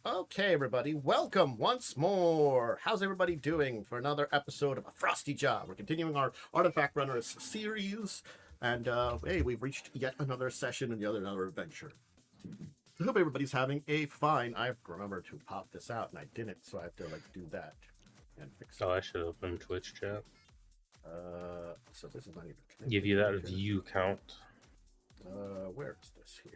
Okay, everybody, welcome once more. How's everybody doing for another episode of A Frosty Job? We're continuing our Artifact Runners series, and hey, we've reached yet another session and yet another adventure. I hope everybody's having a fine. I remember to pop this out, and I didn't, so I have to do that and fix it. Oh, I should open Twitch chat. So this is not even connected. Give you that view count. Where is this here?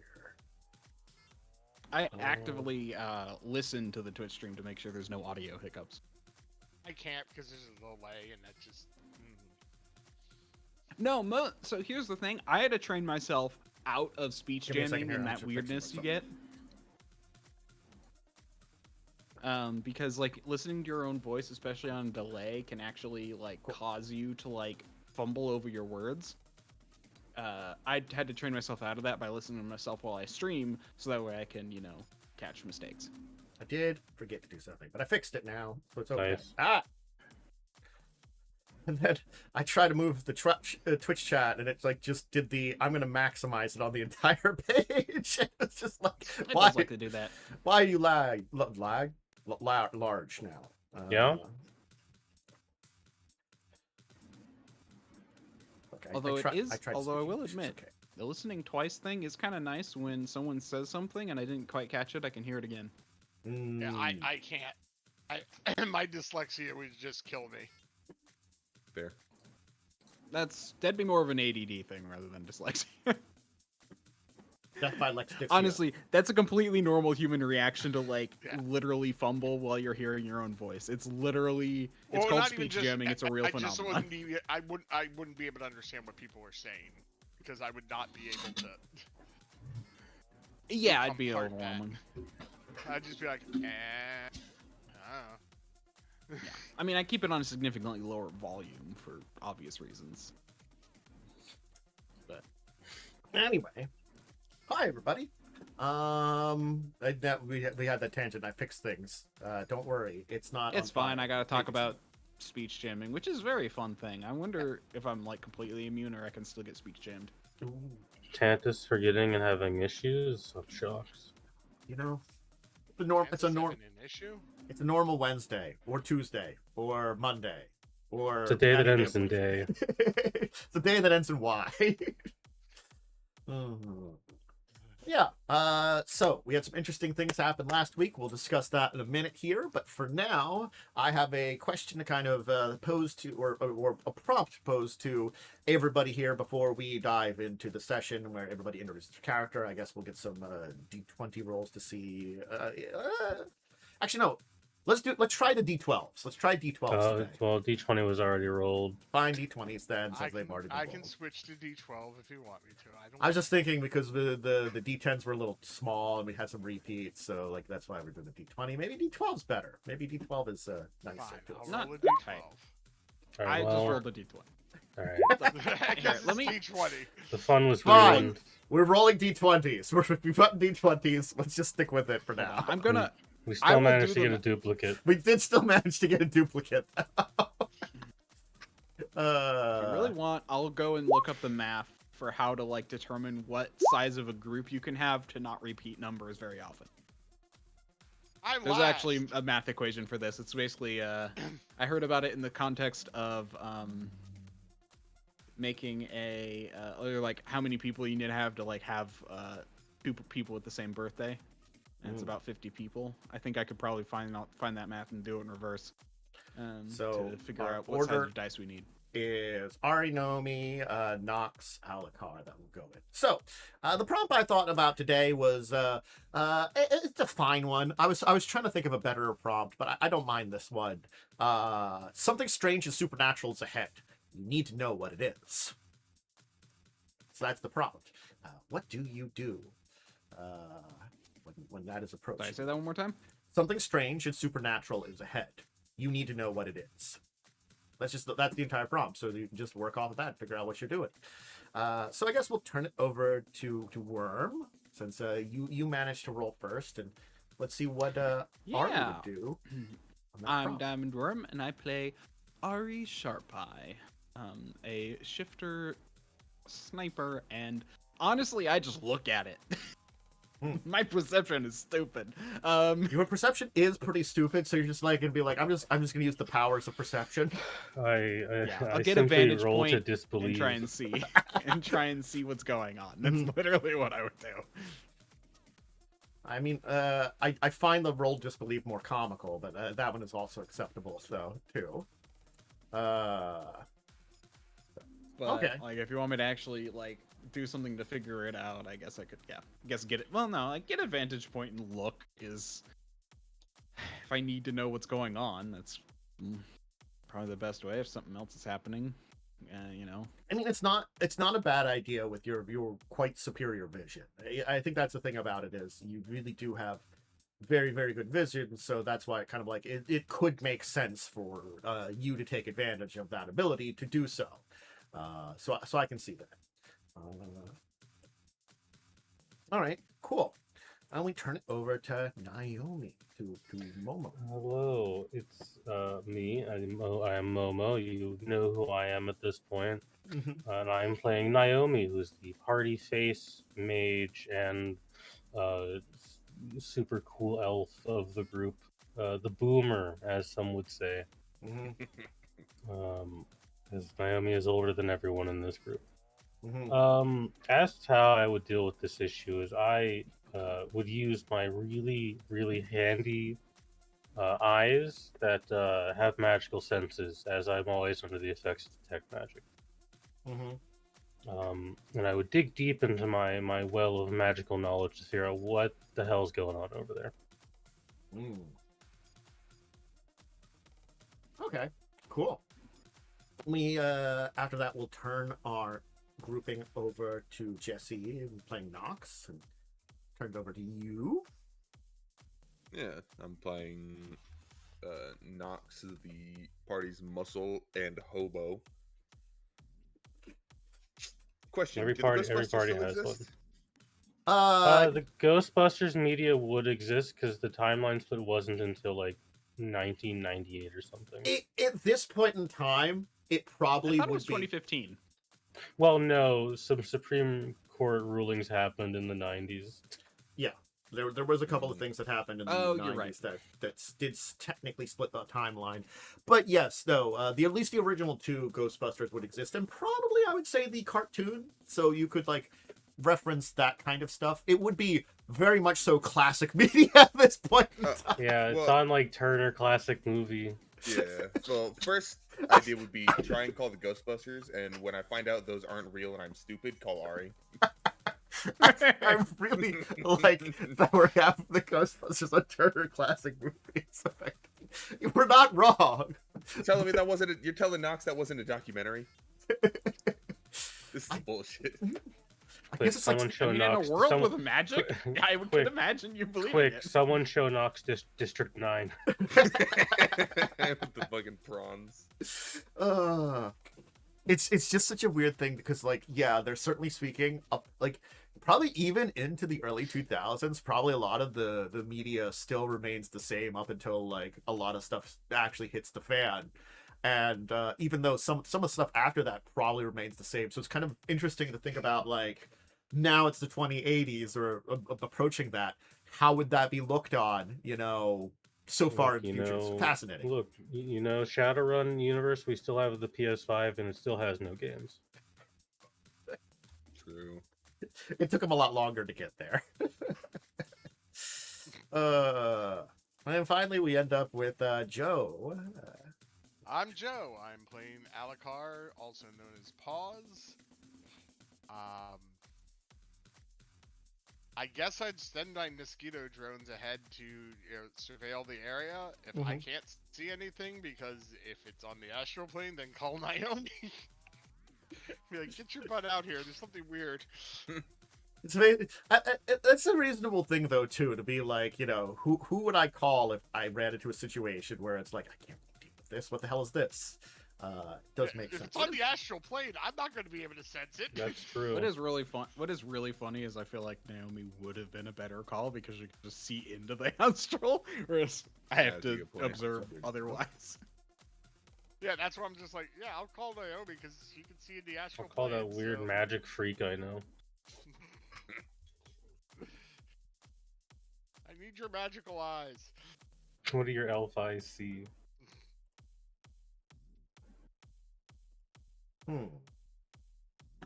I actively listen to the Twitch stream to make sure there's no audio hiccups. I can't because there's a delay, and that just. No, so here's the thing. I had to train myself out of speech Give me a second jamming here, and I'm that just weirdness you fixing get. Because like listening to your own voice, especially on delay, can actually like cause you to like fumble over your words. I had to train myself out of that by listening to myself while I stream, so that way I can, catch mistakes. I did forget to do something, but I fixed it now, so it's okay. Nice. And then I try to move the Twitch chat, and it's like just did the I'm gonna maximize it on the entire page. It's just like It why does like to do that. why are you large now? Yeah. Okay, Although I I will English, admit, it's okay. the listening twice thing is kind of nice. When someone says something and I didn't quite catch it, I can hear it again. Yeah, I can't. My dyslexia would just kill me. Fair. That'd be more of an ADD thing rather than dyslexia. Death by Lexdyxia. Honestly, that's a completely normal human reaction to literally fumble while you're hearing your own voice. It's literally it's called not even speech just- jamming. It's a real I just phenomenon. I wouldn't be able to understand what people were saying because I would not be able to. Yeah, I'd be apart that. overwhelming. I'd just be like, I don't know. I mean, I keep it on a significantly lower volume for obvious reasons. But Anyway, hi everybody. We had that tangent. I fixed things. Don't worry, it's not. it's on fine. fire. I gotta talk about speech jamming, which is a very fun thing. I wonder if I'm like completely immune or I can still get speech jammed. Ooh, Tantus forgetting and having issues. I'm shocked. you know, it's a norm. An issue. It's a normal Wednesday or Tuesday or Monday or. It's a day that any ends in day. It's a day that ends in Y. Mhm. Yeah. So we had some interesting things happen last week. We'll discuss that in a minute here. But for now, I have a question to kind of pose to, or a prompt to pose to everybody here before we dive into the session where everybody introduces their character. I guess we'll get some D20 rolls to see. Actually, no. Let's try the D12s. Let's try D12s today. Well, D20 was already rolled. Fine D20s then, I since they've already been can rolled. switch to D12 if you want me to. I was just thinking because the D10s were a little small and we had some repeats, so like that's why we're doing the D20. Maybe D12's better. Maybe D12 is nicer. Fine, to I'll us. Not- roll a D12. All I right, just well, rolled a d20. all right. I guess let me- it's D20. The fun was Fine. ruined. We're rolling D20s. We're putting D20s. Let's just stick with it for now. I'm gonna. We I still will managed do to get the- a duplicate. We did still manage to get a duplicate. If you really want, I'll go and look up the math for how to like determine what size of a group you can have to not repeat numbers very often. There's actually a math equation for this. It's basically I heard about it in the context of making a or like how many people you need to have two people with the same birthday. And it's about 50 people. I think I could probably find that math and do it in reverse. So, to figure our out what size order of dice we need. Is Ari Nomi, Nox, Alucard that will go in. So, the prompt I thought about today was it's a fine one. I was trying to think of a better prompt, but I don't mind this one. Something strange and supernatural is ahead. You need to know what it is. So that's the prompt. What do you do when that is approaching? Did I say that one more time? Something strange and supernatural is ahead. You need to know what it is. That's the entire prompt. So you can just work off of that and figure out what you're doing. So I guess we'll turn it over to Wyrm, since you managed to roll first, and let's see what Ari would do. on that I'm prompt. Diamond Wyrm, and I play Ari Sharpeye, a shifter sniper, and honestly, I just look at it. My perception is stupid. Your perception is pretty stupid, so you're just like gonna be like, I'm just gonna use the powers of perception. I I'll get a simply vantage roll to point disbelieve. and try and see what's going on. That's Mhm. literally what I would do. I mean, I find the roll disbelief more comical, but that one is also acceptable, so too. But Okay. like, if you want me to actually like do something to figure it out, I guess I could. Yeah, I guess get it. Well, no, like get a vantage point and look is. If I need to know what's going on, that's probably the best way. If something else is happening, you know. I mean, it's not a bad idea with your quite superior vision. I think that's the thing about it is you really do have very, very good vision, so that's why it kind of like it could make sense for you to take advantage of that ability to do so. So I can see that. All right, cool. And we turn it over to Naomi, to Momo. Hello, it's me. I am Momo. You know who I am at this point. And I'm playing Naomi, who's the party face, mage, and super cool elf of the group. The boomer, as some would say. Because Naomi is older than everyone in this group. As to how I would deal with this issue is I would use my really, really handy eyes that have magical senses, as I'm always under the effects of detect magic. And I would dig deep into my well of magical knowledge to figure out what the hell's going on over there. Okay, cool. We after that we'll turn our grouping over to Jessie playing Nox, and turn it over to you. Yeah, I'm playing Nox, the party's muscle and hobo. Question: Every do the party Ghostbusters has still one. exist? The Ghostbusters media would exist because the timeline split wasn't until like 1998 or something. At this point in time, it I probably thought it would was be 2015. Well, no, some Supreme Court rulings happened in the 90s. Yeah, there was a couple of things that happened in the Oh, 90s you're right. that did technically split the timeline. But yes, though, at least the original two Ghostbusters would exist, and probably I would say the cartoon, so you could like reference that kind of stuff. It would be very much so classic media at this point in time. Yeah, it's Well- on like Turner Classic Movie. Yeah. Well, first idea would be try and call the Ghostbusters, and when I find out those aren't real and I'm stupid, call Ari. I really like that we're having the Ghostbusters on Turner Classic Movies. We're not wrong. You're telling me that wasn't? You're telling Knox that wasn't a documentary? This is bullshit. I Quick, guess it's like someone show I mean, Knox. in a world someone- with magic, I would quick, imagine you believe Quick, it. someone show Knox District 9. With the fucking prawns. It's just such a weird thing because like yeah, they're certainly speaking up like probably even into the early 2000s, probably a lot of the media still remains the same up until like a lot of stuff actually hits the fan. And even though some of the stuff after that probably remains the same, so it's kind of interesting to think about like now it's the 2080s or approaching that. How would that be looked on? You know, so far in the future, it's fascinating. Look, you know, Shadowrun universe, we still have the PS5 and it still has no games. True. It took them a lot longer to get there. And finally, we end up with Joe. I'm Joe. I'm playing Alucard, also known as Paws. I guess I'd send my mosquito drones ahead to surveil the area if I can't see anything, because if it's on the astral plane, then call Naomi. Be like, get your butt out here. There's something weird. That's a reasonable thing, though, too, to be like, you know, who would I call if I ran into a situation where it's like, I can't deal with this. What the hell is this? Does make If sense. it's on the astral plane, I'm not going to be able to sense it. That's true. What is really funny is I feel like Naomi would have been a better call because you could just see into the astral, whereas I have That's a to good point. observe otherwise. Yeah, that's why I'm just like, yeah, I'll call Naomi because you can see in the astral I'll call plane. that weird so... magic freak I know. I need your magical eyes. What do your elf eyes see?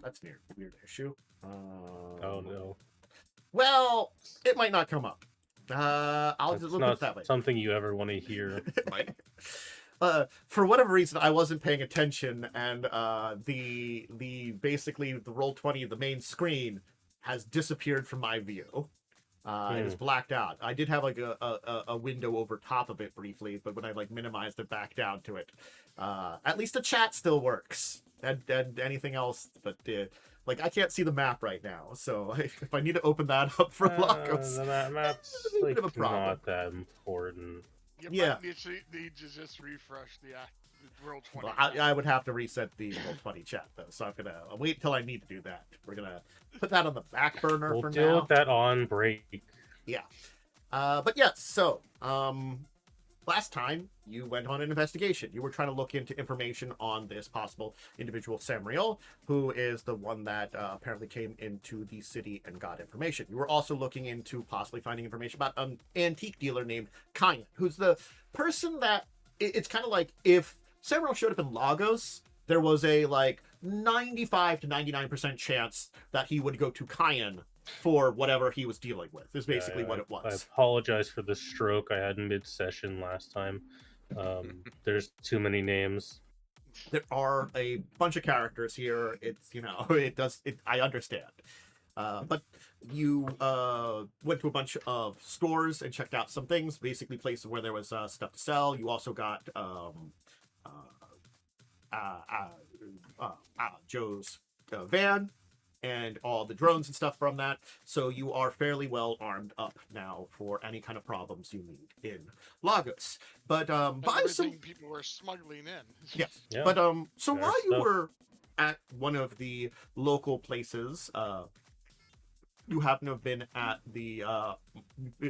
That's a weird issue. Oh no. Well, it might not come up. I'll That's just look at not it that way. something you ever want to hear. Might. For whatever reason, I wasn't paying attention, and the basically the Roll20, the main screen, has disappeared from my view. It is blacked out. I did have like a window over top of it briefly, but when I like minimized it back down to it, at least the chat still works, and anything else, but like I can't see the map right now, so if I need to open that up for Lagos, The map's a bit like of a problem. not that important. You Yeah. might need to just refresh the Roll 20. Well, I would have to reset the Roll20 chat though, so I'll wait till I need to do that. We're gonna put that on the back burner We'll for deal now. with that on break. Yeah. But yeah, so last time you went on an investigation. You were trying to look into information on this possible individual Samriel, who is the one that apparently came into the city and got information. You were also looking into possibly finding information about an antique dealer named Kyan, who's the person that it's kind of like if Samriel showed up in Lagos, there was a like 95 to 99% chance that he would go to Kyan for whatever he was dealing with, is basically what it I was. apologize for the stroke I had mid-session last time. There's too many names. There are a bunch of characters here. It's, I understand. But you went to a bunch of stores and checked out some things, basically places where there was stuff to sell. You also got Joe's van and all the drones and stuff from that. So you are fairly well armed up now for any kind of problems you need in Lagos. But buy some people were smuggling in. yes. Yeah, But so there's while you stuff. were at one of the local places, you happen to have been at the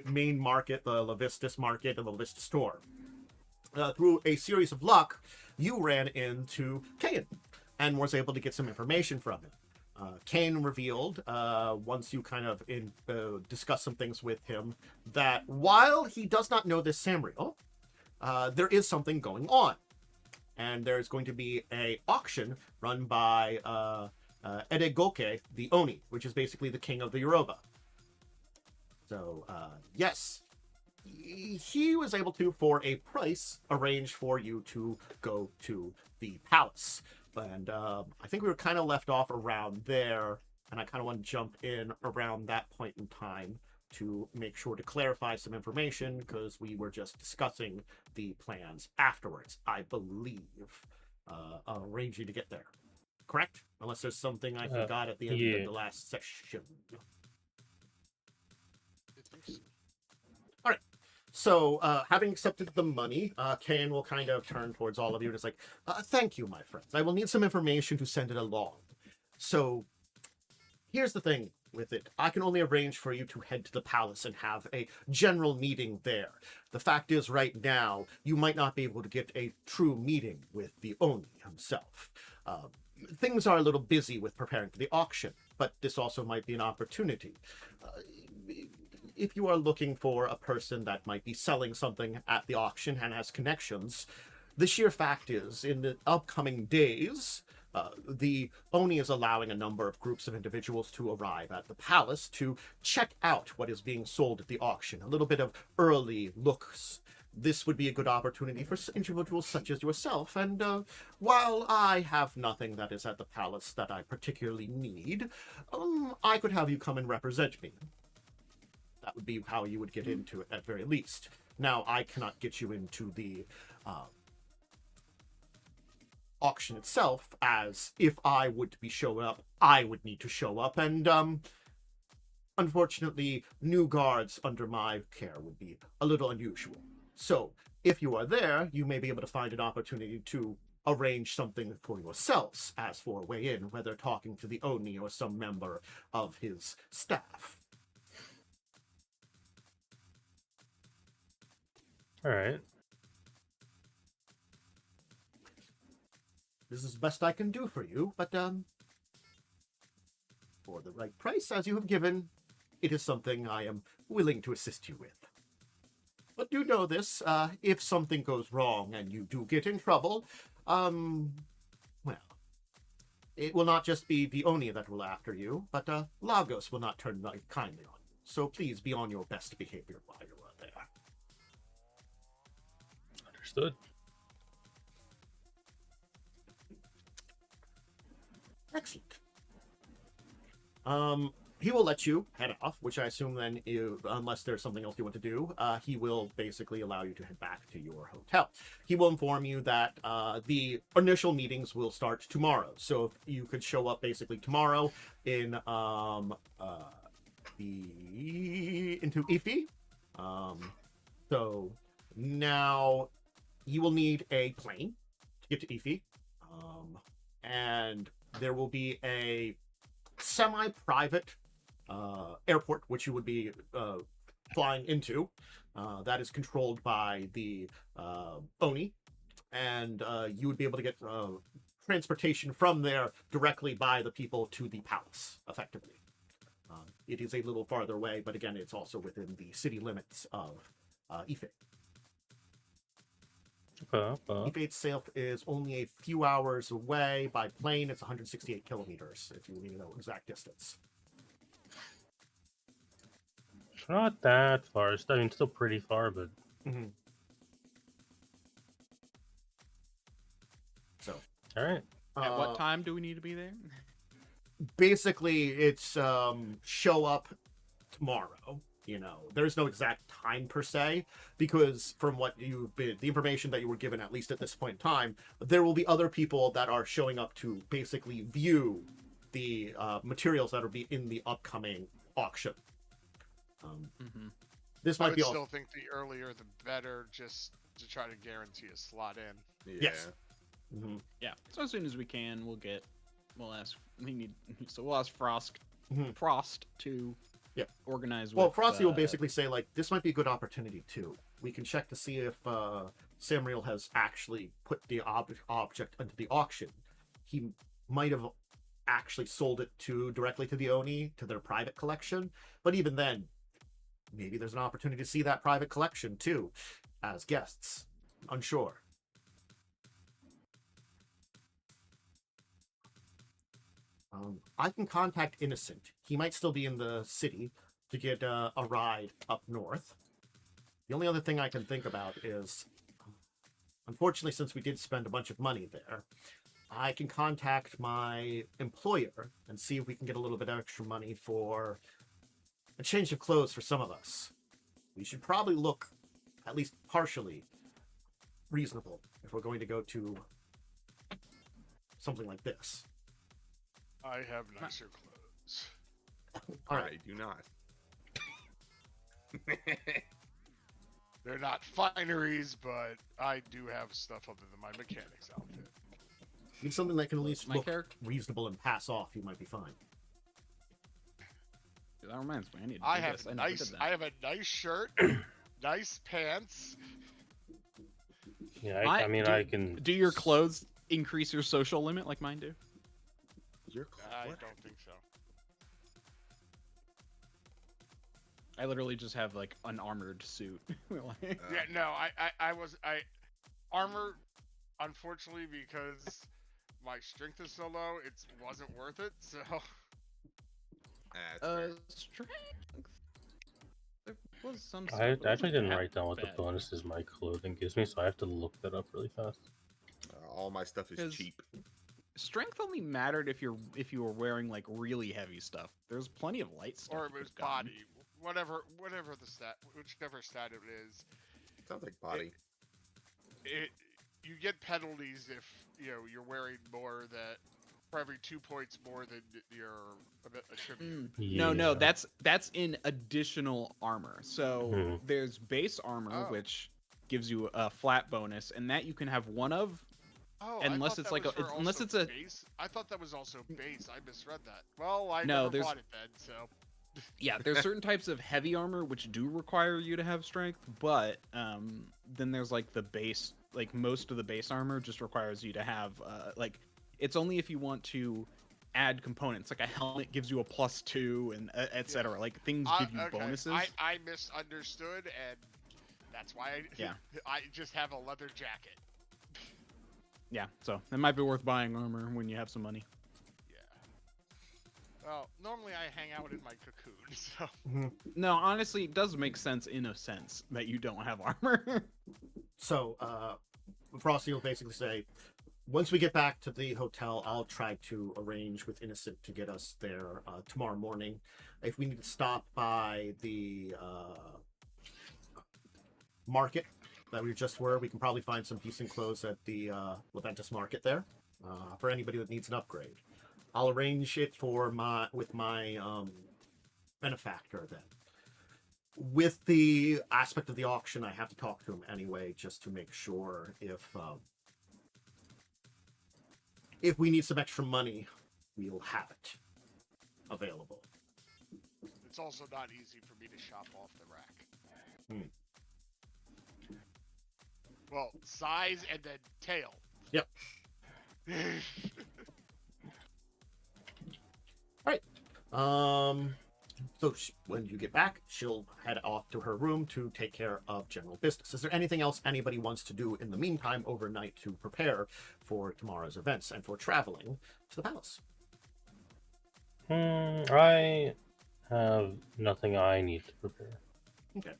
main market, the Levistus market and the Levistus store. Through a series of luck, you ran into Kane and was able to get some information from him. Kane revealed, once you kind of discuss some things with him, that while he does not know this Samriel, there is something going on. And there's going to be a auction run by Edegoke, the Oni, which is basically the king of the Yoruba. So, yes, he was able to, for a price, arrange for you to go to the palace. And I think we were kind of left off around there, and I kind of want to jump in around that point in time to make sure to clarify some information, because we were just discussing the plans afterwards, I believe, arranging to get there. Correct? Unless there's something I forgot at the end of the last session. All right. So, having accepted the money, Kane will kind of turn towards all of you and is like, thank you, my friends. I will need some information to send it along. So, here's the thing with it. I can only arrange for you to head to the palace and have a general meeting there. The fact is, right now, you might not be able to get a true meeting with the Oni himself. Things are a little busy with preparing for the auction, but this also might be an opportunity. If you are looking for a person that might be selling something at the auction and has connections, the sheer fact is, in the upcoming days, the Oni is allowing a number of groups of individuals to arrive at the palace to check out what is being sold at the auction. A little bit of early looks. This would be a good opportunity for individuals such as yourself, and while I have nothing that is at the palace that I particularly need, I could have you come and represent me. That would be how you would get into it at very least. Now, I cannot get you into the auction itself, as if I would be showing up, I would need to show up, and unfortunately, new guards under my care would be a little unusual. So, if you are there, you may be able to find an opportunity to arrange something for yourselves, as for a way in, whether talking to the Oni or some member of his staff. All right. This is the best I can do for you, but for the right price, as you have given, it is something I am willing to assist you with. But do know this, if something goes wrong and you do get in trouble, well, it will not just be the Oni that will after you, but Lagos will not turn kindly on you. So please be on your best behavior while you're there. Understood. Excellent. He will let you head off, which I assume then, unless there's something else you want to do, he will basically allow you to head back to your hotel. He will inform you that the initial meetings will start tomorrow. So if you could show up basically tomorrow into Ifi. So now you will need a plane to get to Ifi. And there will be a semi-private airport, which you would be flying into. That is controlled by the Oni, and you would be able to get transportation from there directly by the people to the palace, effectively. It is a little farther away, but again, it's also within the city limits of Ife. Ife itself is only a few hours away. By plane, it's 168 kilometers, if you need to know exact distance. Not that far. I mean, still pretty far, but... Mm-hmm. So. All right. At what time do we need to be there? Basically, it's show up tomorrow. You know, there's no exact time per se, because from what you've been, the information that you were given, at least at this point in time, there will be other people that are showing up to basically view the materials that will be in the upcoming auction. This might be. I would still think the earlier the better, just to try to guarantee a slot in. Yeah. Yes. Mm-hmm. Yeah. So as soon as we can, we'll ask Frost Mhm. Frost to organize. Well, with, Frosty will basically say, like, this might be a good opportunity too. We can check to see if Samriel has actually put the object into the auction. He might have actually sold it directly to the Oni, to their private collection. But even then, maybe there's an opportunity to see that private collection too, as guests. Unsure. I can contact Innocent. He might still be in the city to get a ride up north. The only other thing I can think about is, unfortunately, since we did spend a bunch of money there, I can contact my employer and see if we can get a little bit of extra money for a change of clothes for some of us. We should probably look at least partially reasonable if we're going to go to something like this. I have nicer clothes. All right. I do not. They're not fineries, but I do have stuff other than my mechanic's outfit. Need something that can at least My look character- reasonable and pass off. You might be fine. That reminds me. I need to do I have this. I never did that. I have a nice shirt, nice pants. Yeah, I mean, I can... Do your clothes increase your social limit like mine do? I don't think so. I literally just have like an armored suit. Yeah, no, I armor, unfortunately, because my strength is so low, it wasn't worth it. So. Strength. There was some. I stuff that actually wasn't didn't that write down what the bad. bonuses my clothing gives me, so I have to look that up really fast. All my stuff is 'Cause- cheap. Strength only mattered if you were wearing like really heavy stuff. There's plenty of light stuff. Or you it was could've gotten. body, whatever the stat, whichever stat it is. Sounds like body. You get penalties if you're wearing more that for every 2 points more than your attribute. No, Yeah. that's in additional armor. So Mhm. there's base armor, Oh. which gives you a flat bonus, and that you can have one of. Oh, Unless I thought it's that like was a- for it's- unless also it's a- base. I thought that was also base. I misread that. Well, I No, never there's- bought it then, so. Yeah, there's certain types of heavy armor which do require you to have strength, but then there's like the base, like most of the base armor just requires you to have like it's only if you want to add components, like a helmet gives you a +2 and etc. Like things give you Okay. bonuses. I misunderstood, and That's why Yeah. I just have a leather jacket. Yeah, so it might be worth buying armor when you have some money. Yeah. Well, normally I hang out in my cocoon, so. No, honestly, it does make sense in a sense that you don't have armor. So, Frosty will basically say, once we get back to the hotel, I'll try to arrange with Innocent to get us there tomorrow morning. If we need to stop by the market that we just were, we can probably find some decent clothes at the Leventus market there for anybody that needs an upgrade. I'll arrange it for my benefactor then. With the aspect of the auction, I have to talk to him anyway, just to make sure if we need some extra money, we'll have it available. It's also not easy for me to shop off the rack. Well, size and then tail. Yep. All right. So when you get back, she'll head off to her room to take care of general business. Is there anything else anybody wants to do in the meantime overnight to prepare for tomorrow's events and for traveling to the palace? I have nothing I need to prepare. Okay.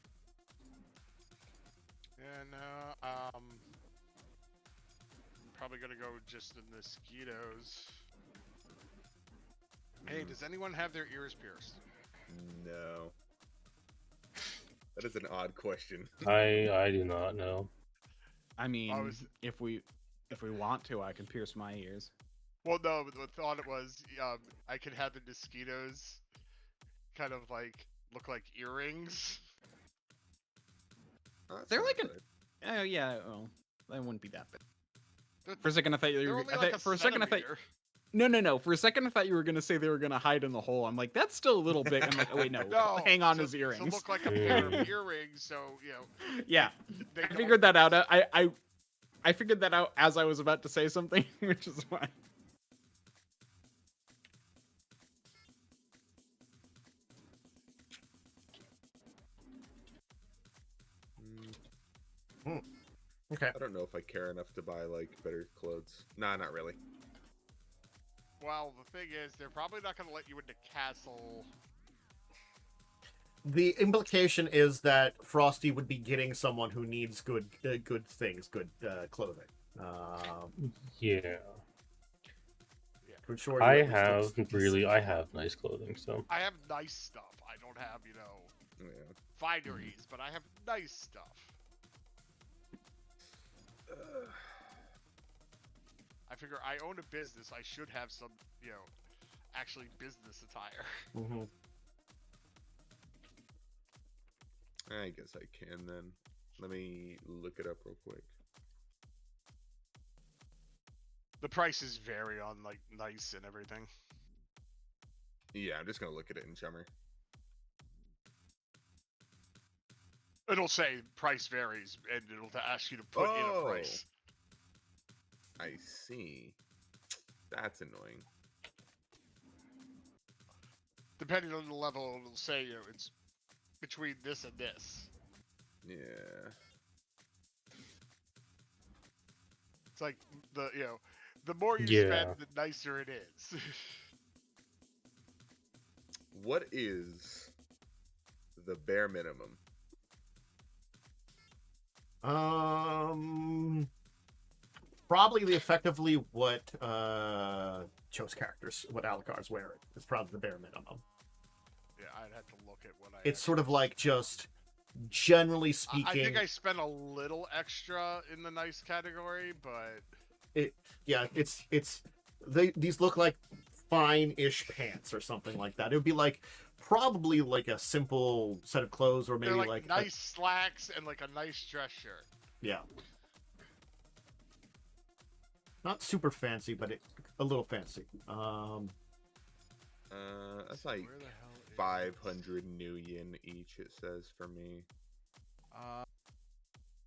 And I'm probably gonna go just the mosquitoes. Hey, does anyone have their ears pierced? No. That is an odd question. I do not know. I mean, if we want to, I can pierce my ears. Well, no, but the thought it was, I could have the mosquitoes kind of like look like earrings. They're like an. Oh yeah, well, that wouldn't be that bad. For a second, I thought you were. For a second, I thought. No. For a second, I thought you were gonna say they were gonna hide in the hole. I'm like, that's still a little big. I'm like, oh wait, no. Hang on his earrings. To look like a pair of earrings, so you know. Yeah, I figured that out. I figured that out as I was about to say something, which is why. Okay. I don't know if I care enough to buy like better clothes. Nah, not really. Well, the thing is, they're probably not going to let you into castle. The implication is that Frosty would be getting someone who needs good things, good clothing. Yeah. For sure. I have nice clothing, so. I have nice stuff. I don't have, fineries, but I have nice stuff. I figure I own a business. I should have some, actually business attire. Mm-hmm. I guess I can then. Let me look it up real quick. The prices vary on like nice and everything. Yeah, I'm just gonna look at it in Shimmer. It'll say price varies, and it'll ask you to put in a price. I see. That's annoying. Depending on the level, it'll say it's between this and this. Yeah. It's like the more you spend, the nicer it is. What is the bare minimum? Probably effectively what Cho's characters, what Alucard's wearing is probably the bare minimum. Yeah, I'd have to look at what I. It's sort of like just generally speaking. I think I spent a little extra in the nice category, but these look like fine-ish pants or something like that. It would be like probably like a simple set of clothes, or maybe they're like nice slacks and like a nice dress shirt. Yeah. Not super fancy, but a little fancy. That's like 500 new yen each. It says for me.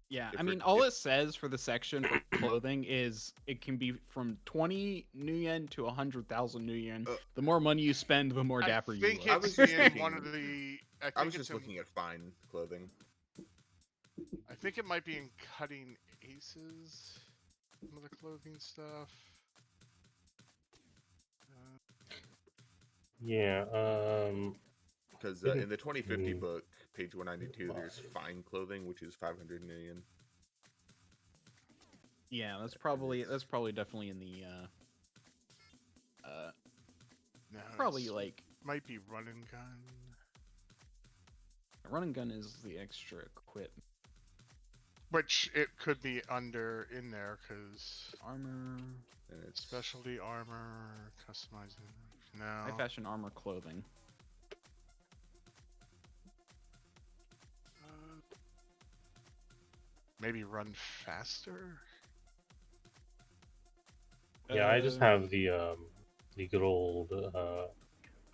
Yeah, I mean, all it says for the section for clothing is it can be from 20 new yen to 100,000 new yen. The more money you spend, the more dapper you look. I was just looking at fine clothing. think it might be in Cutting Aces. Some of the clothing stuff. Yeah. Because Didn't- in the 2050 Hmm. book, page 192, there's fine clothing, which is 500 million. Yeah, that's probably definitely in the No, probably it's- like might be Run and Gun. run and gun is the extra equipment. Which it could be in there because Armor, And it's specialty armor, customizing. No. high fashion armor clothing. Maybe Run Faster. Yeah, I just have the good old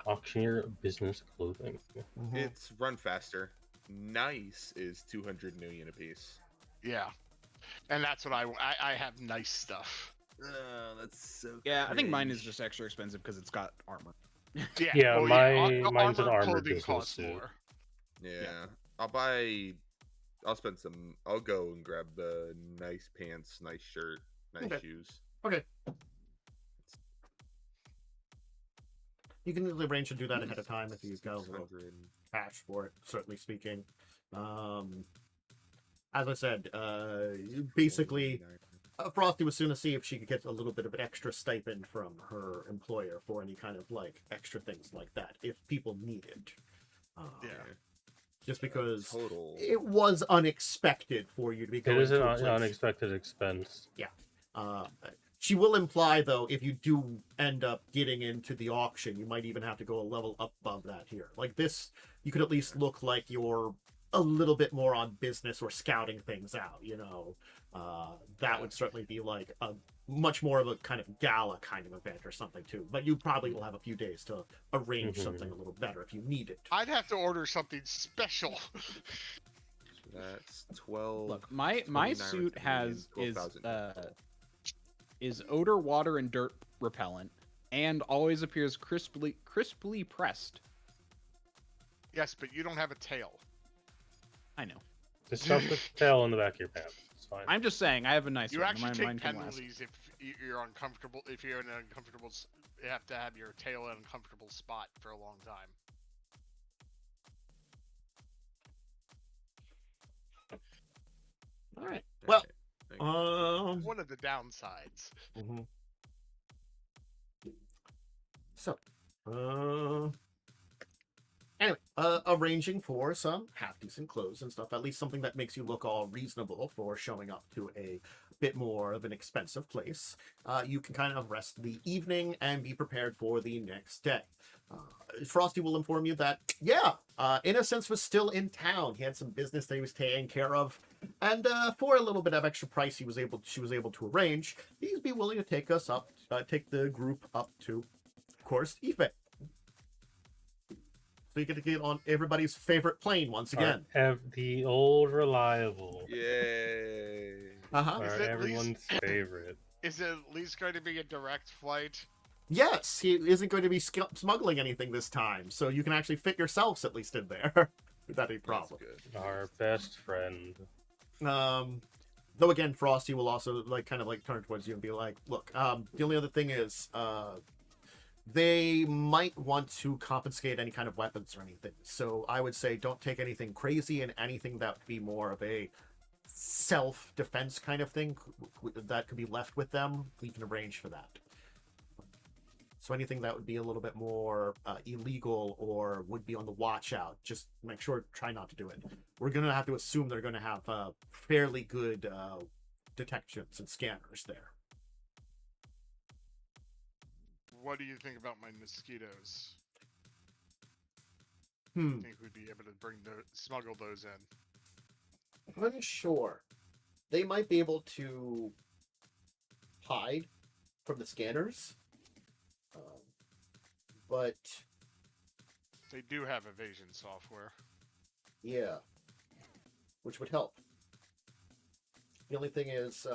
auctioneer business clothing. It's run faster. Nice is 200 million apiece. Yeah, and that's what I have nice stuff. That's so. Yeah, I think mine is cringe. just extra expensive because it's got armor. Yeah, well, mine's an armored clothing business costs suit. more. Yeah. I'll spend some. I'll go and grab the nice pants, nice shirt, nice Okay. shoes. Okay. You can usually arrange to do that ahead of time if you've got a little 600. cash for it, certainly speaking. As I said, basically, Frosty was soon to see if she could get a little bit of an extra stipend from her employer for any kind of like extra things like that, if people need it. Yeah. Just because Total. it was unexpected for you to be It going is an to a place. unexpected expense. She will imply, though, if you do end up getting into the auction, you might even have to go a level up above that here. Like this, you could at least look like you're a little bit more on business or scouting things out, you know. That would certainly be like a much more of a kind of gala kind of event or something, too. But you probably will have a few days to arrange something a little better if you need it. I'd have to order something special. That's 12. Look, my 29 suit remaining, is 12,000. odor, water, and dirt repellent, and always appears crisply pressed. Yes, but you don't have a tail. I know. Just stuff the tail in the back of your pants. It's fine. I'm just saying, I have a nice You one. actually Mine take can last. penalties if you're uncomfortable. If you're in an uncomfortable, you have to have your tail in an uncomfortable spot for a long time. All right. Well, Thank you. One of the downsides. So, anyway, arranging for some half-decent clothes and stuff, at least something that makes you look all reasonable for showing up to a bit more of an expensive place. You can kind of rest the evening and be prepared for the next day. Frosty will inform you that, Innocence was still in town. He had some business that he was taking care of, and for a little bit of extra price she was able to arrange, he'd be willing to take the group up to, of course, Ife. So you get to get on everybody's favorite plane once again. The old reliable. Yay. Uh-huh. Is Our it at everyone's favorite. Is it at least going to be a direct flight? Yes, he isn't going to be smuggling anything this time, so you can actually fit yourselves at least in there without any problem. That's good. Our best friend. Though again, Frosty will also kind of turn towards you and be like, "Look, the only other thing is, they might want to confiscate any kind of weapons or anything. So I would say don't take anything crazy, and anything that would be more of a self-defense kind of thing that could be left with them, we can arrange for that. So anything that would be a little bit more illegal or would be on the watch out, just make sure, try not to do it. We're going to have to assume they're going to have fairly good detections and scanners there. What do you think about my mosquitoes? I think we'd be able to smuggle those in. Unsure. They might be able to hide from the scanners, but They do have evasion software. yeah, which would help. The only thing is,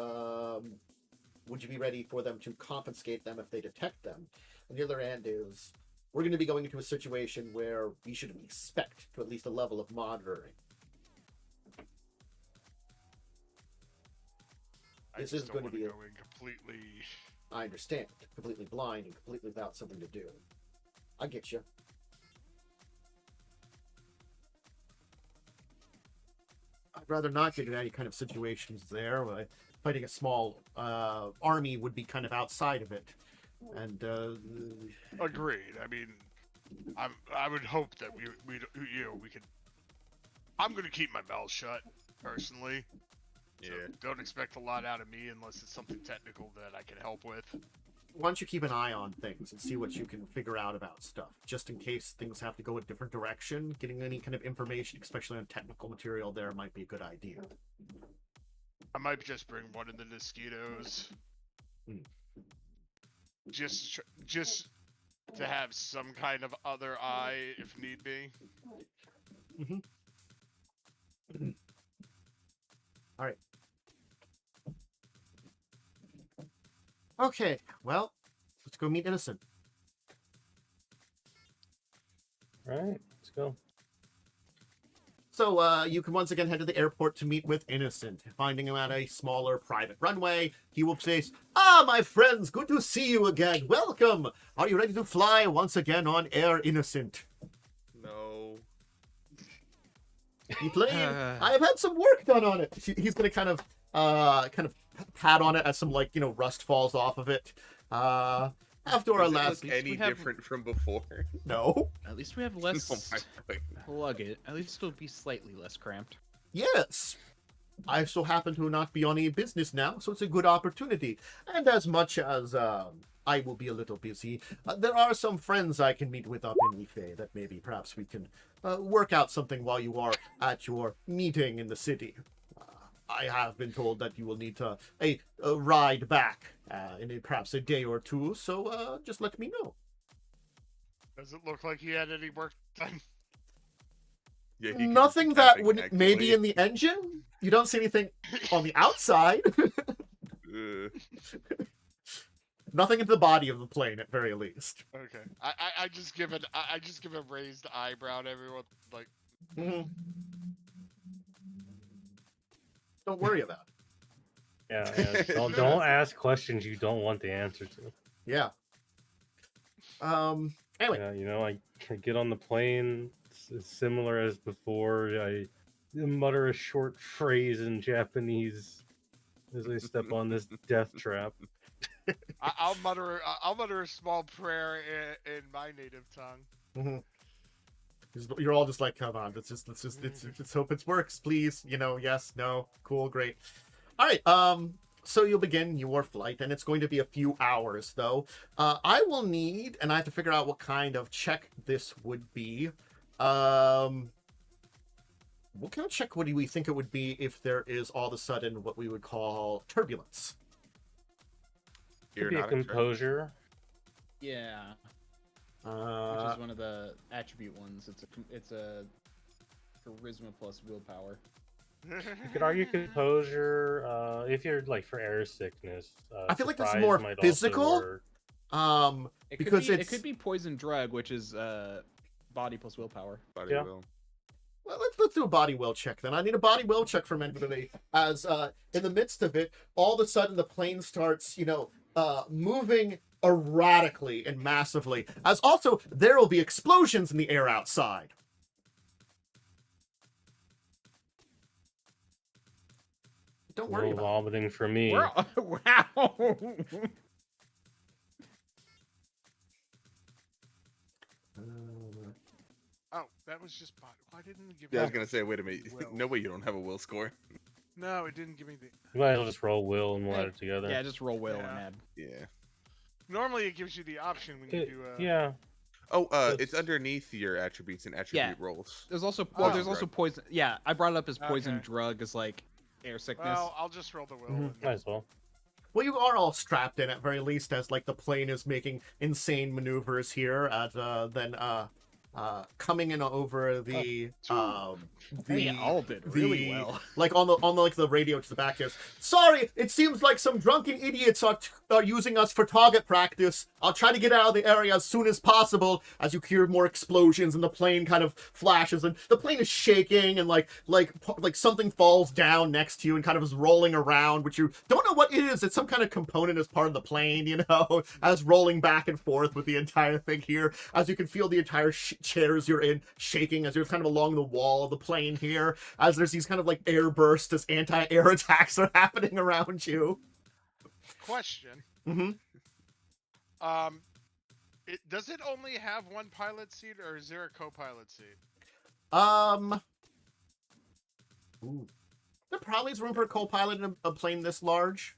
would you be ready for them to confiscate them if they detect them? On the other hand is, we're going to be going into a situation where we should expect to at least a level of monitoring. This just is don't going to wanna be go in completely. I understand. Completely blind and completely without something to do. I get you. I'd rather not get in any kind of situations there. Fighting a small army would be kind of outside of it. And Agreed. I mean, I would hope that we could. I'm gonna keep my mouth shut personally. So Yeah. don't expect a lot out of me unless it's something technical that I can help with. why don't you keep an eye on things and see what you can figure out about stuff, just in case things have to go a different direction. Getting any kind of information, especially on technical material, there might be a good idea. I might just bring one of the mosquitoes. Just to have some kind of other eye if need be. All right. Okay, well, let's go meet Innocent. All right, let's go. So you can once again head to the airport to meet with Innocent. Finding him at a smaller private runway, he will say, "Ah, my friends, good to see you again. Welcome. Are you ready to fly once again on Air Innocent?" No. The plane. I have had some work done on it. He's gonna kind of pat on it as some rust falls off of it. After our Does it last, look any different from before? no. At least we have less Oh my God. luggage. At least it'll be slightly less cramped. Yes. I so happen to not be on any business now, so it's a good opportunity. And as much as I will be a little busy, there are some friends I can meet with up in Ife that maybe perhaps we can work out something while you are at your meeting in the city. I have been told that you will need a ride back in perhaps a day or two, so just let me know. Does it look like he had any work done? Yeah, he could just Nothing be that tapping, would actually. maybe in the engine. You don't see anything on the outside. Nothing into the body of the plane, at very least. Okay. I just give it a raised eyebrow to everyone, like. Mm-hmm. Don't worry about it. Yeah. Don't ask questions you don't want the answer to. Yeah. Anyway. Yeah, I get on the plane. It's similar as before. I mutter a short phrase in Japanese as I step on this death trap. I'll mutter a small prayer in my native tongue. Mm-hmm. You're all just like, come on, let's hope it works, please. Yes, no, cool, great. All right. So you'll begin your flight, and it's going to be a few hours, though. I will need, and I have to figure out what kind of check this would be. What kind of check would we think it would be if there is all of a sudden what we would call turbulence? Could be a composure. Yeah. Which is one of the attribute ones. It's a charisma plus willpower. You could argue composure if you're for air sickness. I feel like that's surprise more might also physical. work. It could be poison drug, which is body plus willpower. Body will. Well, let's do a body will check then. I need a body will check from anybody. As in the midst of it, all of a sudden the plane starts, moving erratically and massively. As also there will be explosions in the air outside. Don't worry No about vomiting for me. Wow. Oh, that was just body. Why didn't it give me? Yeah, I was gonna say, wait a minute. Will. No way you don't have a will score. No, it didn't give me the. You might as well just roll will and we'll add it together. Yeah, just roll will and Yeah. add. Yeah. Normally, it gives you the option when you do. Yeah. Oh, So it's underneath your attributes and attribute rolls. There's also Oh. there's also poison. Yeah, I brought it up as poison Okay. drug as air sickness. Well, I'll just roll the will. and Might as well. Well, you are all strapped in at very least, as the plane is making insane maneuvers here. Then coming in over the They all did really well. Like on the radio to the back there. Sorry, it seems like some drunken idiots are using us for target practice. I'll try to get out of the area as soon as possible. As you hear more explosions and the plane kind of flashes and the plane is shaking and like something falls down next to you and kind of is rolling around, which you don't know what it is. It's some kind of component as part of the plane, you know, as rolling back and forth with the entire thing here. As you can feel the entire chairs you're in shaking as you're kind of along the wall of the plane here, as there's these kind of like air bursts as anti-air attacks are happening around you. Question. Does it only have one pilot seat, or is there a co-pilot seat? There probably is room for a co-pilot in a plane this large.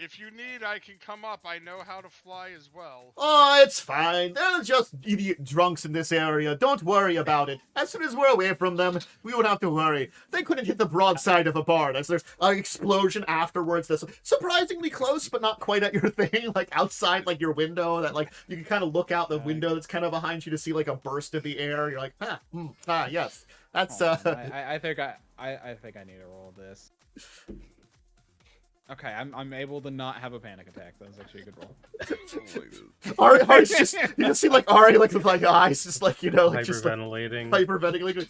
If you need, I can come up. I know how to fly as well. Oh, it's fine. They're just idiot drunks in this area. Don't worry about it. As soon as we're away from them, we won't have to worry. They couldn't hit the broadside of a barn, as there's an explosion afterwards that's surprisingly close, but not quite at your thing, like outside like your window, that like you can kind of look out the window that's kind of behind you to see like a burst of the air. You're like, yes. That's I think I need to roll this. Okay, I'm able to not have a panic attack. That was actually a good roll. Ari's just, you just see like Ari like with like eyes just like, you know, like just like, hyperventilating.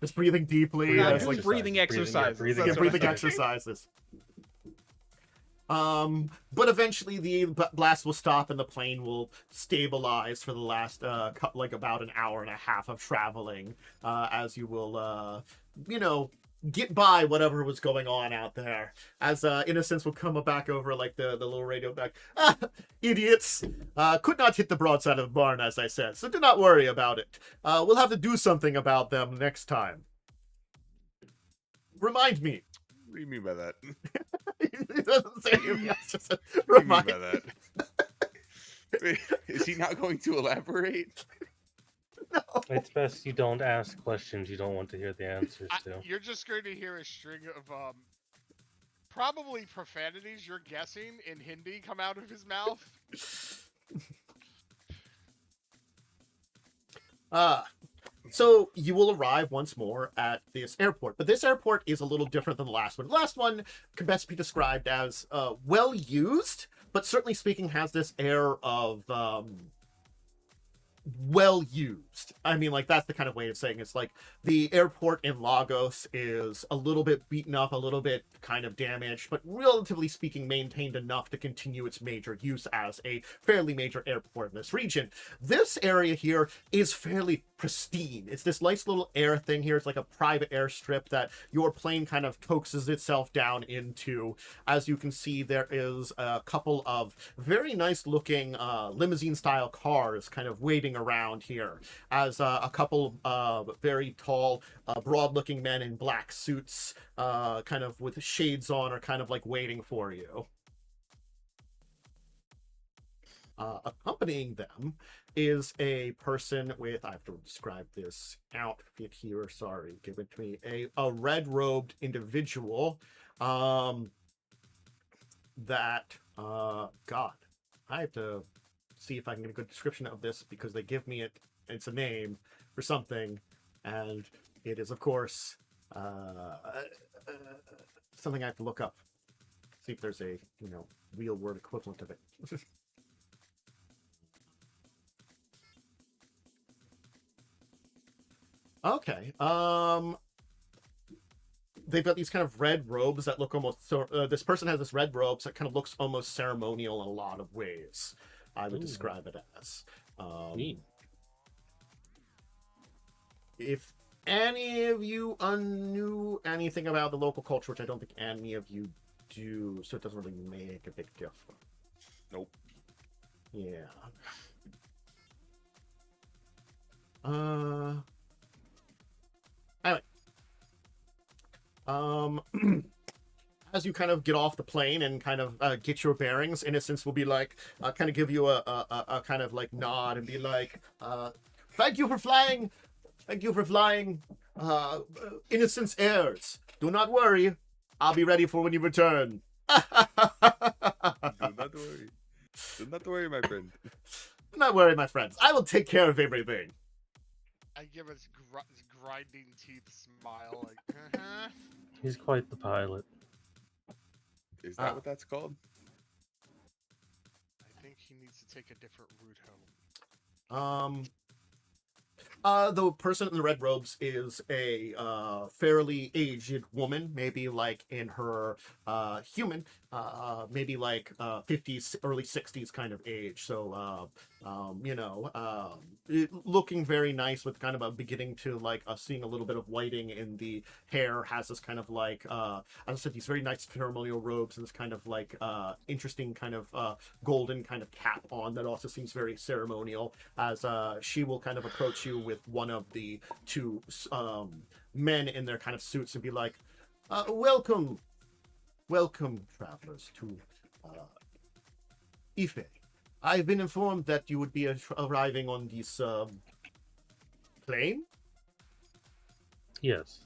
Just breathing deeply. Yeah, It's like breathing exercises. breathing exercises. But eventually the blast will stop and the plane will stabilize for the last like about an hour and a half of traveling, as you will you know, get by whatever was going on out there. As Innocence will come back over like the little radio back. Idiots! Could not hit the broadside of the barn, as I said, so do not worry about it. We'll have to do something about them next time. Remind me. What do you mean by that? He doesn't say anything else, just said, What do you mean remind by that? Wait, is he not going to elaborate? No. It's best you don't ask questions you don't want to hear the answers to. You're just going to hear a string of probably profanities, you're guessing, in Hindi come out of his mouth. So you will arrive once more at this airport, but this airport is a little different than the last one. The last one can best be described as well used, but certainly speaking has this air of well used. I mean, like, that's the kind of way of saying it's like the airport in Lagos is a little bit beaten up, a little bit kind of damaged, but relatively speaking maintained enough to continue its major use as a fairly major airport in this region. This area here is fairly pristine. It's this nice little air thing here. It's like a private airstrip that your plane kind of coaxes itself down into. As you can see, there is a couple of very nice looking limousine style cars kind of waiting around here, as a couple of very tall broad looking men in black suits kind of with shades on are kind of like waiting for you. Accompanying them is a person with, I have to describe this outfit here, sorry, give it to me, a red-robed individual that, God, I have to see if I can get a good description of this, because they give me it's a name for something, and it is, of course, something I have to look up, see if there's a, you know, real word equivalent of it. Okay. They've got these kind of red robes that look almost so. This person has this red robes that kind of looks almost ceremonial in a lot of ways. I would describe it as. Neat. If any of you knew anything about the local culture, which I don't think any of you do, so it doesn't really make a big difference. Nope. Yeah. Anyway. As you kind of get off the plane and kind of get your bearings, Innocence will be like, kind of give you a kind of like nod and be like, thank you for flying. Thank you for flying, Innocence Airs. Do not worry. I'll be ready for when you return. Do not worry. Do not worry, my friend. Not worry, my friends. I will take care of everything. I give us grinding teeth smile, like, uh-huh. He's quite the pilot. Is that what that's called? I think he needs to take a different route home. The person in the red robes is a fairly aged woman, maybe like in her human, maybe like 50s, early 60s kind of age. So, looking very nice with kind of a beginning to like seeing a little bit of whiting in the hair. Has this kind of like, as I said, these very nice ceremonial robes and this kind of like interesting kind of golden kind of cap on that also seems very ceremonial. As she will kind of approach you with one of the two men in their kind of suits and be like, welcome, travelers, to Ife. I've been informed that you would be arriving on this plane. Yes.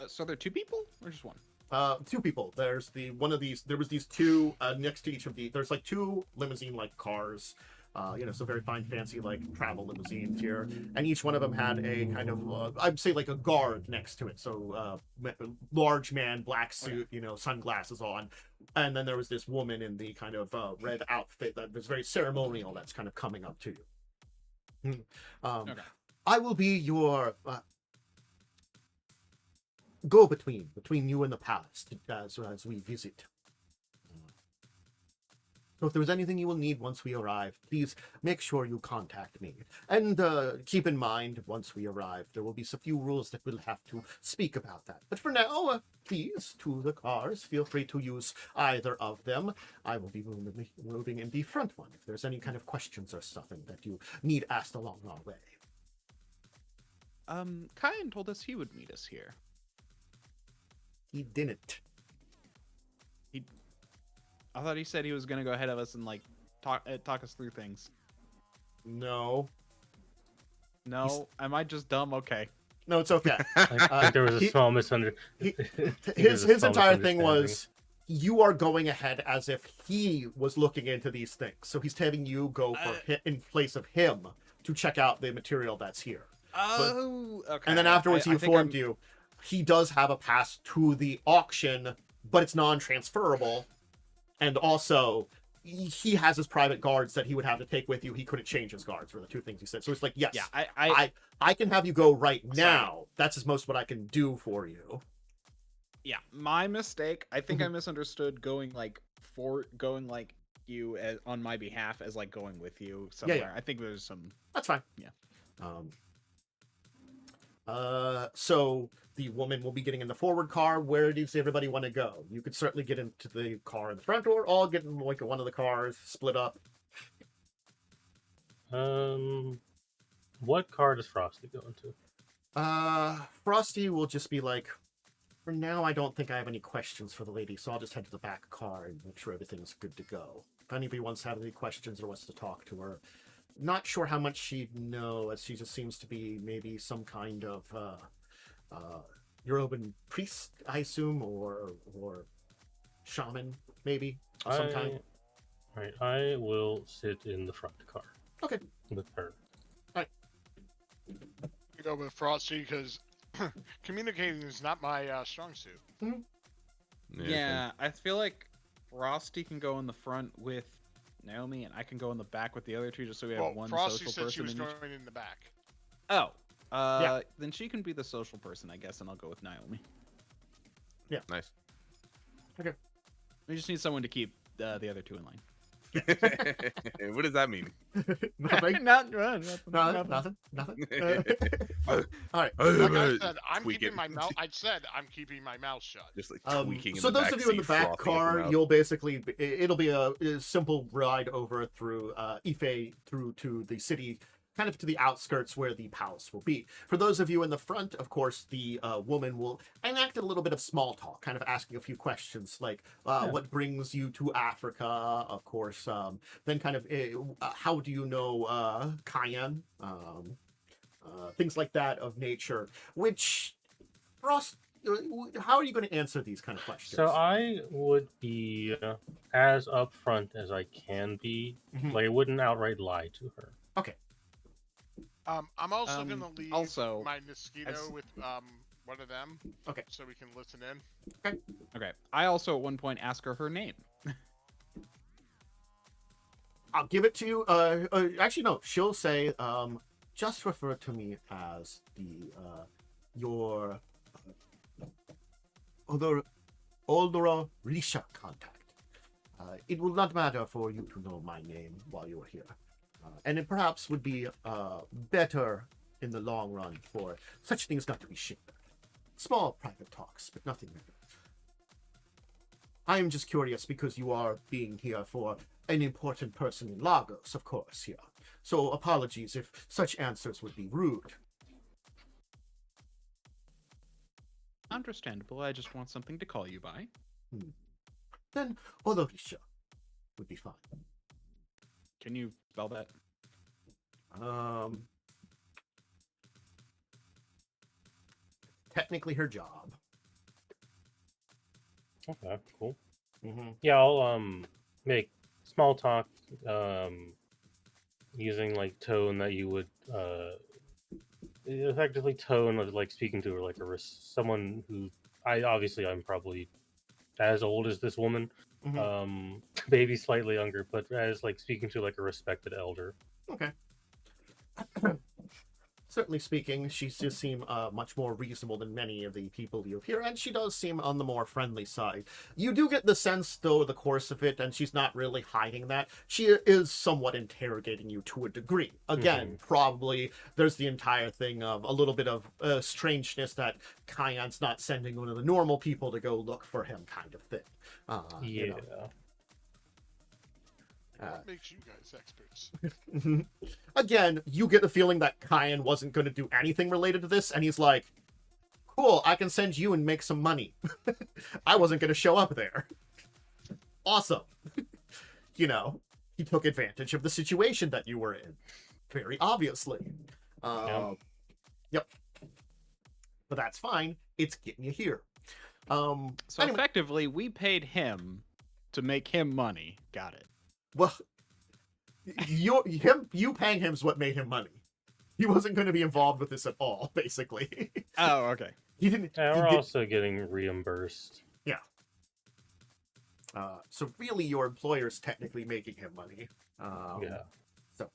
So there are two people or just one? Two people. There's there was these two next to each of there's like two limousine like cars. So very fine, fancy, like travel limousines here, and each one of them had a kind of, I'd say, like a guard next to it. So, large man, black suit, sunglasses on, and then there was this woman in the kind of red outfit that was very ceremonial. That's kind of coming up to you. Okay. I will be your go-between between you and the palace as we visit. So if there was anything you will need once we arrive, please make sure you contact me. And keep in mind, once we arrive, there will be a few rules that we'll have to speak about that. But for now, please, to the cars, feel free to use either of them. I will be moving in the front one if there's any kind of questions or something that you need asked along our way. Kyan told us he would meet us here. He didn't. I thought he said he was gonna go ahead of us and like talk us through things. No. Am I just dumb? Okay. No, it's okay. I think there was a small misunderstanding. His entire thing was, you are going ahead as if he was looking into these things. So he's having you go in place of him to check out the material that's here. Oh, okay. And then afterwards he informed you he does have a pass to the auction, but it's non-transferable. And also, he has his private guards that he would have to take with you. He couldn't change his guards, were the two things he said. So it's like, yes, yeah, I can have you go right now. That's as most what I can do for you. Yeah, my mistake. I think I misunderstood going like you on my behalf as like going with you somewhere. Yeah. I think there's some. That's fine. Yeah. So the woman will be getting in the forward car. Where does everybody want to go? You could certainly get into the car in the front, or all get in like one of the cars, split up. What car does Frosty go into? Frosty will just be like, for now, I don't think I have any questions for the lady, so I'll just head to the back car and make sure everything's good to go. If anybody wants to have any questions or wants to talk to her, not sure how much she'd know, as she just seems to be maybe some kind of Yoruban priest, I assume, or shaman, maybe, of some kind. Right, I will sit in the front car. Okay. With her. All right. You go with Frosty because communicating is not my strong suit. Mm-hmm. Yeah, I feel like Frosty can go in the front with Naomi, and I can go in the back with the other two, just so we have one Frosty social person. said she was going in the back. Oh, yeah. Then she can be the social person, I guess, and I'll go with Naomi. Yeah. Nice. Okay. We just need someone to keep the other two in line. What does that mean? Nothing. Nothing. All right. Like I said, I'm keeping my mouth. I said I'm keeping my mouth shut. Just like tweaking. So in the those of you in the back car, you'll basically it'll be a simple ride over through Ife through to the city, kind of to the outskirts where the palace will be. For those of you in the front, of course, the woman will enact a little bit of small talk, kind of asking a few questions like, what brings you to Africa, of course, then kind of, how do you know Cayenne, things like that of nature, which how are you going to answer these kind of questions? So I would be as upfront as I can be. Mhm. Like I wouldn't outright lie to her. Okay. I'm also gonna leave also, my mosquito as- with one of them. Okay. So we can listen in. Okay. I also at one point ask her name. I'll give it to you. Actually, no. She'll say, just refer to me as your Olirant Risha contact. It will not matter for you to know my name while you are here. And it perhaps would be better in the long run for such things not to be shared. Small private talks, but nothing bigger. I am just curious because you are being here for an important person in Lagos, of course, here. So apologies if such answers would be rude. Understandable. I just want something to call you by. Then Olorisha would be fine. Can you spell that? Technically her job. Okay, cool. Mm-hmm. Yeah, I'll make small talk using like tone that you would effectively tone of like speaking to her like someone who I'm probably as old as this woman, Mm-hmm. maybe slightly younger, but as like speaking to like a respected elder. Okay. Certainly speaking, she does seem much more reasonable than many of the people you hear, and she does seem on the more friendly side. You do get the sense, though, the course of it, and she's not really hiding that, she is somewhat interrogating you to a degree. Again, probably there's the entire thing of a little bit of strangeness that Kyan's not sending one of the normal people to go look for him kind of thing. Yeah. You know. What makes you guys experts? Again, you get the feeling that Kyan wasn't going to do anything related to this, and he's like, cool, I can send you and make some money. I wasn't going to show up there. Awesome. You know, he took advantage of the situation that you were in. Very obviously. Yep. But that's fine. It's getting you here. So anyway. effectively, we paid him to make him money. Got it. Well, you paying him is what made him money. He wasn't going to be involved with this at all, basically. Oh, okay. He didn't. And we're also getting reimbursed. Yeah. So really, your employer's technically making him money. Yeah. So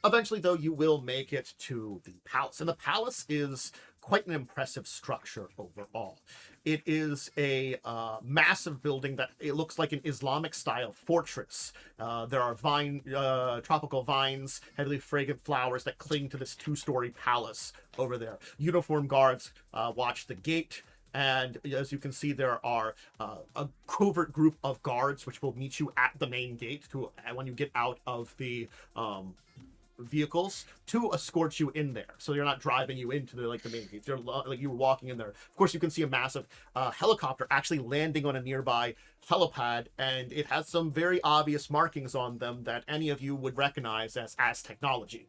eventually, though, you will make it to the palace, and the palace is quite an impressive structure overall. It is a massive building that it looks like an Islamic-style fortress. There are tropical vines, heavily fragrant flowers that cling to this two-story palace over there. Uniformed guards watch the gate, and as you can see, there are a covert group of guards which will meet you at the main gate when you get out of the vehicles to escort you in there, so they're not driving you into the main gates. They're like you were walking in there. Of course, you can see a massive helicopter actually landing on a nearby helipad, and it has some very obvious markings on them that any of you would recognize as technology.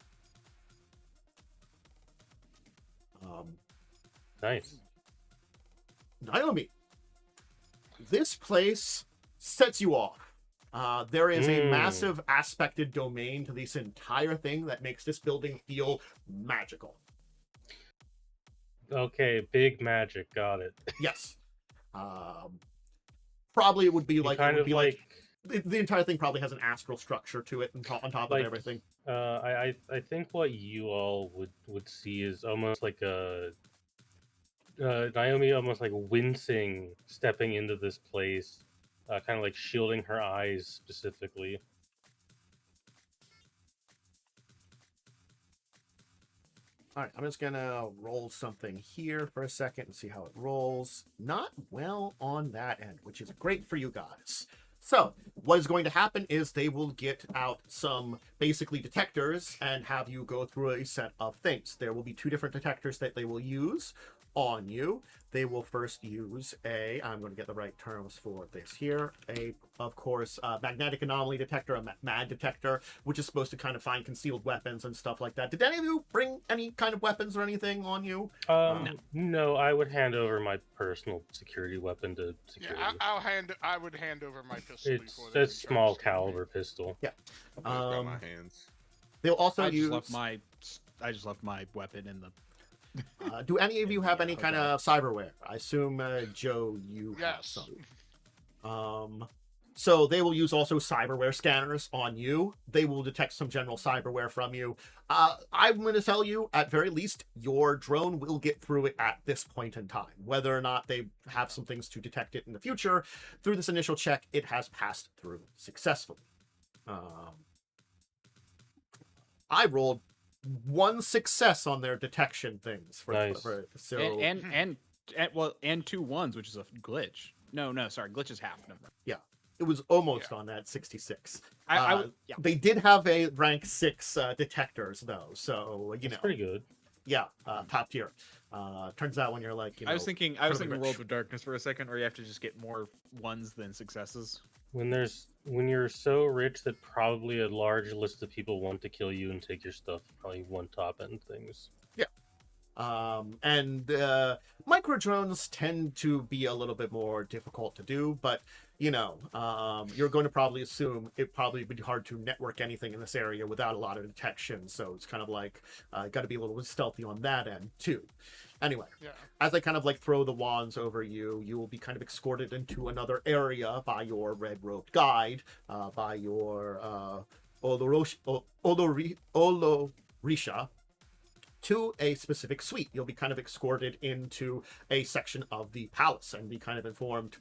Nice. Naomi, this place sets you off. There is a massive aspected domain to this entire thing that makes this building feel magical. Okay, big magic. Got it. Yes. Probably it would be like the entire thing probably has an astral structure to it on top of everything. I think what you all would see is almost like a Naomi almost like wincing, stepping into this place. Kind of like shielding her eyes specifically. All right, I'm just gonna roll something here for a second and see how it rolls. Not well on that end, which is great for you guys. So what is going to happen is they will get out some basically detectors and have you go through a set of things. There will be two different detectors that they will use. on you. They will first use I'm going to get the right terms for this here, of course, magnetic anomaly detector, a MAD detector, which is supposed to kind of find concealed weapons and stuff like that. Did any of you bring any kind of weapons or anything on you? No, I would hand over my personal security weapon to security. Yeah, I would hand over my pistol. It's a small caliber pistol. Yeah. I've got my hands. They'll also I use. I just left my weapon in the. Do any of you have any kind of cyberware? I assume, Joe, you have Yes. some. So they will use also cyberware scanners on you. They will detect some general cyberware from you. I'm going to tell you, at very least, your drone will get through it at this point in time. Whether or not they have some things to detect it in the future, through this initial check, it has passed through successfully. I rolled 1 success on their detection things. Nice. So And 2 1s, which is a glitch. No, sorry, glitch is half number. it was almost on that 66. Yeah. They did have a rank 6 detectors though, so you It's know, pretty good. yeah, top tier. Turns out when you're like, I was thinking really World rich. of Darkness for a second, or you have to just get more 1s than successes. When you're so rich that probably a large list of people want to kill you and take your stuff, probably one top end things. And micro drones tend to be a little bit more difficult to do, but you know, you're going to probably assume it probably would be hard to network anything in this area without a lot of detection. So it's kind of like got to be a little bit stealthy on that end too. Anyway, as I kind of like throw the wands over you, you will be kind of escorted into another area by your red-robed guide, by your Olorisha, to a specific suite. You'll be kind of escorted into a section of the palace and be kind of informed,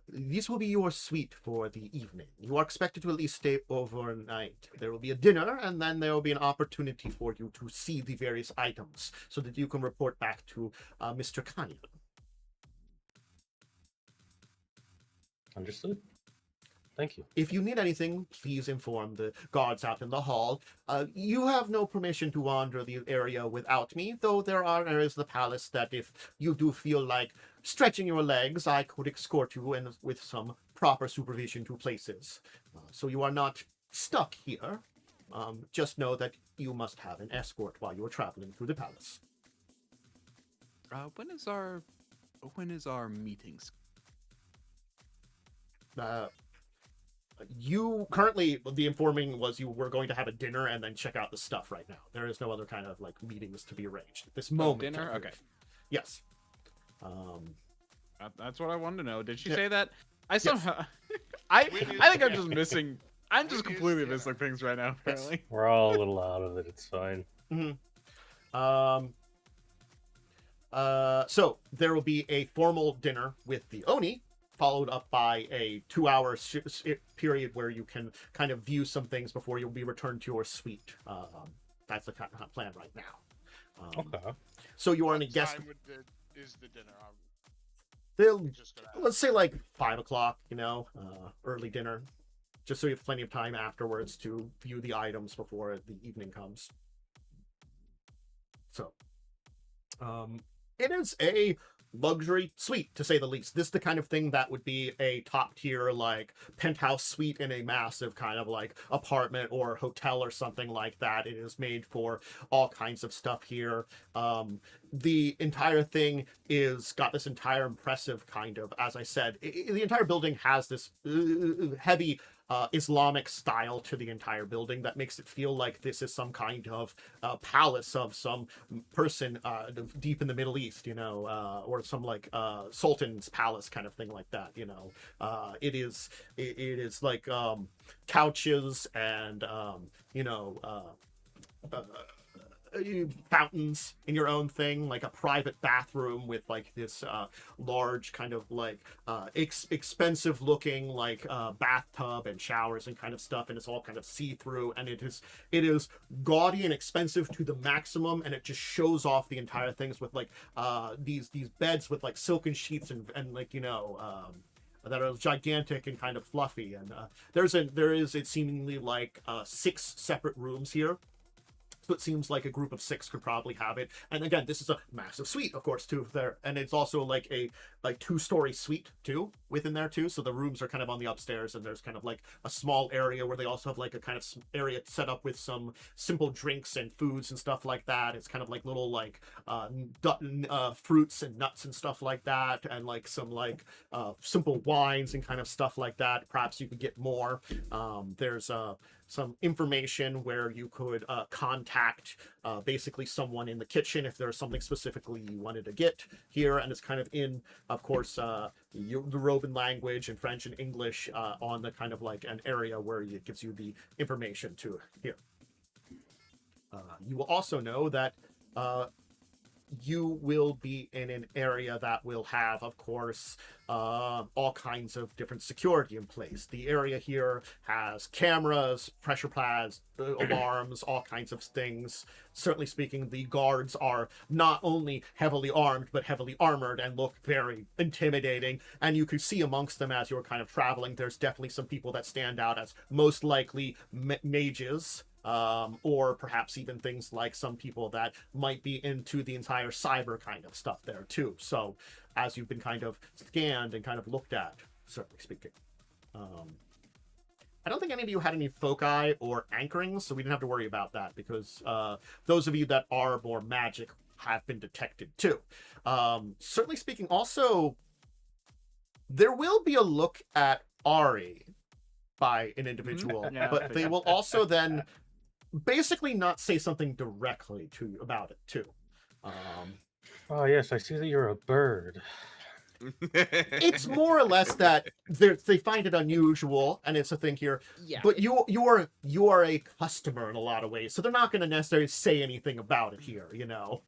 this will be your suite for the evening. You are expected to at least stay overnight. There will be a dinner, and then there will be an opportunity for you to see the various items so that you can report back to Mr. Kanyan. Understood. Thank you. If you need anything, please inform the guards out in the hall. You have no permission to wander the area without me, though there are areas of the palace that if you do feel like stretching your legs, I could escort you in with some proper supervision to places. So you are not stuck here. Just know that you must have an escort while you are traveling through the palace. When is our meetings? You currently, the informing was you were going to have a dinner and then check out the stuff right now. There is no other kind of like meetings to be arranged at this moment. Dinner? Okay. Yes. That's what I wanted to know. Did she say that? Yes. I think I'm just missing. I'm just completely missing things right now. Apparently. We're all a little out of it. It's fine. So there will be a formal dinner with the Oni, followed up by a 2-hour period where you can kind of view some things before you'll be returned to your suite. That's the kind of plan right now. Okay. So you are in a guest. Time is the dinner? Let's say like 5 o'clock. You know, early dinner, just so you have plenty of time afterwards to view the items before the evening comes. So, it is a luxury suite, to say the least. This is the kind of thing that would be a top tier like penthouse suite in a massive kind of like apartment or hotel or something like that. It is made for all kinds of stuff here. The entire thing is got this entire impressive kind of, as I said, the entire building has this heavy Islamic style to the entire building that makes it feel like this is some kind of palace of some person deep in the Middle East, you know, or some like sultan's palace kind of thing like that, you know. It is like couches and you know, fountains in your own thing, like a private bathroom with like this large kind of like expensive looking like bathtub and showers and kind of stuff, and it's all kind of see-through, and it is gaudy and expensive to the maximum, and it just shows off the entire things with like these beds with like silken sheets and like, you know, that are gigantic and kind of fluffy, and there is it seemingly like 6 separate rooms here. So it seems like a group of 6 could probably have it. And again, this is a massive suite, of course, too. There, and it's also like a 2-story suite too within there too. So the rooms are kind of on the upstairs, and there's kind of like a small area where they also have like a kind of area set up with some simple drinks and foods and stuff like that. It's kind of like little like fruits and nuts and stuff like that, and like some like simple wines and kind of stuff like that. Perhaps you could get more. There's some information where you could contact basically someone in the kitchen if there's something specifically you wanted to get here, and it's kind of in, of course, the Roman language and French and English on the kind of like an area where it gives you the information to here. You will also know that you will be in an area that will have, of course, all kinds of different security in place. The area here has cameras, pressure pads, alarms, all kinds of things. Certainly speaking, the guards are not only heavily armed, but heavily armored and look very intimidating. And you can see amongst them as you're kind of traveling, there's definitely some people that stand out as most likely mages. Or perhaps even things like some people that might be into the entire cyber kind of stuff there too. So as you've been kind of scanned and kind of looked at, certainly speaking. I don't think any of you had any foci or anchorings, so we didn't have to worry about that because those of you that are more magic have been detected too. Certainly speaking, also, there will be a look at Ari by an individual, Yeah, but they will also then basically not say something directly to you about it too. Oh yes, I see that you're a bird. It's more or less that they find it unusual, and it's a thing here. Yeah. But you are a customer in a lot of ways, so they're not going to necessarily say anything about it here. You know.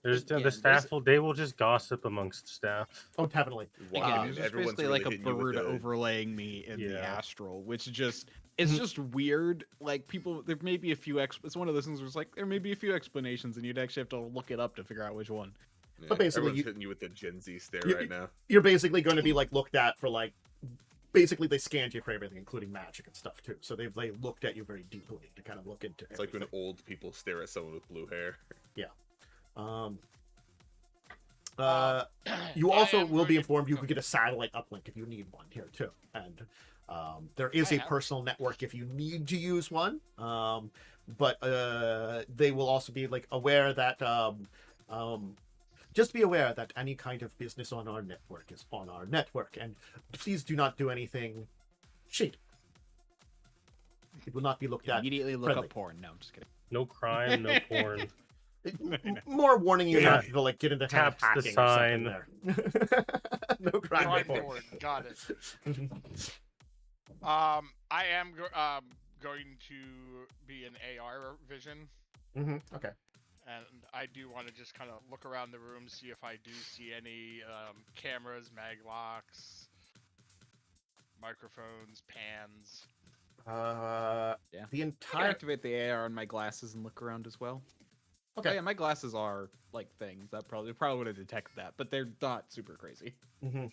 There's Again, the staff they will just gossip amongst staff. Oh, definitely. Again, it's just everyone's basically really like a hitting you with bird the- overlaying me in the Yeah. astral, which just it's just weird. Like people, there may be a few. It's one of those things where it's like there may be a few explanations, and you'd actually have to look it up to figure out which one. Yeah, But basically everyone's you- hitting you with the Gen Z stare you- right now. You're basically going to be like looked at for like. Basically, they scanned you for everything, including magic and stuff too. So they looked at you very deeply to kind of look into. It's like when everything. old people stare at someone with blue hair. You I also am will be going to- informed you could get a satellite uplink if you need one here too, and there is I a have. personal network if you need to use one. But they will also be like aware that just be aware that any kind of business on our network is on our network, and please do not do anything shady. It will not be looked at. Immediately look friendly. up porn. No, I'm just kidding. No crime, no porn. More warning you Yeah. not to like get into kind of Taps the hacking or something there. No crime, no Crime porn. board, got it. I am going to be an AR vision, Okay. and I do want to just kind of look around the room, see if I do see any cameras, mag locks, microphones, pans. Yeah. The I can entire activate the AR on my glasses and look around as well. Okay. Oh, yeah, my glasses are like things that probably would have detected that, but they're not super crazy. Mm-hmm.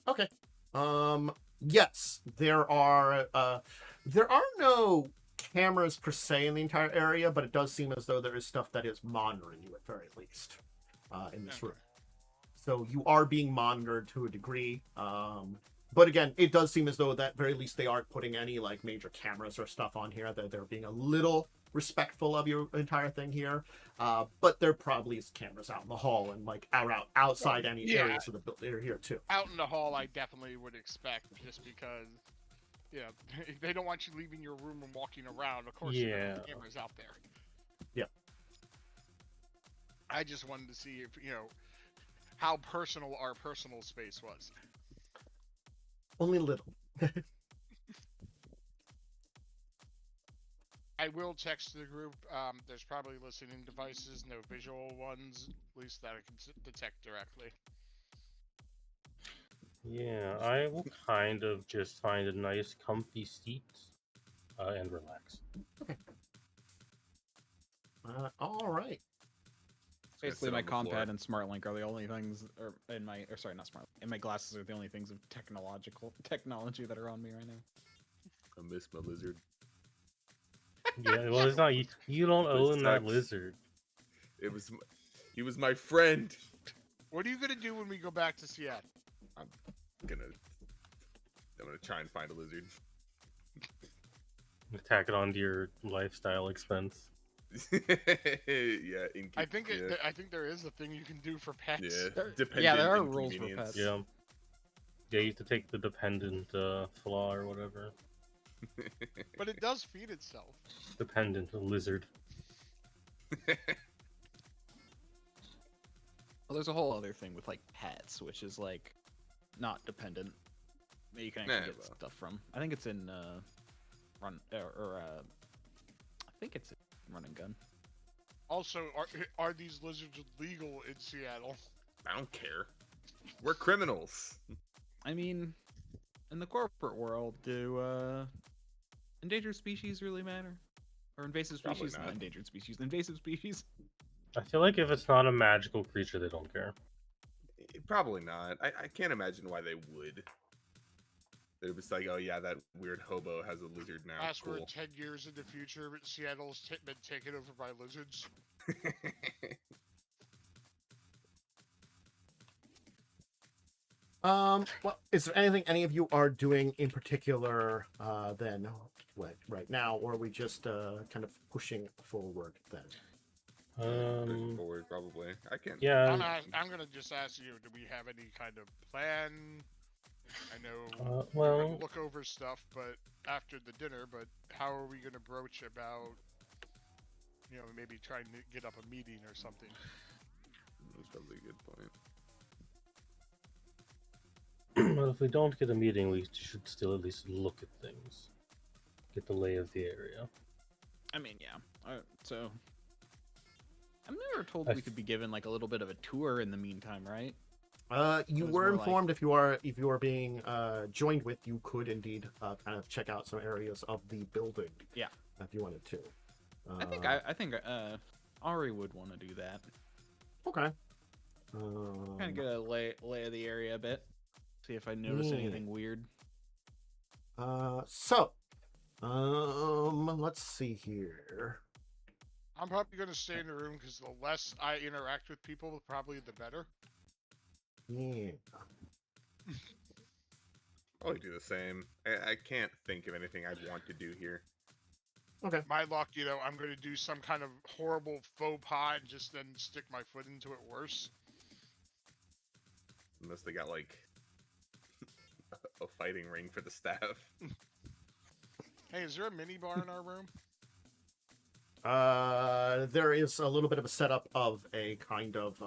Okay. Yes, there are no cameras per se in the entire area, but it does seem as though there is stuff that is monitoring you at very least in this room. So you are being monitored to a degree. But again, it does seem as though at very least they aren't putting any like major cameras or stuff on here. They're being a little respectful of your entire thing here. But there probably is cameras out in the hall and like outside any Yeah. areas of the building here too. Out in the hall, I definitely would expect, just because, you know, they don't want you leaving your room and walking around. Of course, you're gonna have Yeah. cameras out there. Yeah. I just wanted to see if, you know, how personal our personal space was. Only a little. I will text the group. There's probably listening devices, no visual ones, at least that I can detect directly. Yeah, I will kind of just find a nice, comfy seat and relax. All right. Basically, my compad and smart link are the only things, not smart, and my glasses are the only things of technology that are on me right now. I miss my lizard. Yeah, well, it's not you. You don't own that lizard. He was my friend. What are you gonna do when we go back to Seattle? I'm gonna try and find a lizard. Tack it onto your lifestyle expense. Yeah, I think there is a thing you can do for pets. Yeah, there are rules for pets. Yeah, you have to take the dependent flaw or whatever. But it does feed itself. Dependent lizard. Well, there's a whole other thing with like pets, which is like not dependent. That you can actually get stuff from. I think it's in I think it's in Run and Gun. Also, are these lizards legal in Seattle? I don't care. We're criminals. I mean, in the corporate world, do endangered species really matter? Or invasive species? Not endangered species. Invasive species? I feel like if it's not a magical creature, they don't care. Probably not. I can't imagine why they would. They're just like, oh yeah, that weird hobo has a lizard now. Last Cool. word, 10 years in the future, Seattle's been taken over by lizards. Well, is there anything any of you are doing in particular then right now, or are we just kind of pushing forward then? Pushing forward, probably. I can't. Yeah. I'm gonna just ask you, do we have any kind of plan? I know well, we're gonna look over stuff, but after the dinner, but how are we gonna broach about, maybe trying to get up a meeting or something? That's probably a good point. Well, if we don't get a meeting, we should still at least look at things. Get the lay of the area. I mean, yeah. So, I'm never told we could be given like a little bit of a tour in the meantime, right? You were informed if you are being joined with, you could indeed kind of check out some areas of the building. Yeah, if you wanted to. I think Ari would want to do that. Okay. Kind of get a lay of the area a bit. See if I notice anything weird. Let's see here. I'm probably gonna stay in the room because the less I interact with people, probably the better. Yeah. Probably do the same. I can't think of anything I'd want to do here. Okay. My luck, I'm going to do some kind of horrible faux pas and just then stick my foot into it worse. Unless they got, like, a fighting ring for the staff. Hey, is there a mini bar in our room? There is a little bit of a setup of a kind of,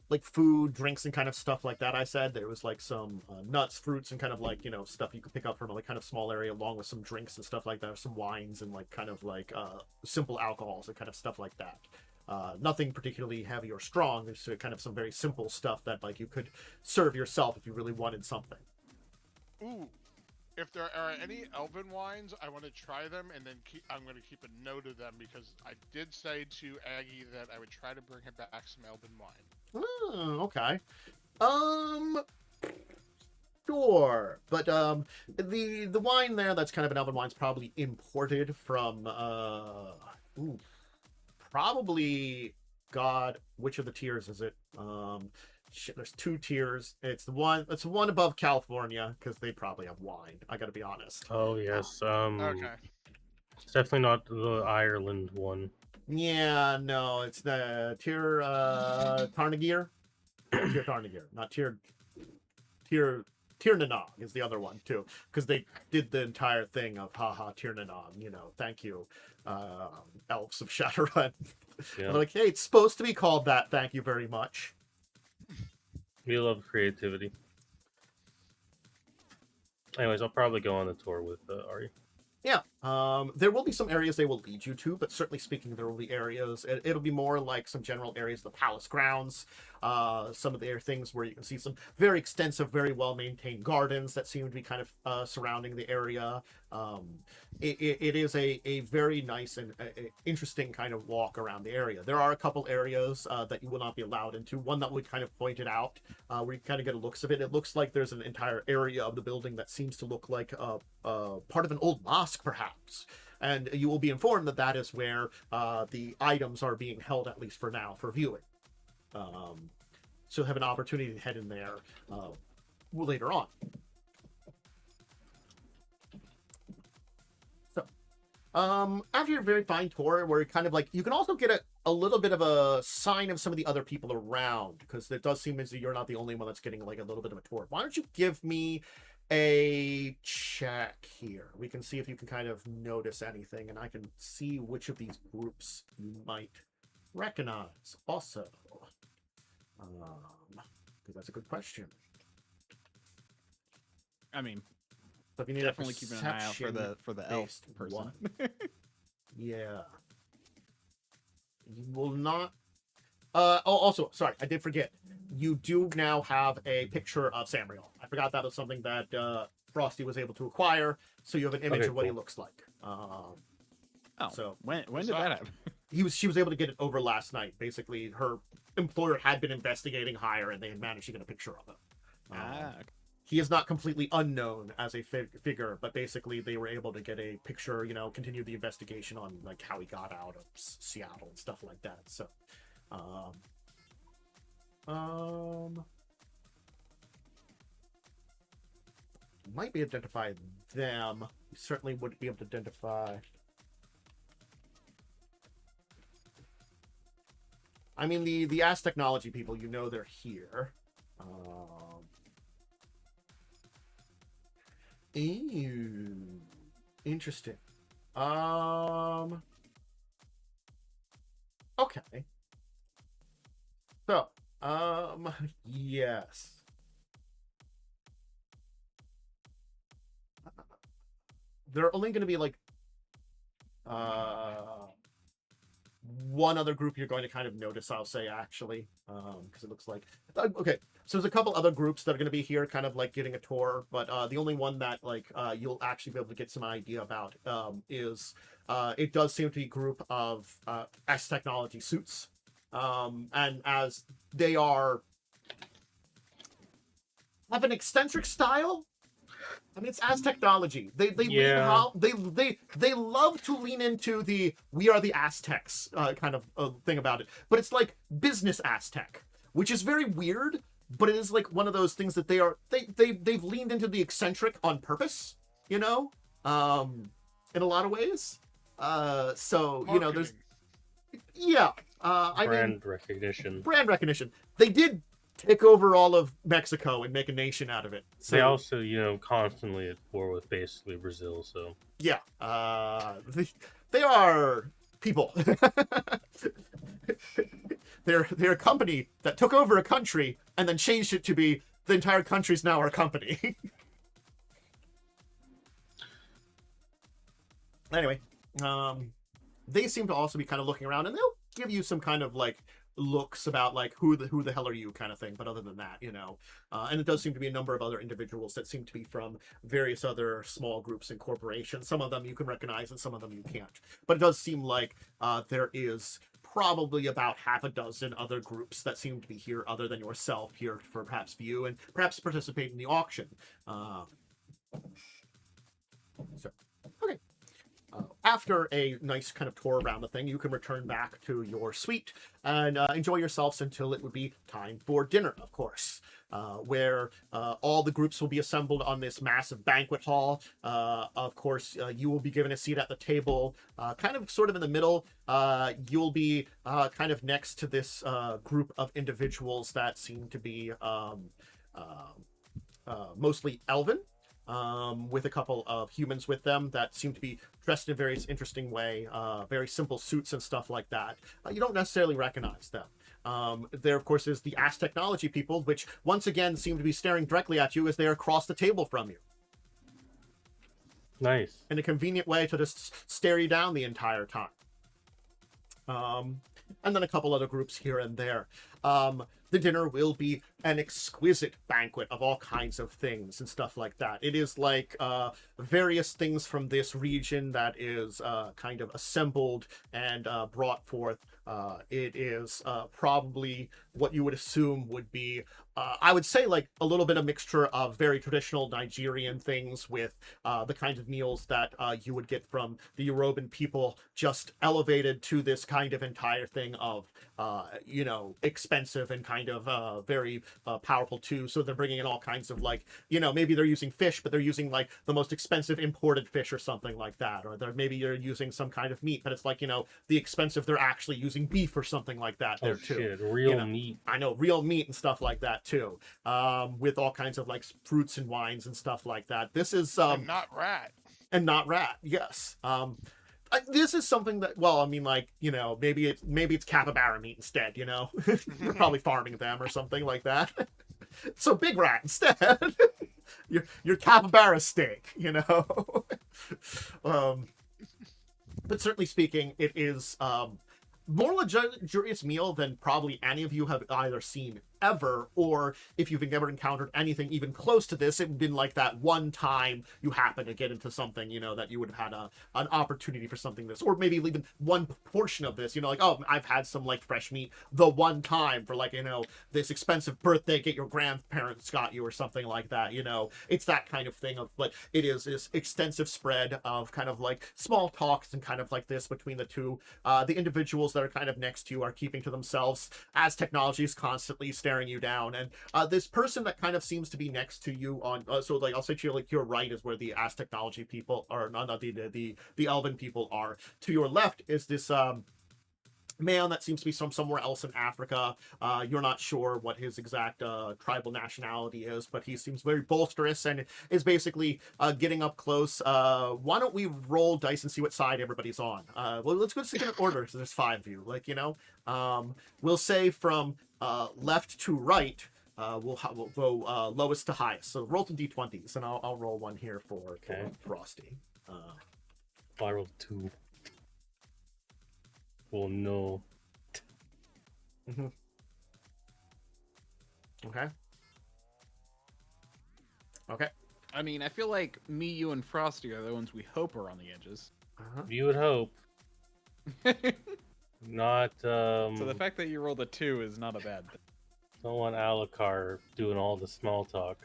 like food, drinks, and kind of stuff like that. I said there was like some nuts, fruits, and kind of like stuff you could pick up from a like kind of small area, along with some drinks and stuff like that, some wines and like kind of like simple alcohols and kind of stuff like that. Nothing particularly heavy or strong. There's kind of some very simple stuff that like you could serve yourself if you really wanted something. Ooh, if there are any elven wines, I want to try them, and then I'm going to keep a note of them because I did say to Aggie that I would try to bring him back some elven wine. Oh, okay. Sure. But the wine there that's kind of an elven wine's probably imported from probably God, which of the tiers is it? There's two tiers. It's the one above California because they probably have wine. I gotta be honest. Oh yes. Okay. It's definitely not the Ireland one. Yeah, no, it's the tier Tarnagir. Tier Tarnagir, not tier Nanog is the other one too, because they did the entire thing of haha tier Nanog. Thank you, elves of Shadowrun. Yeah. Like, hey, it's supposed to be called that. Thank you very much. We love creativity. Anyways, I'll probably go on the tour with Ari. Yeah, there will be some areas they will lead you to, but certainly speaking, there will be areas. It'll be more like some general areas of the palace grounds. some of their things where you can see some very extensive, very well-maintained gardens that seem to be kind of surrounding the area. It is a very nice and interesting kind of walk around the area. There are a couple areas that you will not be allowed into. One that we kind of pointed out, where you kind of get a looks of it. It looks like there's an entire area of the building that seems to look like part of an old mosque, perhaps. And you will be informed that that is where the items are being held, at least for now, for viewing. So you'll have an opportunity to head in there later on. So, after your very fine tour, where kind of like, you can also get a little bit of a sign of some of the other people around, because it does seem as if you're not the only one that's getting like a little bit of a tour. Why don't you give me a check here? We can see if you can kind of notice anything, and I can see which of these groups you might recognize also. Because that's a good question. I mean, So if you need definitely keeping an eye out for the elf perception-based person. one. Yeah. You will not. Also, sorry, I did forget. You do now have a picture of Samriel. I forgot that was something that Frosty was able to acquire, so you have an image Okay, of what he cool. looks like. Oh, So when did that happen? she was able to get it over last night. Basically, her employer had been investigating higher, and they had managed to get a picture of him. Okay. He is not completely unknown as a figure, but basically they were able to get a picture, continue the investigation on like how he got out of Seattle and stuff like that. So, might be able to identify them. You certainly would be able to identify. I mean, the Ask Technology people, they're here. Ew. Interesting. Okay. So, yes. There are only going to be like one other group you're going to kind of notice, I'll say, actually, because it looks like okay. So there's a couple other groups that are going to be here, kind of like getting a tour, but the only one that like you'll actually be able to get some idea about is it does seem to be a group of S technology suits, and as they have an eccentric style. I mean, it's as technology. They love to lean into the "we are the Aztecs" kind of thing about it, but it's like business Aztec, which is very weird. But it is like one of those things that they've leaned into the eccentric on purpose, in a lot of ways. So there's Brand recognition. Brand recognition. They did take over all of Mexico and make a nation out of it. So, They also, constantly at war with basically Brazil. So yeah, they are people. They're a company that took over a country and then changed it to be the entire country's now our company. Anyway, they seem to also be kind of looking around, and they'll give you some kind of like looks about like who the hell are you kind of thing. But other than that, and it does seem to be a number of other individuals that seem to be from various other small groups and corporations. Some of them you can recognize and some of them you can't. But it does seem like there is probably about half a dozen other groups that seem to be here other than yourself here for perhaps view and perhaps participate in the auction. Okay. After a nice kind of tour around the thing, you can return back to your suite and enjoy yourselves until it would be time for dinner, of course, where all the groups will be assembled on this massive banquet hall. Of course, you will be given a seat at the table, kind of sort of in the middle. You'll be kind of next to this group of individuals that seem to be mostly elven. With a couple of humans with them that seem to be dressed in a very interesting way, very simple suits and stuff like that. You don't necessarily recognize them. There, of course, is the Ask Technology people, which once again seem to be staring directly at you as they are across the table from you. nice. In a convenient way to just stare you down the entire time. And then a couple other groups here and there. the dinner will be an exquisite banquet of all kinds of things and stuff like that. It is like various things from this region that is kind of assembled and brought forth. It is probably what you would assume would be, I would say, like a little bit of mixture of very traditional Nigerian things with the kinds of meals that you would get from the Yoruban people, just elevated to this kind of entire thing of, expensive and kind of very powerful too. So they're bringing in all kinds of like, maybe they're using fish, but they're using like the most expensive imported fish or something like that. Or maybe you're using some kind of meat, but it's like, the expensive, they're actually using beef or something like that there too. Shit, real meat. I know, real meat and stuff like that too, with all kinds of like fruits and wines and stuff like that. This is and not rat. And not rat. Yes. This is something that, well, I mean, like, maybe it's capybara meat instead. You're probably farming them or something like that. So big rat instead. your capybara steak. But certainly speaking, it is more luxurious meal than probably any of you have either seen ever, or if you've ever encountered anything even close to this, it would have been like that one time you happen to get into something, that you would have had an opportunity for something this, or maybe even one portion of this, like, oh, I've had some like fresh meat the one time for like, this expensive birthday gift your grandparents got you or something like that, it's that kind of thing of, but it is this extensive spread of kind of like small talks and kind of like this between the two. The individuals that are kind of next to you are keeping to themselves as technology is constantly staring you down, and this person that kind of seems to be next to you on so like I'll say to you, like, your right is where the Ass technology people are, not the elven people are. To your left is this man that seems to be from somewhere else in Africa. You're not sure what his exact tribal nationality is, but he seems very bolsterous and is basically getting up close. Why don't we roll dice and see what side everybody's on? Well, let's go to order. So there's 5 of you. Like, we'll say from left to right. We'll go lowest to highest. So roll some d20s, and I'll roll one here for Frosty. I rolled 2. Oh no. Mm-hmm. Okay. I mean, I feel like me, you, and Frosty are the ones we hope are on the edges. You would hope. Not. So the fact that you rolled a 2 is not a bad thing. Don't want Alucard doing all the small talk.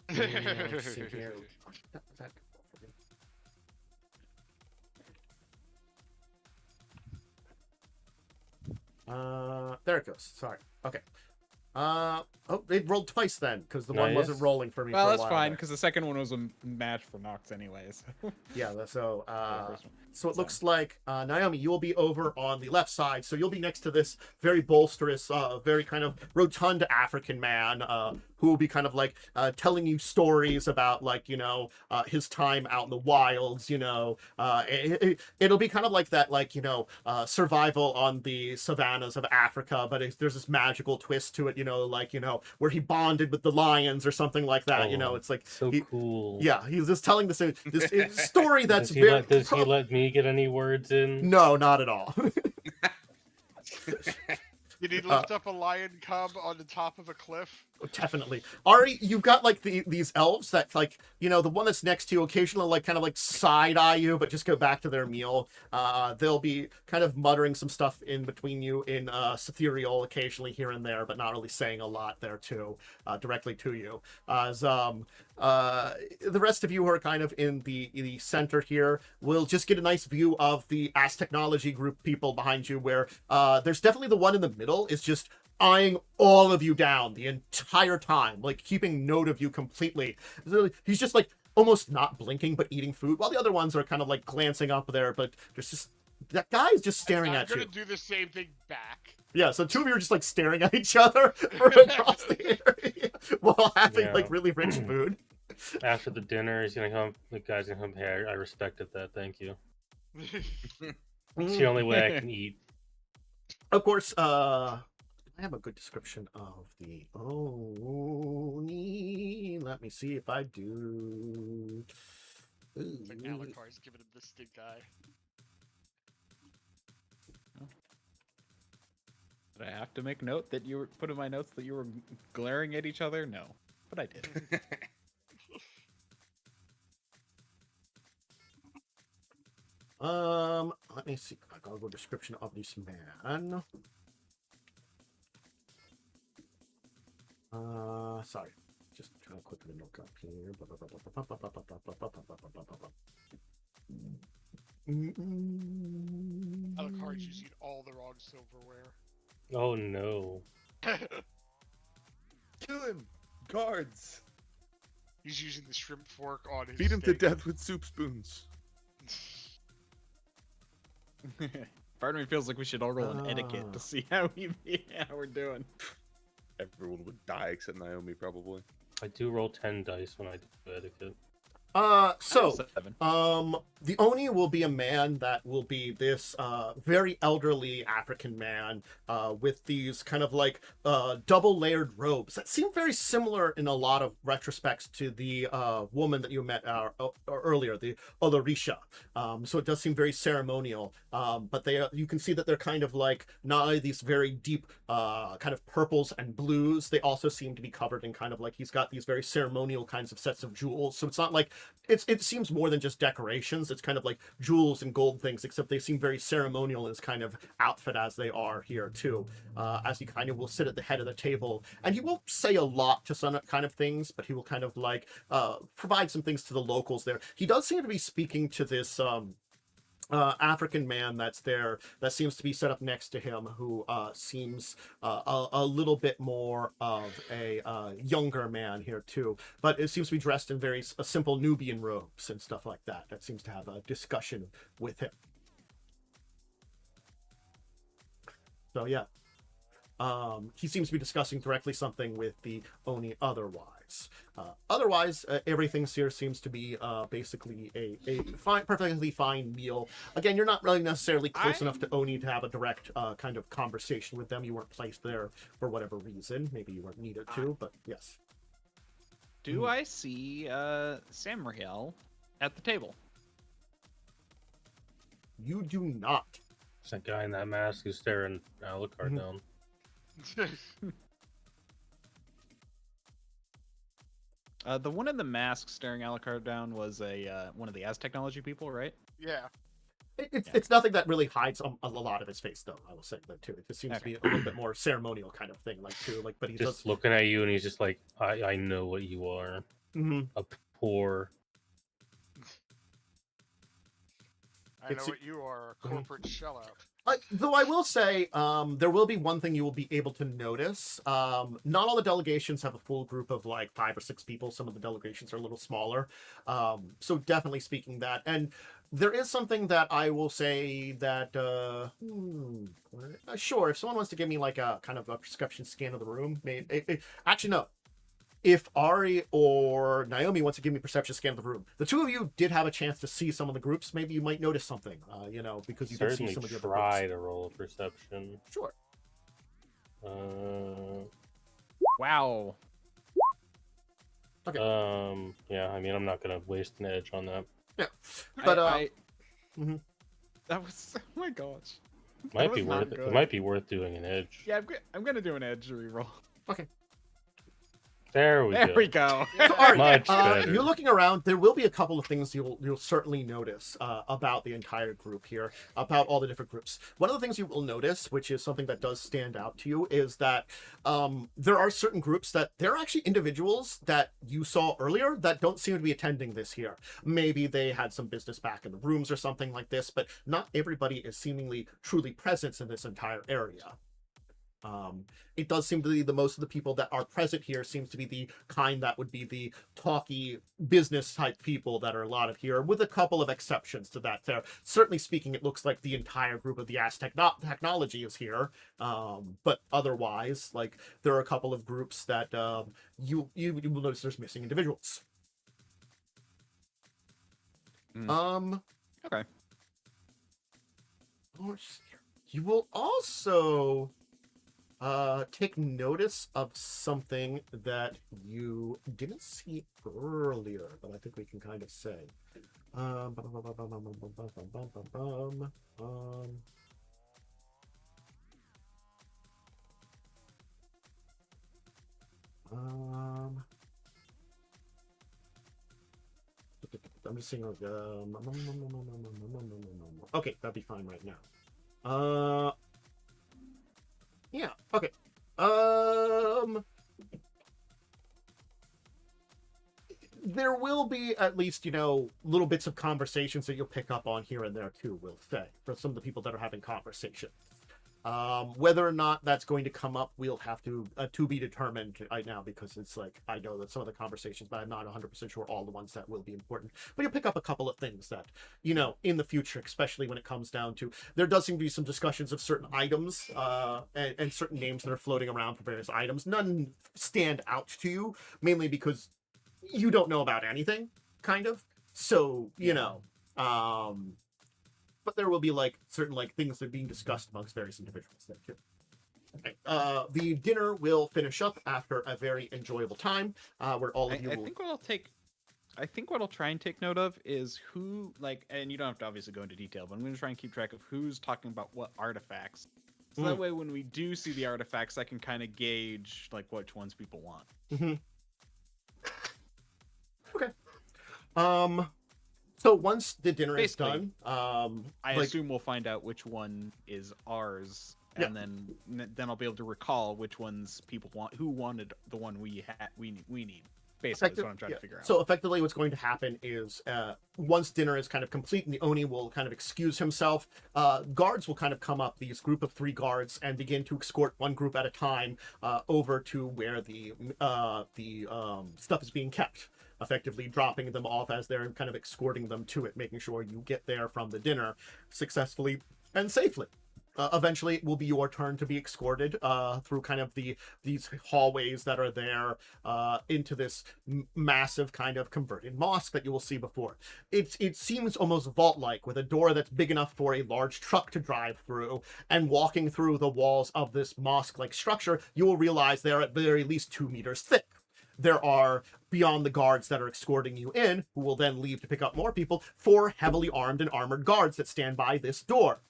Let's see here. There it goes. Sorry. Okay. It rolled twice then, because the one wasn't rolling for me. Well, for a that's while fine, there. because the second one was a match for Nox anyways. Yeah, so So it looks like Naomi, you will be over on the left side, so you'll be next to this very bolsterous, very kind of rotund African man who will be kind of like telling you stories about, like, his time out in the wilds. It'll be kind of like that, like, survival on the savannas of Africa, but there's this magical twist to it, like, where he bonded with the lions or something like that. It's like so cool. Yeah, he's just telling this story that's does he let me get any words in? No, not at all. Did he lift up a lion cub on the top of a cliff? Definitely. Ari, you've got like these elves that, like, the one that's next to you occasionally like kind of like side eye you, but just go back to their meal. They'll be kind of muttering some stuff in between you in Ethereal occasionally here and there, but not really saying a lot there too, directly to you. As the rest of you who are kind of in the center here will just get a nice view of the Ass Technology group people behind you, where there's definitely the one in the middle is just eyeing all of you down the entire time, like keeping note of you completely. He's just like almost not blinking but eating food, while the other ones are kind of like glancing up there, but there's just that guy's just staring at you. I'm gonna do the same thing back. Yeah, so 2 of you are just like staring at each other from across the area while having like really rich food. After the dinner, he's gonna come. The guy's gonna come. Hey, I respected that. Thank you. It's the only way I can eat. Of course, I have a good description of the Oni. Let me see if I do. It's like Alucard's giving him the stink eye. Did I have to make note that you were put in my notes that you were glaring at each other? No, but I did. Let me see. I gotta go description of this man. Sorry. Just trying to quickly look up here. Alucard, you see all the wrong silverware. Oh no. Kill him! Guards! He's using the shrimp fork on his Beat him to steak. death with soup spoons. Part of me feels like we should all roll an etiquette to see how we're doing. Everyone would die except Naomi, probably. I do roll 10 dice when I do etiquette. So, 7. the Oni will be a man that will be this very elderly African man with these kind of like double layered robes that seem very similar in a lot of retrospects to the woman that you met earlier, the Olorisha. So it does seem very ceremonial, but you can see that they're kind of like not only these very deep kind of purples and blues, they also seem to be covered in kind of like he's got these very ceremonial kinds of sets of jewels. So it's not like it seems more than just decorations. It's kind of like jewels and gold things, except they seem very ceremonial in his kind of outfit as they are here too. As he kind of will sit at the head of the table, and he won't say a lot to some kind of things, but he will kind of like provide some things to the locals there. He does seem to be speaking to this African man that's there that seems to be set up next to him, who seems a little bit more of a younger man here too, but it seems to be dressed in very simple Nubian robes and stuff like that. That seems to have a discussion with him. So yeah, he seems to be discussing directly something with the Oni otherwise. Otherwise, everything here seems to be basically a perfectly fine meal. Again, you're not really necessarily close enough to Oni to have a direct kind of conversation with them. You weren't placed there for whatever reason. Maybe you weren't needed to, but yes. Do I see Samriel at the table? You do not. It's that guy in that mask who's staring Alucard down. The one in the mask staring Alucard down was one of the Az technology people, right? Yeah. It's nothing that really hides a lot of his face, though. I will say that too. It just seems to be a little bit more ceremonial kind of thing, like too. Like, but he's Just looking at you, and he's just like, I know what you are. A poor. I know what you are, a corporate sellout. Though I will say, there will be one thing you will be able to notice. Not all the delegations have a full group of like 5 or 6 people. Some of the delegations are a little smaller. So definitely speaking that. And there is something that I will say that, sure, if someone wants to give me like a kind of a perception scan of the room, maybe, actually, no. If Ari or Naomi wants to give me a perception scan of the room, the two of you did have a chance to see some of the groups. Maybe you might notice something, because you did see some of the other try groups. to roll a perception. Sure. Wow. Okay. Yeah, I mean, I'm not gonna waste an edge on that. Yeah, but that was, oh my gosh. Might be worth it. It might be worth doing an edge. Yeah, I'm gonna do an edge reroll. Okay. There we go. So, Ari, Much better. you're looking around. There will be a couple of things you'll certainly notice about the entire group here, about all the different groups. One of the things you will notice, which is something that does stand out to you, is that there are certain groups that they're actually individuals that you saw earlier that don't seem to be attending this here. Maybe they had some business back in the rooms or something like this, but not everybody is seemingly truly present in this entire area. It does seem to be the most of the people that are present here seems to be the kind that would be the talky business type people that are allotted here, with a couple of exceptions to that there. Certainly speaking, it looks like the entire group of the Az technology is here, but otherwise, like, there are a couple of groups that you will notice there's missing individuals. Okay. You will also take notice of something that you didn't see earlier, but I think we can kind of say. I'm just seeing. Okay, that'd be fine right now. Yeah. Okay. There will be at least, little bits of conversations that you'll pick up on here and there too, we'll say, for some of the people that are having conversations. Whether or not that's going to come up, we'll have to be determined right now, because it's like, I know that some of the conversations, but I'm not 100% sure all the ones that will be important. But you'll pick up a couple of things that, in the future, especially when it comes down to, there does seem to be some discussions of certain items and certain names that are floating around for various items. None stand out to you, mainly because you don't know about anything, kind of. So, but there will be certain things that are being discussed amongst various individuals there too. Okay. The dinner will finish up after a very enjoyable time, where all of you will... I think what I'll try and take note of is who, and you don't have to obviously go into detail, but I'm going to try and keep track of who's talking about what artifacts. So that way, when we do see the artifacts, I can kind of gauge which ones people want. Mm-hmm. Okay. So once the dinner Basically, is done, I assume we'll find out which one is ours, and then I'll be able to recall which ones people want, who wanted the one we need. Basically, that's what I'm trying to figure out. So effectively, what's going to happen is once dinner is kind of complete, and the Oni will kind of excuse himself, guards will kind of come up, these group of 3 guards, and begin to escort one group at a time over to where the stuff is being kept. Effectively dropping them off as they're kind of escorting them to it, making sure you get there from the dinner successfully and safely. Eventually, it will be your turn to be escorted through kind of these hallways that are there into this massive kind of converted mosque that you will see before. It seems almost vault-like, with a door that's big enough for a large truck to drive through, and walking through the walls of this mosque-like structure, you will realize they're at very least 2 meters thick. There are, beyond the guards that are escorting you in, who will then leave to pick up more people, 4 heavily armed and armored guards that stand by this door.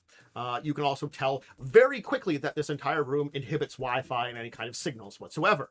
You can also tell very quickly that this entire room inhibits Wi-Fi and any kind of signals whatsoever.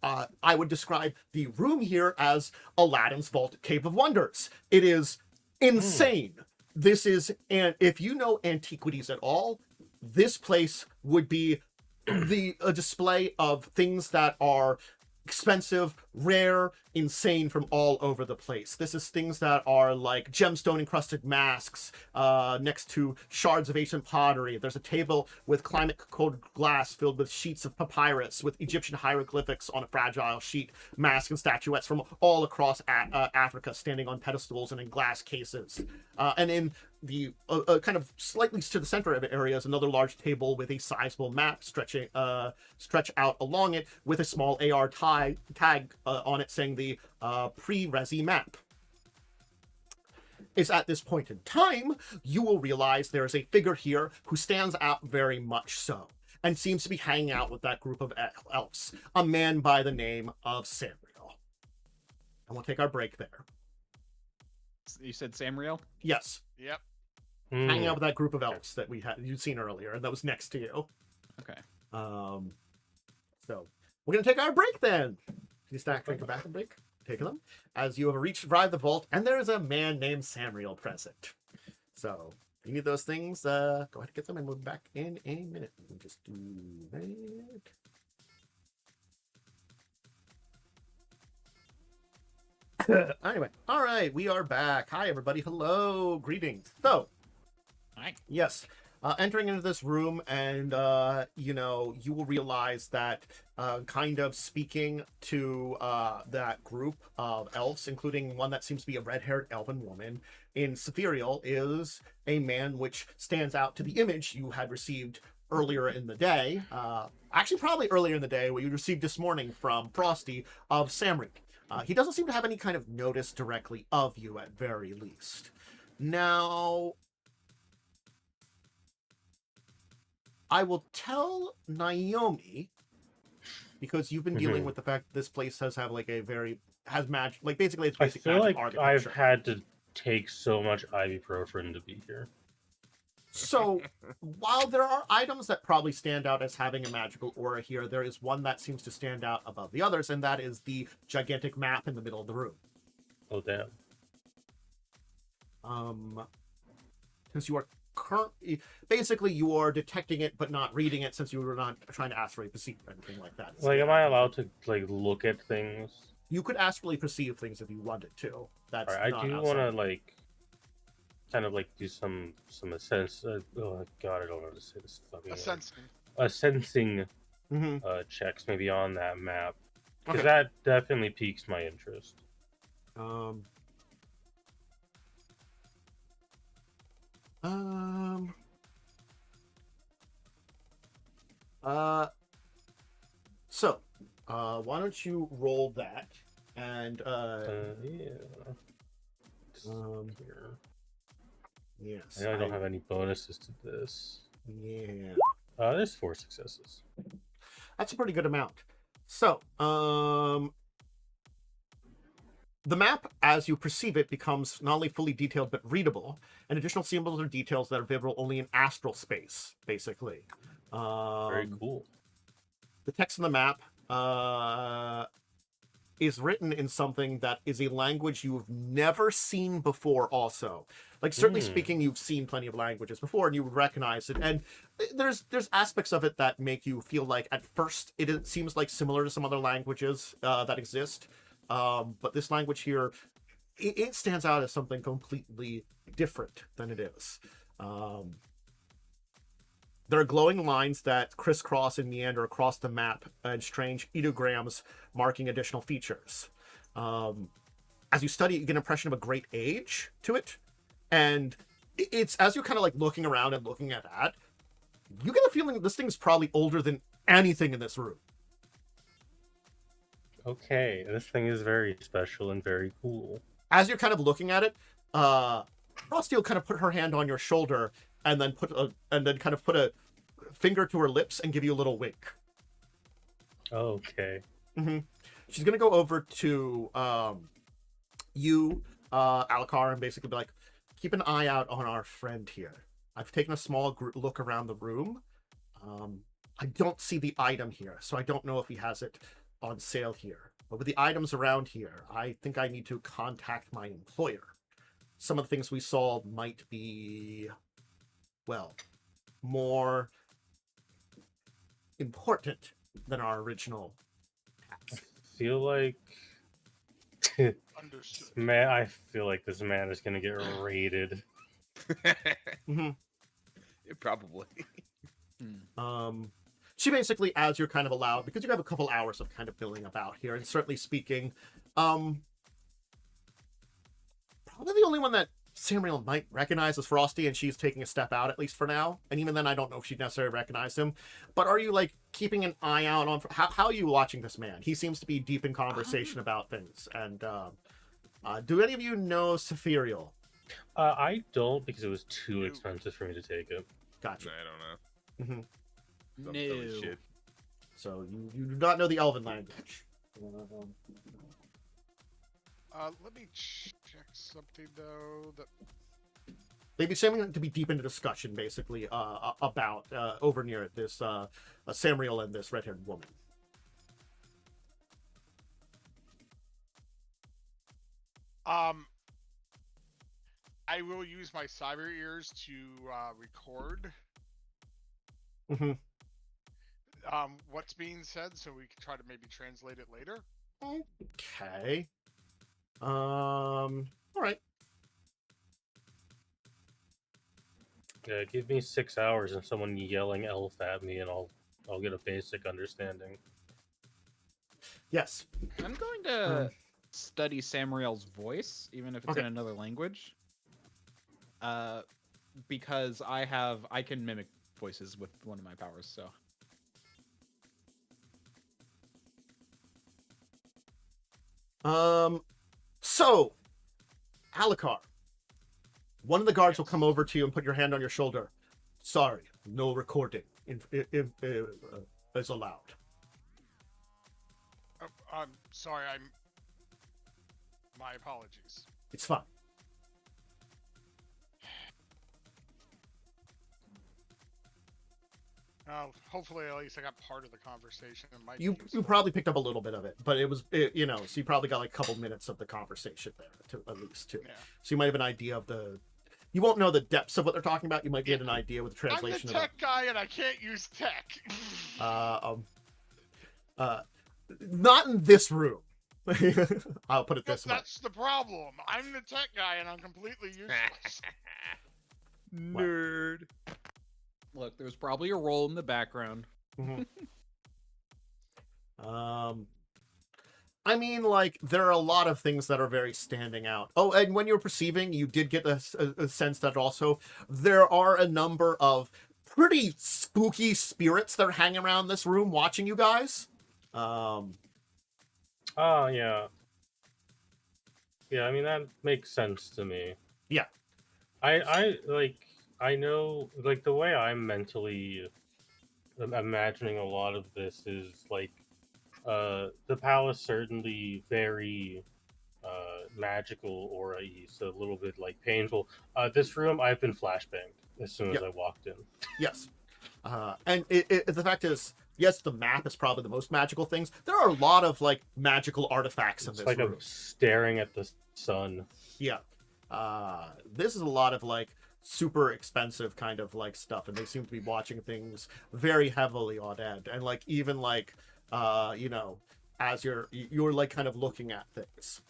I would describe the room here as Aladdin's Vault Cave of Wonders. It is insane. This is, and if you know antiquities at all, this place would be a display of things that are expensive, rare, insane from all over the place. This is things that are like gemstone encrusted masks next to shards of ancient pottery. There's a table with climate coated glass filled with sheets of papyrus with Egyptian hieroglyphics on a fragile sheet, masks and statuettes from all across Africa standing on pedestals and in glass cases. And in the kind of slightly to the center of the area is another large table with a sizable map stretch out along it with a small AR tag on it saying the pre-Resi map. It's at this point in time you will realize there is a figure here who stands out very much so, and seems to be hanging out with that group of elves, a man by the name of Samriel. And we'll take our break there. You said Samriel? Yes. Yep. Hanging out with that group of elves that you'd seen earlier, and that was next to you. Okay. So we're gonna take our break then. You stack take a bathroom break. Taking them as you have arrived the vault, and there is a man named Samriel present. So if you need those things, go ahead and get them, and we'll be back in a minute. We'll just do that. Anyway, all right, we are back. Hi, everybody. Hello, greetings. So, Hi. Yes, entering into this room, and you will realize that kind of speaking to that group of elves, including one that seems to be a red-haired elven woman in Setherial, is a man which stands out to the image you had received earlier in the day. Actually, probably earlier in the day, what you received this morning from Frosty of Samriel. He doesn't seem to have any kind of notice directly of you, at very least. Now, I will tell Naomi, because you've been dealing with the fact that this place has magic, basically it's basic I feel magic like architecture. I've had to take so much ibuprofen to be here. So, while there are items that probably stand out as having a magical aura here, there is one that seems to stand out above the others, and that is the gigantic map in the middle of the room. Oh damn. Since you are currently, basically, you are detecting it but not reading it, since you were not trying to astrally perceive or anything like that. Like, am I allowed to like look at things? You could astrally perceive things if you wanted to. That's Alright, I not do outside. want to like, kind of like do some sense. Oh god, I don't know how to say this fucking word. Sensing checks maybe on that map, because that definitely piques my interest. So, why don't you roll that? And, Yeah. Here. yes. I know I don't have any bonuses to this. Yeah. There's 4 successes. That's a pretty good amount. So, the map, as you perceive it, becomes not only fully detailed but readable, and additional symbols or details that are visible only in astral space, basically. Very cool. The text on the map is written in something that is a language you've never seen before also. Like, certainly speaking, you've seen plenty of languages before, and you would recognize it. And there's aspects of it that make you feel like, at first, it seems like similar to some other languages that exist. But this language here, it stands out as something completely different than it is. There are glowing lines that crisscross and meander across the map, and strange ideograms marking additional features. As you study, you get an impression of a great age to it. And it's, as you're kind of like looking around and looking at that, you get a feeling that this thing's probably older than anything in this room. Okay, this thing is very special and very cool. As you're kind of looking at it, Frosty will kind of put her hand on your shoulder and then put a finger to her lips and give you a little wink. Okay. She's gonna go over to you, Alcar, and basically be like, keep an eye out on our friend here. I've taken a small look around the room. I don't see the item here, so I don't know if he has it on sale here. But with the items around here, I think I need to contact my employer. Some of the things we saw might be, well, more important than our original task. I feel like Understood. man, I feel like this man is gonna get raided. Probably. She basically, as you're kind of allowed, because you have a couple hours of kind of milling about here, and certainly speaking, probably the only one that Samuel might recognize is Frosty, and she's taking a step out, at least for now. And even then, I don't know if she'd necessarily recognize him. But are you, like, keeping an eye out on... How are you watching this man? He seems to be deep in conversation about things. And do any of you know Sephirial? I don't, because it was too expensive for me to take it. Gotcha. I don't know. Some No. silly shit. So you do not know the Elven language. Let me check something though. They'd be seeming to be deep into discussion, basically, about over near this Samriel and this red-haired woman. I will use my cyber ears to record what's being said, so we can try to maybe translate it later. Okay. All right. Yeah, give me 6 hours and someone yelling elf at me, and I'll get a basic understanding. Yes. I'm going to study Samriel's voice, even if it's in another language. Because I can mimic voices with one of my powers, so. So, Alucard, one of the guards will come over to you and put your hand on your shoulder. Sorry, no recording is allowed. I'm sorry. My apologies. It's fine. Hopefully at least I got part of the conversation. It might You be you useful. probably picked up a little bit of it, but so you probably got like a couple minutes of the conversation there, at least too. Yeah. So you might have an idea of you won't know the depths of what they're talking about. You might get an idea with the I'm the translation tech guy and I can't use tech. not in this room. I'll put it this way. That's the problem. I'm the tech guy and I'm completely useless. Nerd. Look, there's probably a roll in the background. I mean, like, there are a lot of things that are very standing out. Oh, and when you're perceiving, you did get a sense that also there are a number of pretty spooky spirits that are hanging around this room watching you guys. Oh, yeah. Yeah, I mean, that makes sense to me. Yeah. I know, like, the way I'm mentally imagining a lot of this is, like, the palace certainly very magical aura-y, so a little bit, like, painful. This room, I've been flashbanged as soon as I walked in. Yes. And the fact is, yes, the map is probably the most magical things. There are a lot of, like, magical artifacts in It's this like room. I'm staring at the sun. Yeah. This is a lot of, like, super expensive kind of, like, stuff, and they seem to be watching things very heavily on end. And, like, even, like, as you're like, kind of looking at things.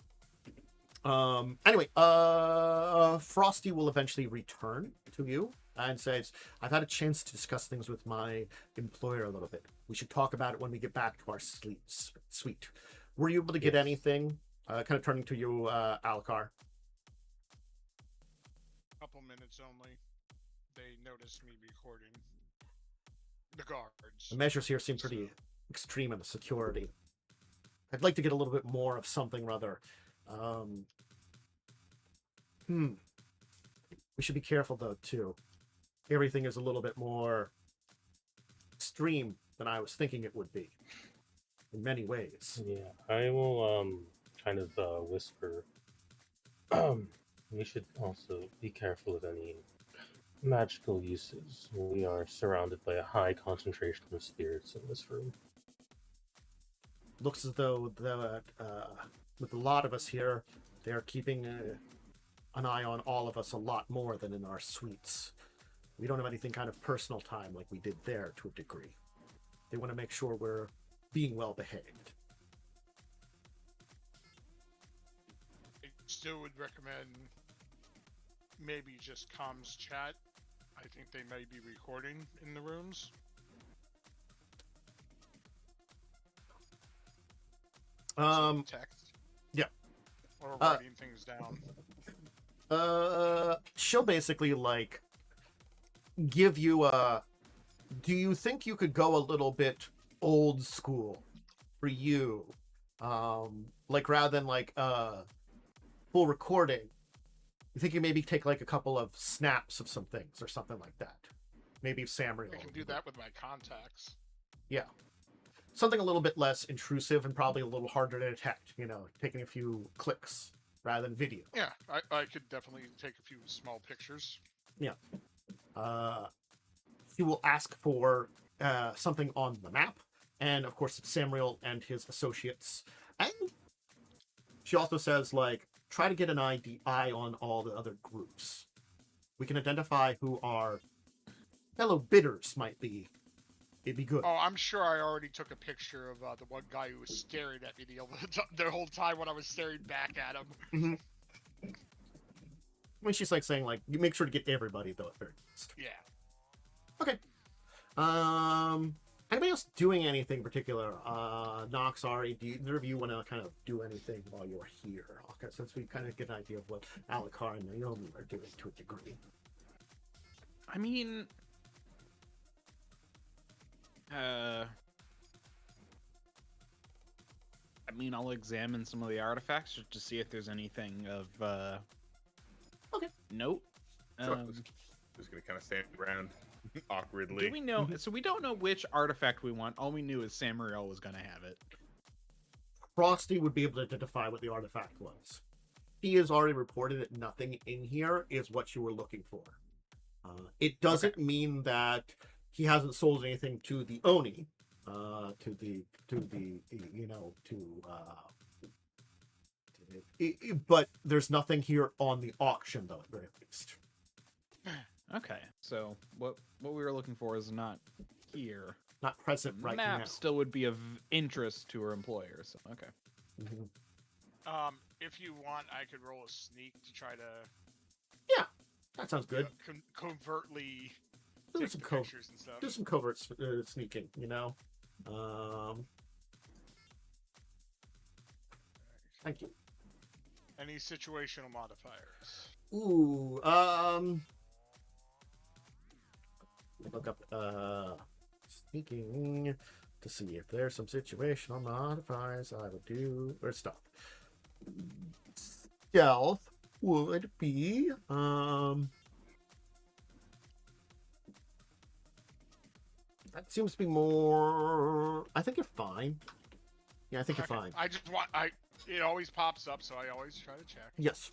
Anyway, Frosty will eventually return to you and says, I've had a chance to discuss things with my employer a little bit. We should talk about it when we get back to our suite. Were you able to get anything? Kind of turning to you, Alcar. Couple minutes only. They noticed me recording. The guards. The measures here seem pretty extreme in the security. I'd like to get a little bit more of something rather. We should be careful though too. Everything is a little bit more extreme than I was thinking it would be. In many ways. Yeah, I will kind of whisper. We should also be careful of any magical uses. We are surrounded by a high concentration of spirits in this room. Looks as though with a lot of us here, they're keeping an eye on all of us a lot more than in our suites. We don't have anything kind of personal time like we did there to a degree. They want to make sure we're being well behaved. I still would recommend maybe just comms chat. I think they may be recording in the rooms. Text. Yeah. Or writing things down. She'll basically, like, give you a... Do you think you could go a little bit old school for you? Like, rather than, like, full recording, you think you maybe take, like, a couple of snaps of some things or something like that? Maybe Samriel. I can do that with my contacts. Yeah. Something a little bit less intrusive and probably a little harder to detect, taking a few clicks rather than video. Yeah, I could definitely take a few small pictures. Yeah. He will ask for something on the map, and of course it's Samriel and his associates. And she also says, like, try to get an eye on all the other groups. We can identify who our fellow bidders might be. It'd be good. Oh, I'm sure I already took a picture of the one guy who was staring at me the whole time when I was staring back at him. Mm-hmm. I mean, she's like saying, like, you make sure to get everybody though at very least. Yeah. Okay. Anybody else doing anything particular? Nox, Ari, do either of you want to kind of do anything while you're here? Okay, since we kind of get an idea of what Alakar and Naomi are doing to a degree. I mean, I'll examine some of the artifacts just to see if there's anything of Okay. note. So just gonna kind of stand around awkwardly. Do we know? So we don't know which artifact we want. All we knew is Samriel was gonna have it. Frosty would be able to identify what the artifact was. He has already reported that nothing in here is what you were looking for. It doesn't mean that he hasn't sold anything to the Oni, to the you know but there's nothing here on the auction though, at the very least. Okay, so what we were looking for is not here. Not present right Map now. still would be of interest to her employer. So okay. Mm-hmm. If you want, I could roll a sneak to try to. Yeah, that sounds good. Covertly Do take some pictures and stuff. do some covert sneaking, you know. Thank you. Any situational modifiers? Ooh, look up sneaking to see if there's some situational modifiers I would do or stuff. Stealth would be that seems to be more. I think you're fine. Yeah, I think you're fine. I just want it always pops up, so I always try to check. Yes.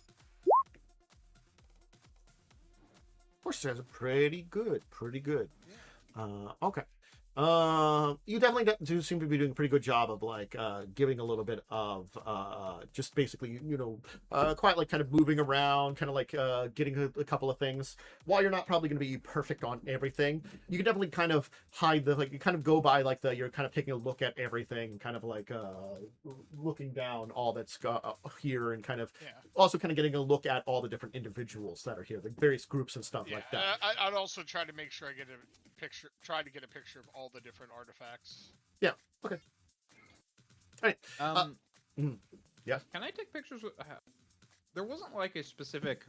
Horses are pretty good. Pretty good. Yeah. Okay. You definitely do seem to be doing a pretty good job of like giving a little bit of just basically, you know, quite like kind of moving around, kind of like getting a couple of things. While you're not probably going to be perfect on everything, you can definitely kind of hide the like you kind of go by like you're kind of taking a look at everything, kind of like looking down all that's here and kind of also kind of getting a look at all the different individuals that are here, the various groups and stuff like that. I'd also try to make sure I get a picture. Try to get a picture of all the different artifacts. Yeah. Okay. All right. Yeah. Can I take pictures with? There wasn't like a specific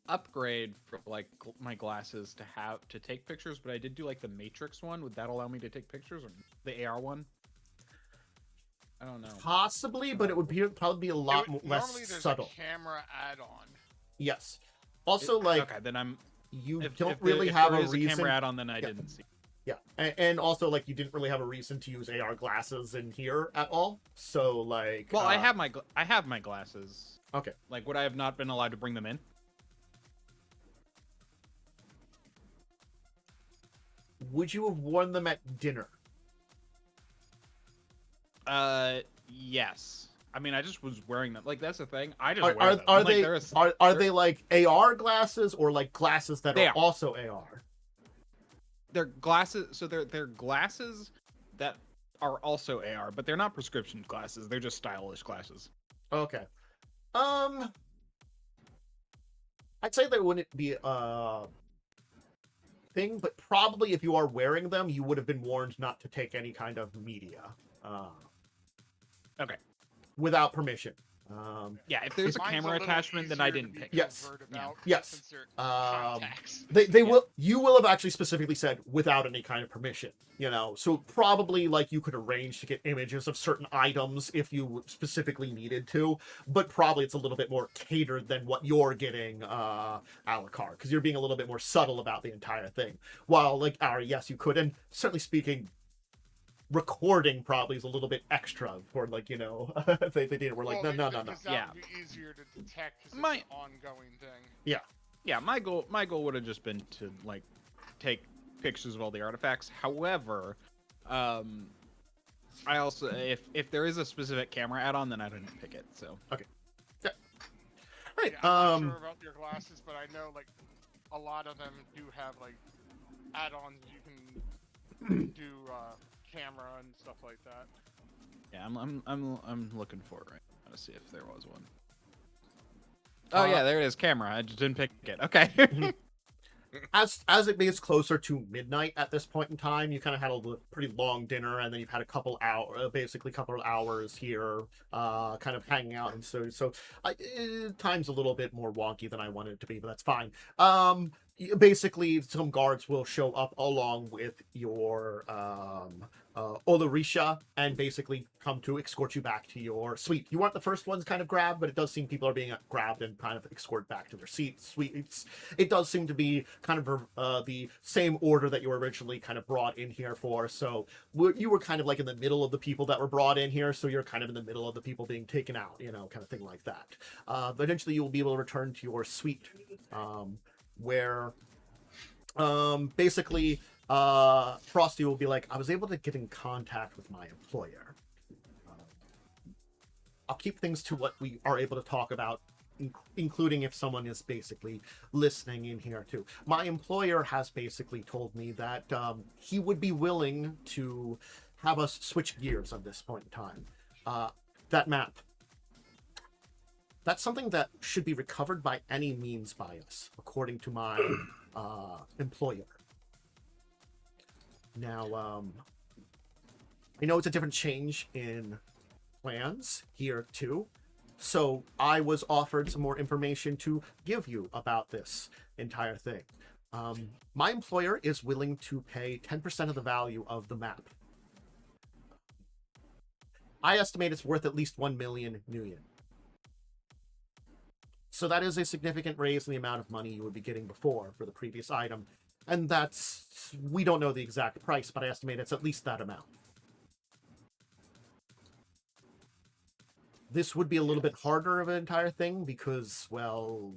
upgrade for like my glasses to take pictures, but I did do like the Matrix one. Would that allow me to take pictures, or the AR one? I don't know. Possibly, but it would probably be a lot less normally there's subtle. A camera add-on. Yes. Also, like okay, then I'm. You if don't if really if have there a is reason. camera add-on, then I didn't see. Yeah, and also like you didn't really have a reason to use AR glasses in here at all. So like, well, I have my glasses. Okay. Like, would I have not been allowed to bring them in? Would you have worn them at dinner? Yes. I mean, I just was wearing them. Like, that's the thing. I just Are wear them. are Like, they are they like AR glasses or like glasses that They are are. also AR? They're glasses. So they're glasses that are also AR, but they're not prescription glasses. They're just stylish glasses. Okay. I'd say there wouldn't be a thing, but probably if you are wearing them, you would have been warned not to take any kind of media. Okay. Without permission. Yeah, if there's a Mine's camera little attachment, then I easier to didn't be pick it. Yes. covert Yeah. about Yes. since they're Um, contacts. They will. You will have actually specifically said without any kind of permission. You know, so probably like you could arrange to get images of certain items if you specifically needed to, but probably it's a little bit more catered than what you're getting a la carte because you're being a little bit more subtle about the entire thing. While like yes, you could, and certainly speaking. Recording probably is a little bit extra for like you know they did it. We're like no. Because that Yeah. would be easier to detect because My- it's an ongoing thing. Yeah, my goal would have just been to like take pictures of all the artifacts. However, I also if there is a specific camera add-on, then I didn't pick it. So Right. Yeah, I'm not sure about your glasses, but I know like a lot of them do have like add-ons you can do camera and stuff like that. yeah, I'm looking for it right now to see if there was one. Oh yeah, there it is, camera. I just didn't pick it. Okay. As it gets closer to midnight at this point in time, you kind of had a pretty long dinner, and then you've had a couple hours here, kind of hanging out, and so time's a little bit more wonky than I wanted it to be, but that's fine. Basically, some guards will show up along with your Olirisha and basically come to escort you back to your suite. You weren't the first ones kind of grabbed, but it does seem people are being grabbed and kind of escorted back to their suites. It does seem to be kind of the same order that you were originally kind of brought in here for. So you were kind of like in the middle of the people that were brought in here, so you're kind of in the middle of the people being taken out, you know, kind of thing like that. But eventually you will be able to return to your suite, where Basically, Frosty will be like, I was able to get in contact with my employer. I'll keep things to what we are able to talk about, including if someone is basically listening in here too. My employer has basically told me that he would be willing to have us switch gears at this point in time. That map, that's something that should be recovered by any means by us, according to my employer. Now, I know it's a different change in plans here too, so I was offered some more information to give you about this entire thing. My employer is willing to pay 10% of the value of the map. I estimate it's worth at least 1 million Nuyen. So that is a significant raise in the amount of money you would be getting before for the previous item. And that's, we don't know the exact price, but I estimate it's at least that amount. This would be a little bit harder of an entire thing because, well,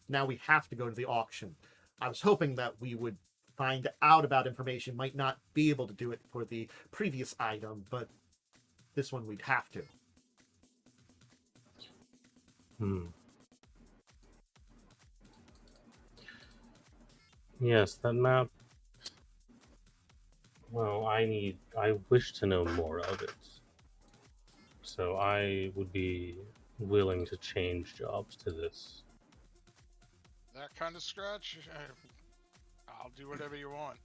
now we have to go to the auction. I was hoping that we would find out about information, might not be able to do it for the previous item, but this one we'd have to. Yes, that map. Well, I wish to know more of it. So I would be willing to change jobs to this. That kind of scratch? I'll do whatever you want.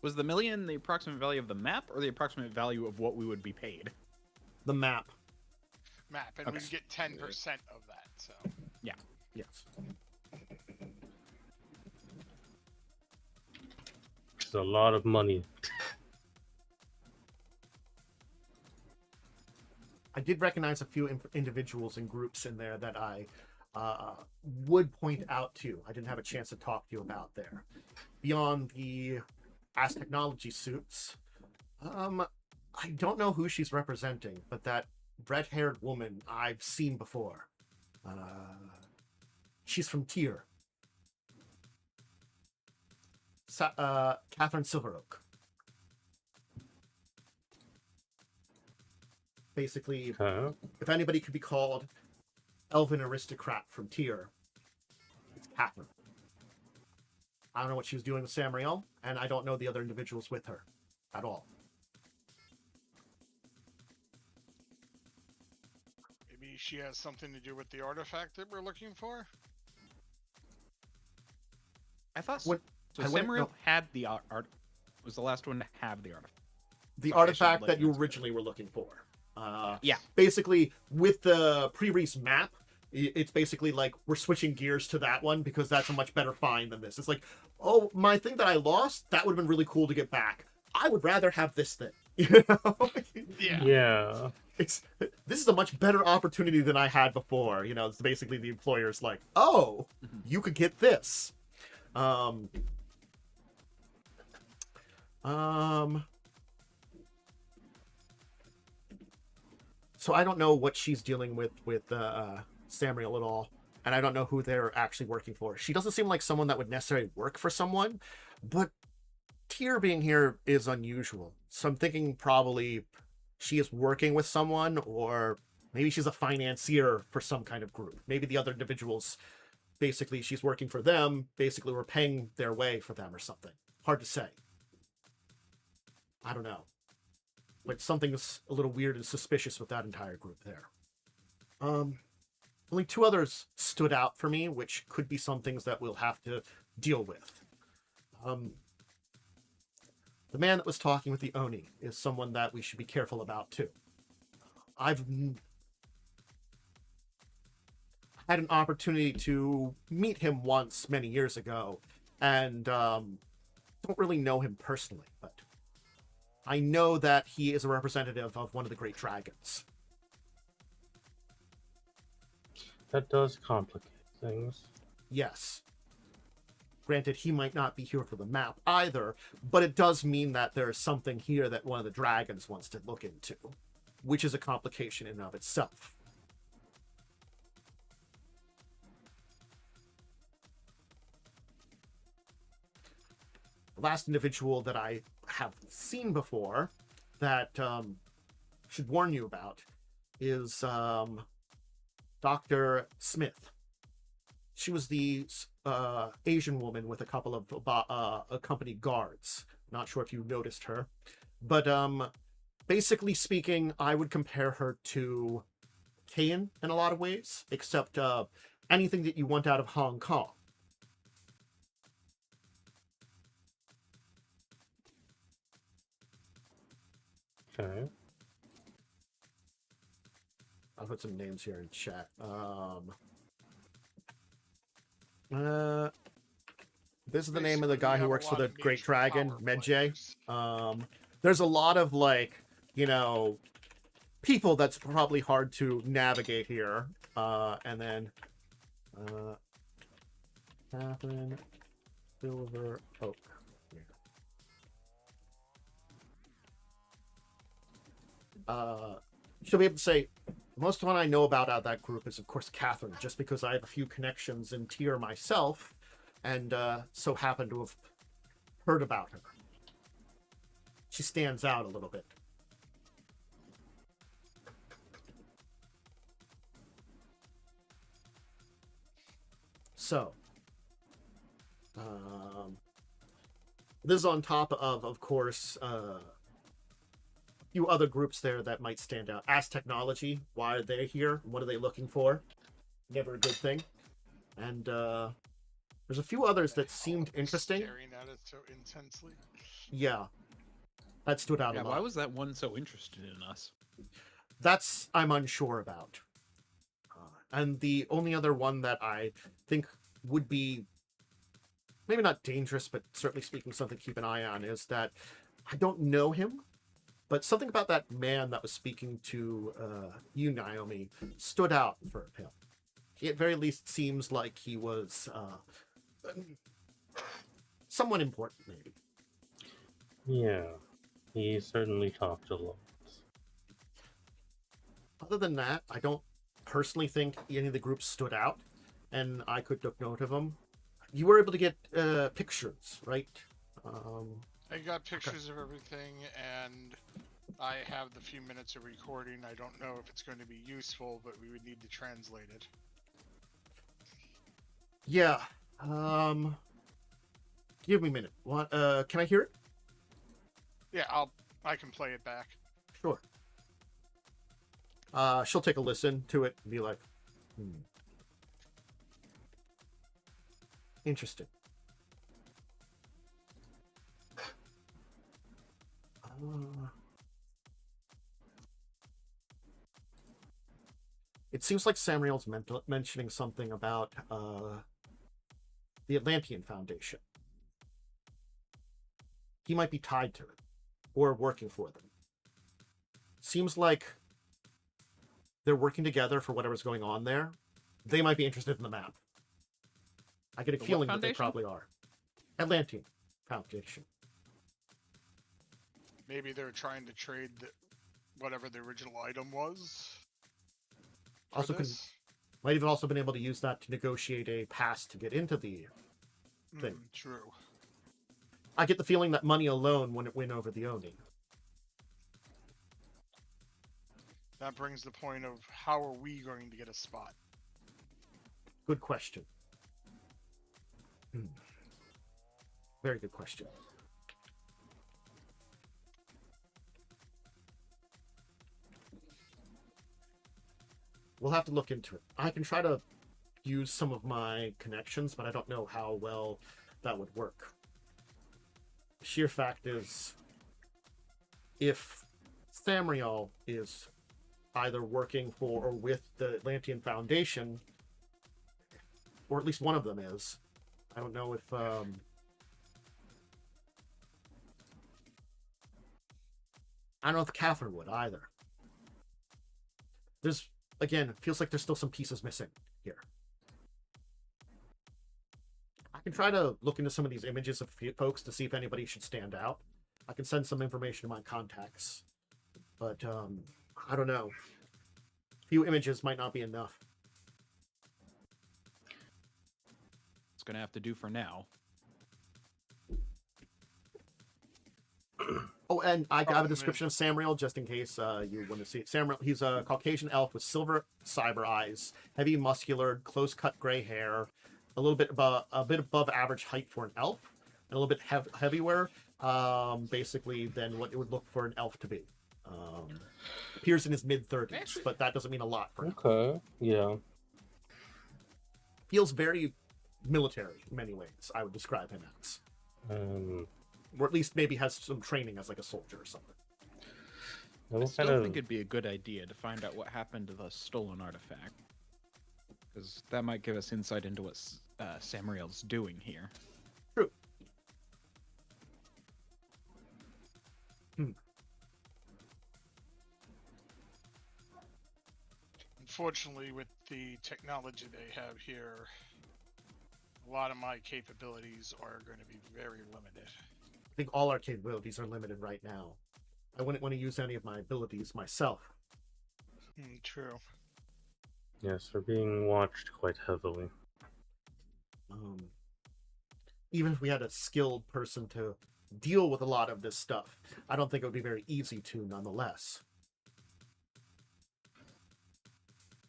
Was the million the approximate value of the map or the approximate value of what we would be paid? The map. Map, and Okay. we get 10% of that, so. Yeah. Yes. It's a lot of money. I did recognize a few individuals and groups in there that I would point out to. I didn't have a chance to talk to you about there. Beyond the As Technology suits, I don't know who she's representing, but that red-haired woman I've seen before. She's from Tyr. Catherine Silveroak. Basically, if anybody could be called elven aristocrat from Tyr, it's Catherine. I don't know what she was doing with Samriel, and I don't know the other individuals with her at all. Maybe she has something to do with the artifact that we're looking for? I thought When- so. I went- Samriel no. had the art. Was the last one to have the artifact. The Sorry, I artifact should that let you you answer. originally were looking for. Yeah. Basically, with the pre-release map, it's basically like we're switching gears to that one because that's a much better find than this. It's like, oh, my thing that I lost, that would have been really cool to get back. I would rather have this thing. You know? Yeah. Yeah. This is a much better opportunity than I had before. You know, it's basically the employer's like, oh, you could get this. So I don't know what she's dealing with Samriel at all, and I don't know who they're actually working for. She doesn't seem like someone that would necessarily work for someone, but Tyr being here is unusual. So I'm thinking probably she is working with someone, or maybe she's a financier for some kind of group. Maybe the other individuals, basically she's working for them, basically we're paying their way for them or something. Hard to say. I don't know. But something's a little weird and suspicious with that entire group there. Only two others stood out for me, which could be some things that we'll have to deal with. The man that was talking with the Oni is someone that we should be careful about too. I've had an opportunity to meet him once many years ago, and don't really know him personally, but I know that he is a representative of one of the great dragons. That does complicate things. Yes. Granted, he might not be here for the map either, but it does mean that there is something here that one of the dragons wants to look into, which is a complication in and of itself. last individual that I have seen before that should warn you about is Dr. Smith. She was the Asian woman with a couple of company guards. Not sure if you noticed her. But basically speaking, I would compare her to Kayan in a lot of ways, except anything that you want out of Hong Kong. Okay. I'll put some names here in chat. This is the name of the guy who works for the Great Dragon, Medjay. There's a lot of, like, you know, people that's probably hard to navigate here. And then Catherine Silver Oak. She'll be able to say, most of what I know about out of that group is, of course, Catherine, just because I have a few connections in Tyr myself, and so happen to have heard about her. She stands out a little bit. So, this is on top of course, few other groups there that might stand out. As Technology, why are they here? What are they looking for? Never a good thing. And there's a few others that seemed interesting. Staring at it so intensely. Yeah, that stood out a lot. Why was that one so interested in us? That's I'm unsure about. And the only other one that I think would be maybe not dangerous, but certainly speaking something to keep an eye on is that I don't know him. But something about that man that was speaking to you, Naomi, stood out for him. He at very least seems like he was somewhat important, maybe. Yeah, he certainly talked a lot. Other than that, I don't personally think any of the groups stood out, and I could took note of them. You were able to get pictures, right? I got pictures of everything, and I have the few minutes of recording. I don't know if it's going to be useful, but we would need to translate it. Yeah. Give me a minute. What? Can I hear it? Yeah, I can play it back. Sure. She'll take a listen to it and be like, interesting. It seems like Samriel's mentioning something about the Atlantean Foundation. He might be tied to it, or working for them. Seems like they're working together for whatever's going on there. They might be interested in the map. I get a feeling that they probably are. Atlantean Foundation. Maybe they're trying to trade whatever the original item was. Also, might have also been able to use that to negotiate a pass to get into the thing. True. I get the feeling that money alone wouldn't win over the Oni. That brings the point of how are we going to get a spot? Good question. Very good question. We'll have to look into it. I can try to use some of my connections, but I don't know how well that would work. Sheer fact is, if Samriel is either working for or with the Atlantean Foundation, or at least one of them is, I don't know if I don't know if Catherine would either. There's, again, it feels like there's still some pieces missing here. I can try to look into some of these images of folks to see if anybody should stand out. I can send some information to my contacts. But, I don't know. A few images might not be enough. It's going to have to do for now. Oh, and I have a Problem description of Samriel just in case you want to see it. Samriel, he's a Caucasian elf with silver cyber eyes, heavy, muscular, close-cut gray hair, a bit above average height for an elf, and a little bit heavier, basically than what it would look for an elf to be. Appears in his mid-30s, but that doesn't mean a lot for him. Okay, yeah. Feels very military in many ways, I would describe him as. Or at least maybe has some training as like a soldier or something. I still think it'd be a good idea to find out what happened to the stolen artifact. Because that might give us insight into what Samriel's doing here. True. Unfortunately, with the technology they have here, a lot of my capabilities are going to be very limited. I think all our capabilities are limited right now. I wouldn't want to use any of my abilities myself. True. Yes, we're being watched quite heavily. Even if we had a skilled person to deal with a lot of this stuff, I don't think it would be very easy to nonetheless.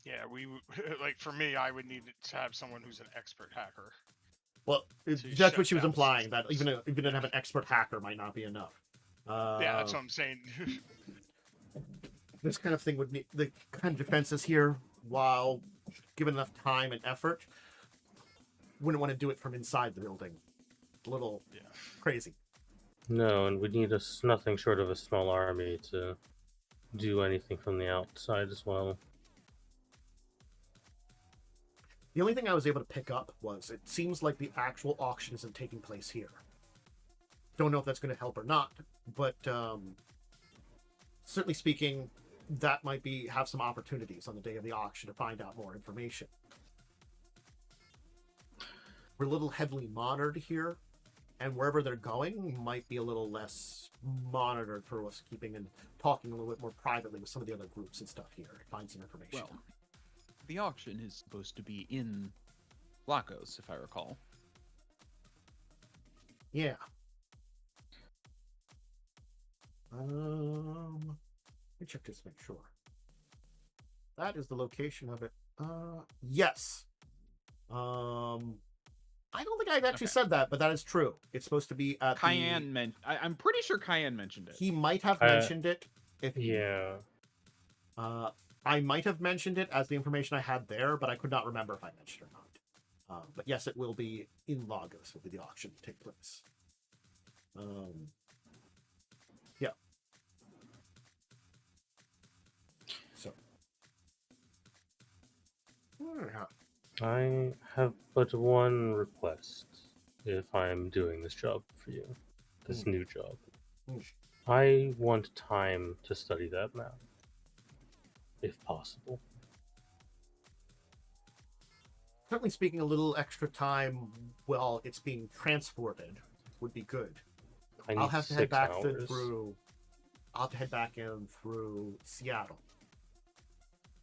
Yeah, like for me, I would need to have someone who's an expert hacker. Well, To that's shut what she was down implying, that systems. even to have an expert hacker might not be enough. Yeah, that's what I'm saying. This kind of thing would need the kind of defenses here, while given enough time and effort, wouldn't want to do it from inside the building. A little crazy. No, and we need nothing short of a small army to do anything from the outside as well. The only thing I was able to pick up was it seems like the actual auction isn't taking place here. Don't know if that's going to help or not, but certainly speaking, that might have some opportunities on the day of the auction to find out more information. We're a little heavily monitored here, and wherever they're going might be a little less monitored for us keeping and talking a little bit more privately with some of the other groups and stuff here to find some information. Well, the auction is supposed to be in Lacos, if I recall. Yeah. Let me check this to make sure. That is the location of it. Yes. I don't think I actually said that, but that is true. It's supposed to be at Cayenne I'm pretty sure Cayenne mentioned it. He might have mentioned it. Yeah. I might have mentioned it as the information I had there, but I could not remember if I mentioned it or not. But yes, it will be in Lagos. Will be the auction to take place. Yeah. So. I have but one request if I'm doing this job for you. This new job. I want time to study that map. If possible. Certainly speaking, a little extra time while it's being transported would be good. I'll have to head back through. I'll have to head back in through Seattle.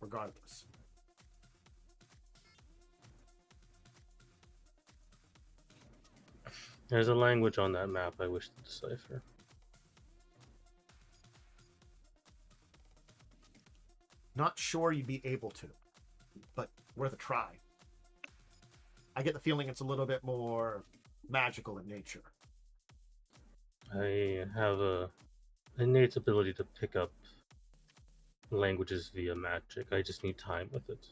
Regardless. There's a language on that map I wish to decipher. Not sure you'd be able to, but worth a try. I get the feeling it's a little bit more magical in nature. I have a innate ability to pick up languages via magic. I just need time with it.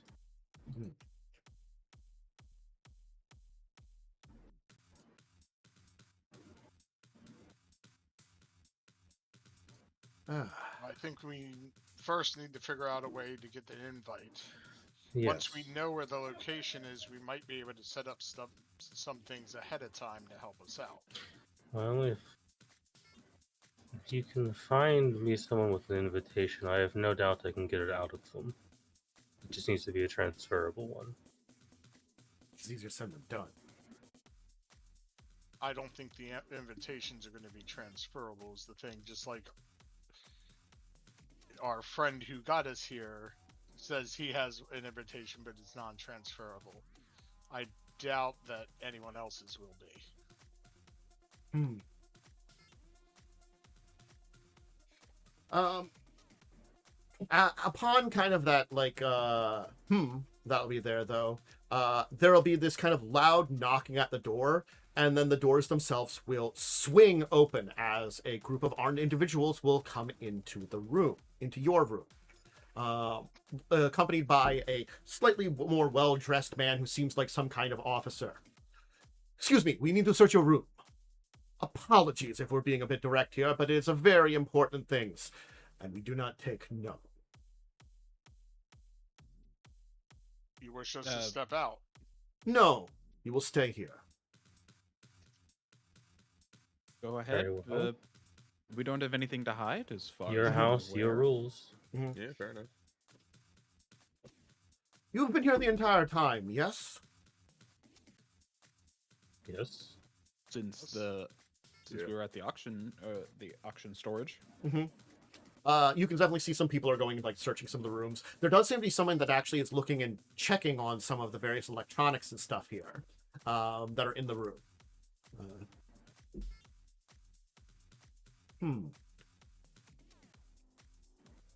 I think we first need to figure out a way to get the invite. Yes. Once we know where the location is, we might be able to set up some things ahead of time to help us out. Well, if you can find me someone with an invitation, I have no doubt I can get it out of them. It just needs to be a transferable one. It's easier said than done. I don't think the invitations are going to be transferable is the thing. Just like our friend who got us here says he has an invitation, but it's non-transferable. I doubt that anyone else's will be. Upon kind of that, like, that'll be there, though. There'll be this kind of loud knocking at the door, and then the doors themselves will swing open as a group of armed individuals will come into the room, into your room. Accompanied by a slightly more well-dressed man who seems like some kind of officer. Excuse me, we need to search your room. Apologies if we're being a bit direct here, but it's a very important things, and we do not take no. You wish us to step out? No, you will stay here. Go ahead. Very well. We don't have anything to hide as far Your as I'm house, your aware. rules. Yeah, fair enough. You've been here the entire time, yes? Yes. Since Yeah. we were at the auction storage. You can definitely see some people are going, like, searching some of the rooms. There does seem to be someone that actually is looking and checking on some of the various electronics and stuff here that are in the room.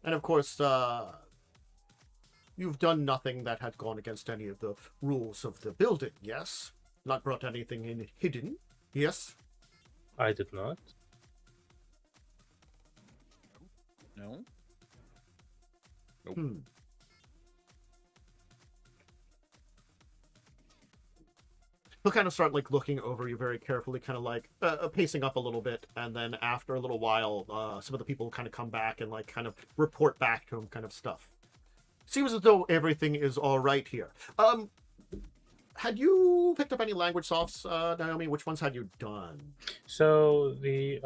And of course, you've done nothing that had gone against any of the rules of the building, yes? Not brought anything in hidden, yes? I did not. No. Nope. He'll kind of start, like, looking over you very carefully, kind of like pacing up a little bit, and then after a little while, some of the people kind of come back and, like, kind of report back to him, kind of stuff. Seems as though everything is all right here. Had you picked up any language softs, Naomi? Which ones had you done? So they're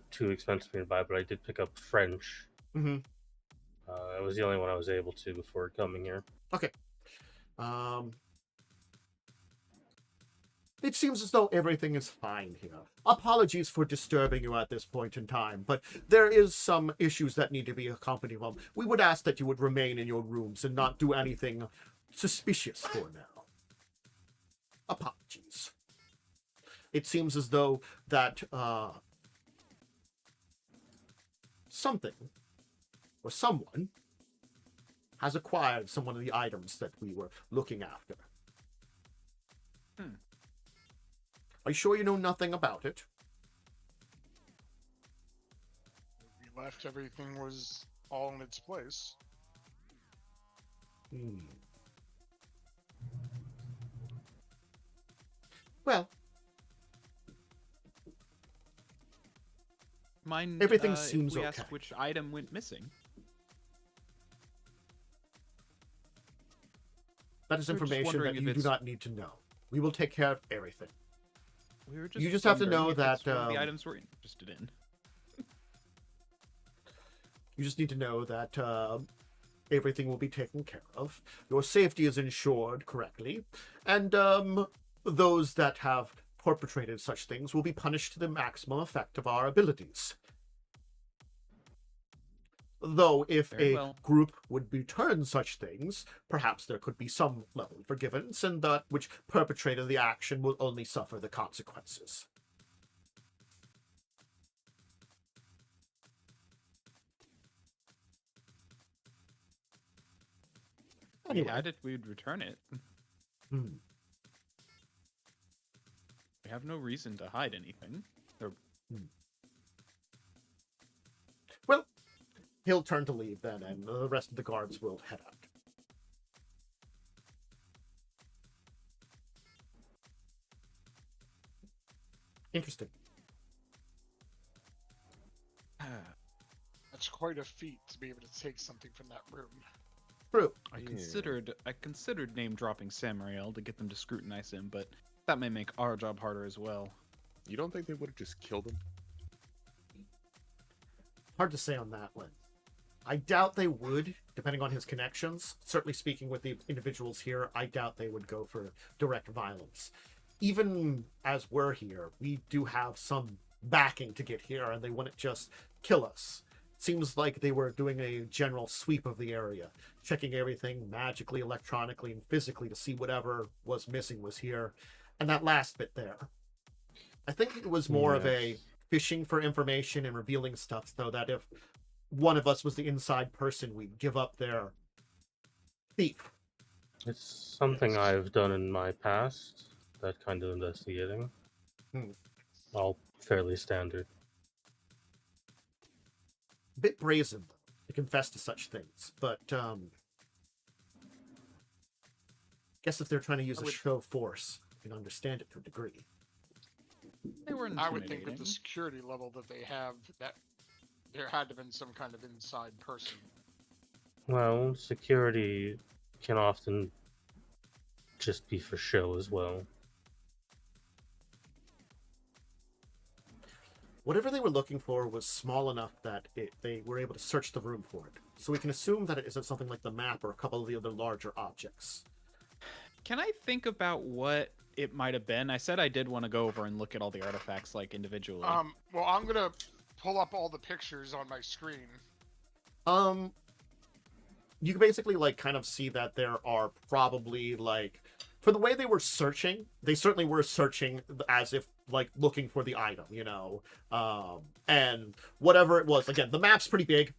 too expensive for me to buy, but I did pick up French. Mm-hmm. It was the only one I was able to before coming here. Okay. It seems as though everything is fine here. Apologies for disturbing you at this point in time, but there is some issues that need to be accompanied with. We would ask that you would remain in your rooms and not do anything suspicious for now. Apologies. It seems as though that something or someone has acquired some of the items that we were looking after. Are you sure you know nothing about it? We left, everything was all in its place. Well, Mind everything if seems we okay. ask which item went missing? That is We're just information that wondering if you do it's- not need to know. We will take care of everything. We were just You just have to wondering know if it's that, one of the um, items we're interested in. You just need to know that everything will be taken care of. Your safety is ensured correctly. And those that have perpetrated such things will be punished to the maximum effect of our abilities. Though if Very a well. group would return such things, perhaps there could be some level of forgiveness, and that which perpetrated the action will only suffer the consequences. Anyway. We had it, we'd return it. Hmm. We have no reason to hide anything. Well, he'll turn to leave then, and the rest of the guards will head out. Interesting. That's quite a feat to be able to take something from that room. True. I considered name dropping Samariel to get them to scrutinize him, but that may make our job harder as well. You don't think they would have just killed him? Hard to say on that one. I doubt they would, depending on his connections. Certainly speaking with the individuals here, I doubt they would go for direct violence. Even as we're here, we do have some backing to get here, and they wouldn't just kill us. Seems like they were doing a general sweep of the area, checking everything magically, electronically, and physically to see whatever was missing was here. And that last bit there, I think it was more of a fishing for information and revealing stuff, so that if one of us was the inside person, we'd give up their thief. It's something I've done in my past, that kind of investigating. All fairly standard. A bit brazen, though, to confess to such things, but guess if they're trying to use a show of force, you can understand it to a degree. They were I would think with intimidating. the security level that they have, that there had to have been some kind of inside person. Well, security can often just be for show as well. Whatever they were looking for was small enough that they were able to search the room for it. So we can assume that it isn't something like the map or a couple of the other larger objects. Can I think about what it might have been? I said I did want to go over and look at all the artifacts, like, individually. Well, I'm gonna pull up all the pictures on my screen. You can basically, like, kind of see that there are probably, like, for the way they were searching, they certainly were searching as if, like, looking for the item, you know? And whatever it was, again, the map's pretty big.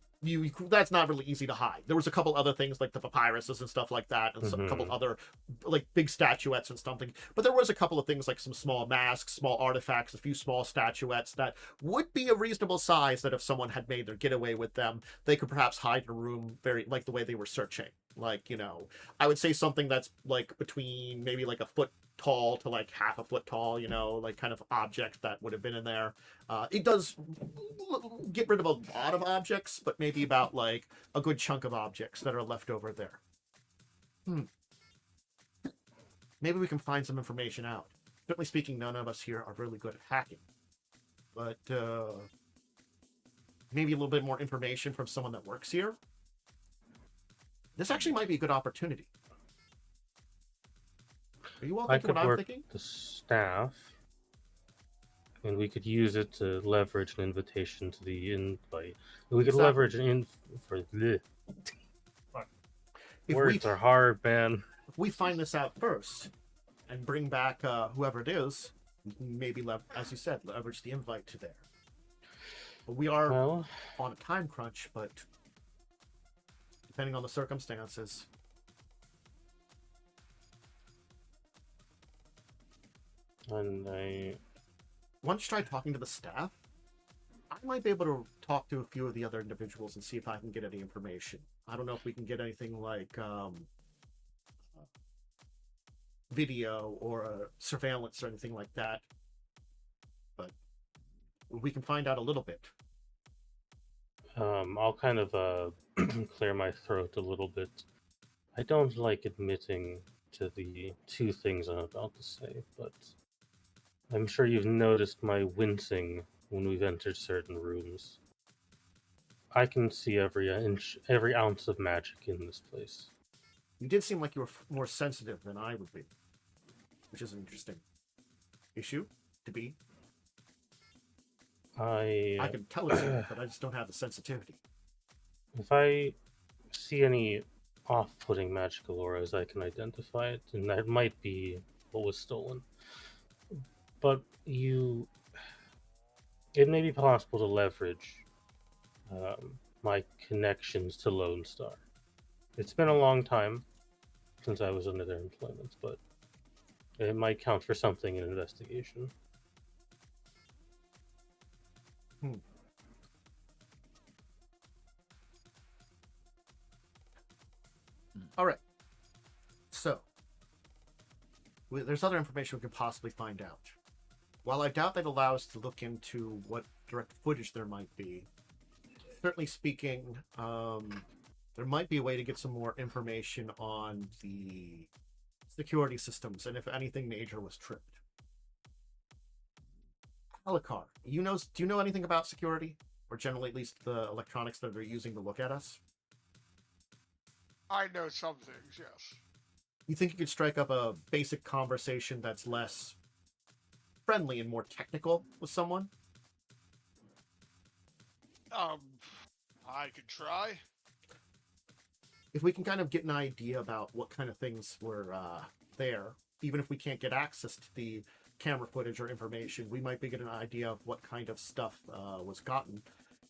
That's not really easy to hide. There was a couple other things like the papyruses and stuff like that, and a couple other like big statuettes and something. But there was a couple of things like some small masks, small artifacts, a few small statuettes that would be a reasonable size that if someone had made their getaway with them, they could perhaps hide in a room very like the way they were searching. Like, you know, I would say something that's like between maybe like a foot tall to like half a foot tall, you know, like kind of object that would have been in there. It does get rid of a lot of objects, but maybe about like a good chunk of objects that are left over there. Maybe we can find some information out. Certainly speaking, none of us here are really good at hacking. But maybe a little bit more information from someone that works here. This actually might be a good opportunity. Are you all I thinking could what I'm work thinking? the staff, and we could use it to leverage an invitation to the invite. We could Exactly. leverage an If words are hard, man. if we find this out first and bring back whoever it is, we can maybe, as you said, leverage the invite to there. But we are Well, on a time crunch, but depending on the circumstances. and Why don't you try talking to the staff? I might be able to talk to a few of the other individuals and see if I can get any information. I don't know if we can get anything like video or surveillance or anything like that, but we can find out a little bit. I'll kind of clear my throat a little bit. I don't like admitting to the two things I'm about to say, but I'm sure you've noticed my wincing when we've entered certain rooms. I can see every inch, every ounce of magic in this place. You did seem like you were more sensitive than I would be, which is an interesting issue to be. I can tell it's you, but I just don't have the sensitivity. If I see any off-putting magical auras, I can identify it, and that might be what was stolen. But it may be possible to leverage my connections to Lone Star. It's been a long time since I was under their employment, but it might count for something in investigation. All right. So, there's other information we could possibly find out. While I doubt they'd allow us to look into what direct footage there might be, certainly speaking, there might be a way to get some more information on the security systems and if anything major was tripped. Alucard, do you know anything about security? Or generally at least the electronics that they're using to look at us? I know some things, yes. You think you could strike up a basic conversation that's less friendly and more technical with someone? I could try. If we can kind of get an idea about what kind of things were there, even if we can't get access to the camera footage or information, we might be getting an idea of what kind of stuff was gotten.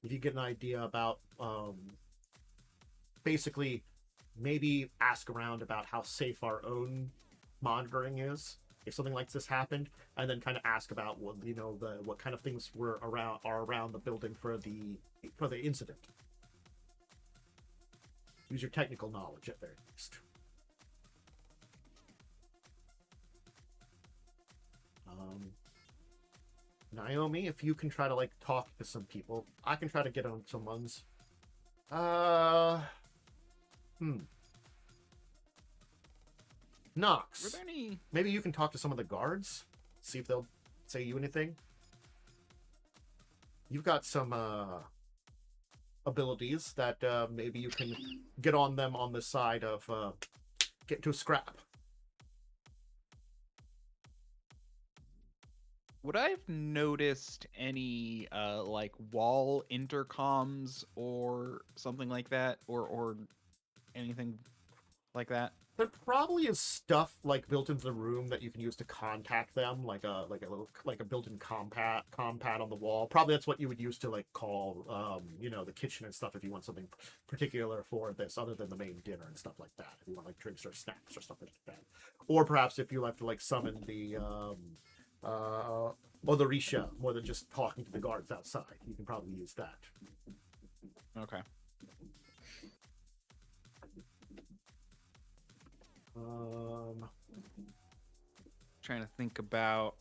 If you get an idea about, basically, maybe ask around about how safe our own monitoring is if something like this happened, and then kind of ask about what what kind of things are around the building for the incident. Use your technical knowledge at very least. Naomi, if you can try to talk to some people, I can try to get on some ones. Nox. Were there any? Maybe you can talk to some of the guards, see if they'll say you anything. You've got some abilities that maybe you can get on them on the side of get to a scrap. Would I have noticed any wall intercoms or something like that, or anything like that? There probably is stuff built into the room that you can use to contact them, like a built-in compad on the wall. Probably that's what you would use to call the kitchen and stuff if you want something particular for this, other than the main dinner and stuff like that. If you want drinks or snacks or something like that, or perhaps if you have to summon the Olirant more than just talking to the guards outside, you can probably use that. Okay. Trying to think about.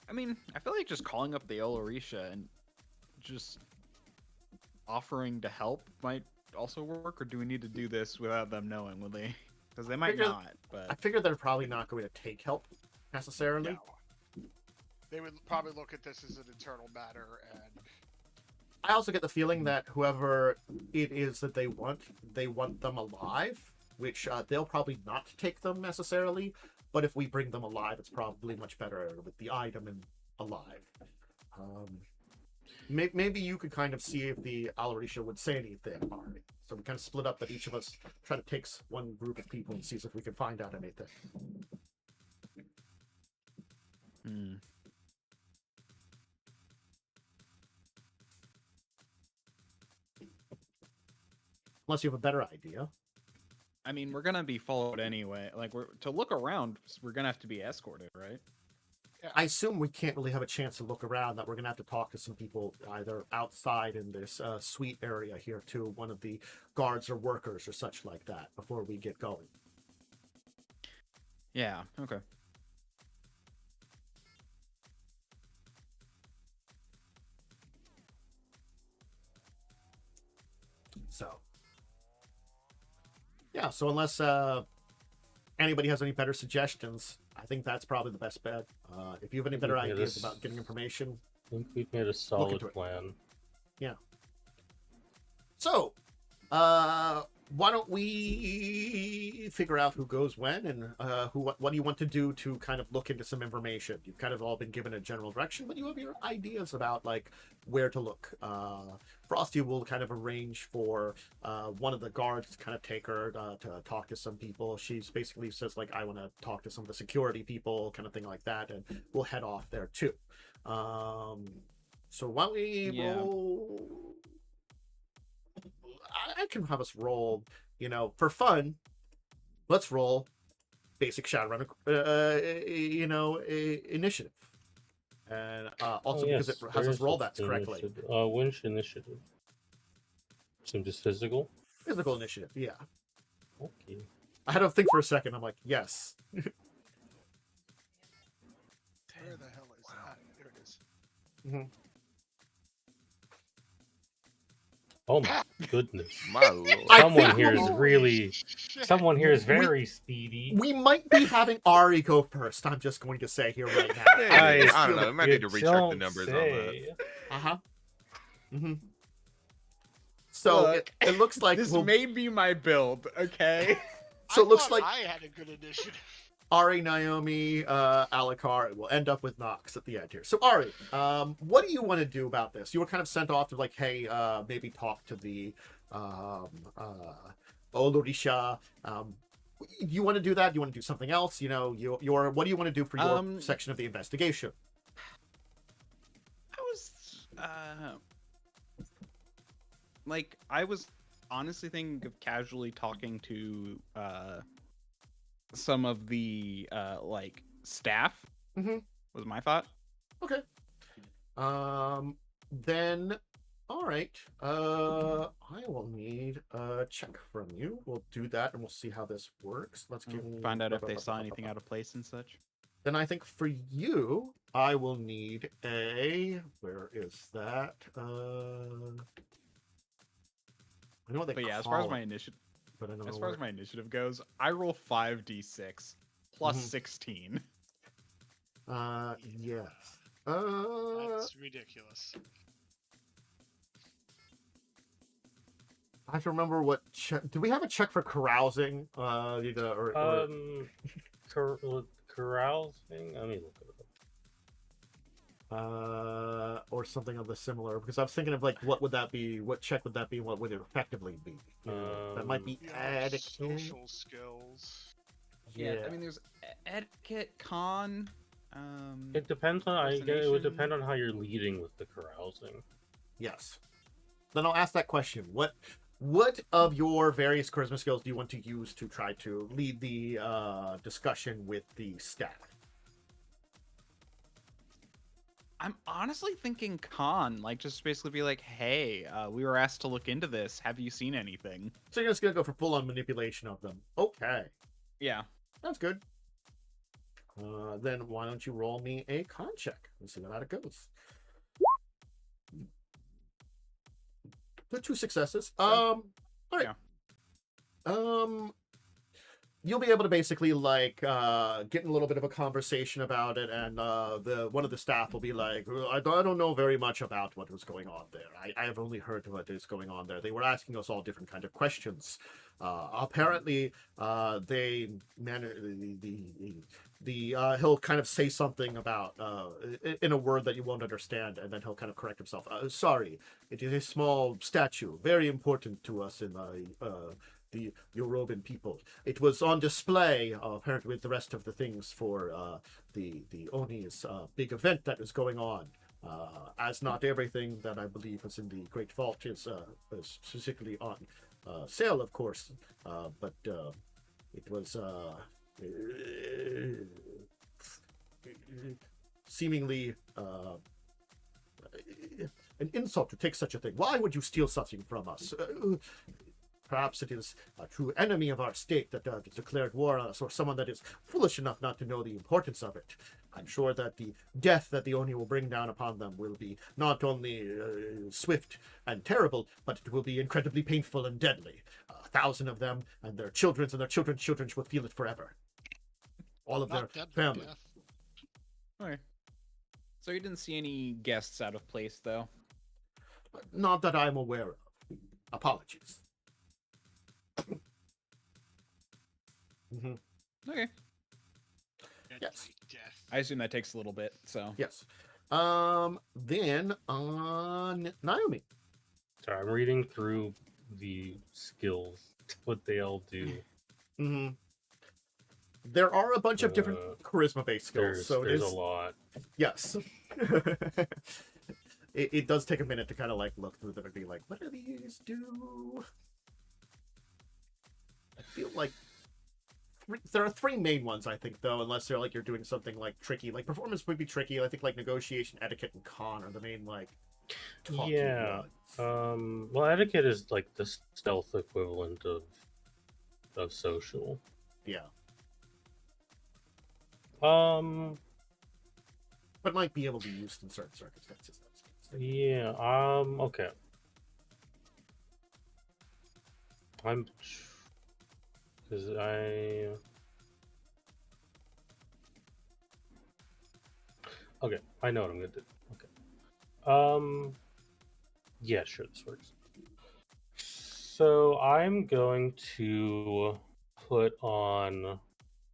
I mean, I feel like just calling up the Olirant and just offering to help might also work, or do we need to do this without them knowing? Will they? Because they might not. But I figure they're probably not going to take help necessarily. No. They would probably look at this as an internal matter, and I also get the feeling that whoever it is that they want them alive, which they'll probably not take them necessarily. But if we bring them alive, it's probably much better with the item and alive. Maybe you could kind of see if the Alarisha would say anything, Ari. So we kind of split up, that each of us try to take one group of people and sees if we can find out anything. Unless you have a better idea. I mean, we're gonna be followed anyway. To look around, we're gonna have to be escorted, right? yeah. I assume we can't really have a chance to look around, that we're going to have to talk to some people either outside in this suite area here too, one of the guards or workers or such like that, before we get going. Yeah, okay. So, yeah, so unless anybody has any better suggestions, I think that's probably the best bet. If you have any better ideas about getting information, I think we've made a solid plan. Yeah. So, why don't we figure out who goes when, and what do you want to do to kind of look into some information? You've kind of all been given a general direction, but you have your ideas about where to look. Frosty will kind of arrange for one of the guards to kind of take her to talk to some people. She's basically says I want to talk to some of the security people, kind of thing like that, and we'll head off there too. So why don't we roll? I can have us roll, for fun. Let's roll basic Shadowrun, initiative, and also because it has us roll that correctly. Which initiative? Some just physical. Physical initiative, yeah. Okay. I had to think for a second. I'm like, yes. Where the hell is that? There it is. Mm-hmm. Oh my goodness! My lord. Someone here is very speedy. We might be having Ari go first. I'm just going to say here right now. I don't know. I might need to recheck the numbers on that. Uh-huh. Mm-hmm. So it looks like this may be my build, okay? So it looks thought like I had a good initiative. Ari, Naomi, Alucard will end up with Nox at the end here. So Ari, what do you want to do about this? You were kind of sent off to hey, maybe talk to the Olorisha. You want to do that? You want to do something else? You know, your what do you want to do for your section of the investigation? I was like, I was honestly thinking of casually talking to some of the like staff. Mm-hmm. Was my thought. Okay. Then, all right. I will need a check from you. We'll do that, and we'll see how this works. Let's give me Find out if they saw anything out of place and such. Then I think for you, I will need a. Where is that? I know what they. But yeah, call as far as it, my initiative, but I don't know as far as where- my initiative goes, I roll 5d6 plus Mhm. 16. Yes. That's ridiculous. I have to remember what check. Do we have a check for carousing? Carousing. Let me look it up. Or something of the similar, because I was thinking of like what would that be? What check would that be? What would it effectively be? That might be Yeah, etiquette. social skills. Yeah. I mean, there's etiquette, con. It depends on. It would Impersonation. depend on how you're leading with the carousing. Yes. Then I'll ask that question. What of your various charisma skills do you want to use to try to lead the discussion with the staff? I'm honestly thinking con, like just basically be like, hey, we were asked to look into this. Have you seen anything? So you're just gonna go for full-on manipulation of them. Okay, Yeah. that's good. Then why don't you roll me a con check and see how it goes? The 2 successes. All right. Yeah. You'll be able to basically like get in a little bit of a conversation about it, and one of the staff will be like, I don't know very much about what was going on there. I have only heard what is going on there. They were asking us all different kind of questions. Apparently, they he'll kind of say something about in a word that you won't understand, and then he'll kind of correct himself. Sorry, it is a small statue, very important to us in the Yoruban people. It was on display, apparently with the rest of the things for the Oni's big event that is going on. As not everything that I believe is in the Great Vault is specifically on sale, of course, but it was seemingly an insult to take such a thing. Why would you steal something from us? Perhaps it is a true enemy of our state that declared war on us, or someone that is foolish enough not to know the importance of it. I'm sure that the death that the Oni will bring down upon them will be not only swift and terrible, but it will be incredibly painful and deadly. 1,000 of them, and their children and their children's children will feel it forever. All of Not their deadly family. death. Okay. So you didn't see any guests out of place, though? Not that I'm aware of. Apologies. Okay. Yes. Death. I assume that takes a little bit, so. Yes. Then on Naomi. Sorry, I'm reading through the skills, what they all do. Mm-hmm. There are a bunch of different charisma-based skills, so there's a lot. Yes. it does take a minute to kind of like look through them and be like, what do these do? I feel like there are 3 main ones, I think, though, unless they're like you're doing something like tricky. Like performance would be tricky. I think like negotiation, etiquette, and con are the main like. Yeah. Ones. Well, etiquette is like the stealth equivalent of social. Yeah. But might be able to be used in certain circumstances. Yeah. Okay. Because Okay, I know what I'm gonna do. Okay. Yeah, sure, this works. So I'm going to put on,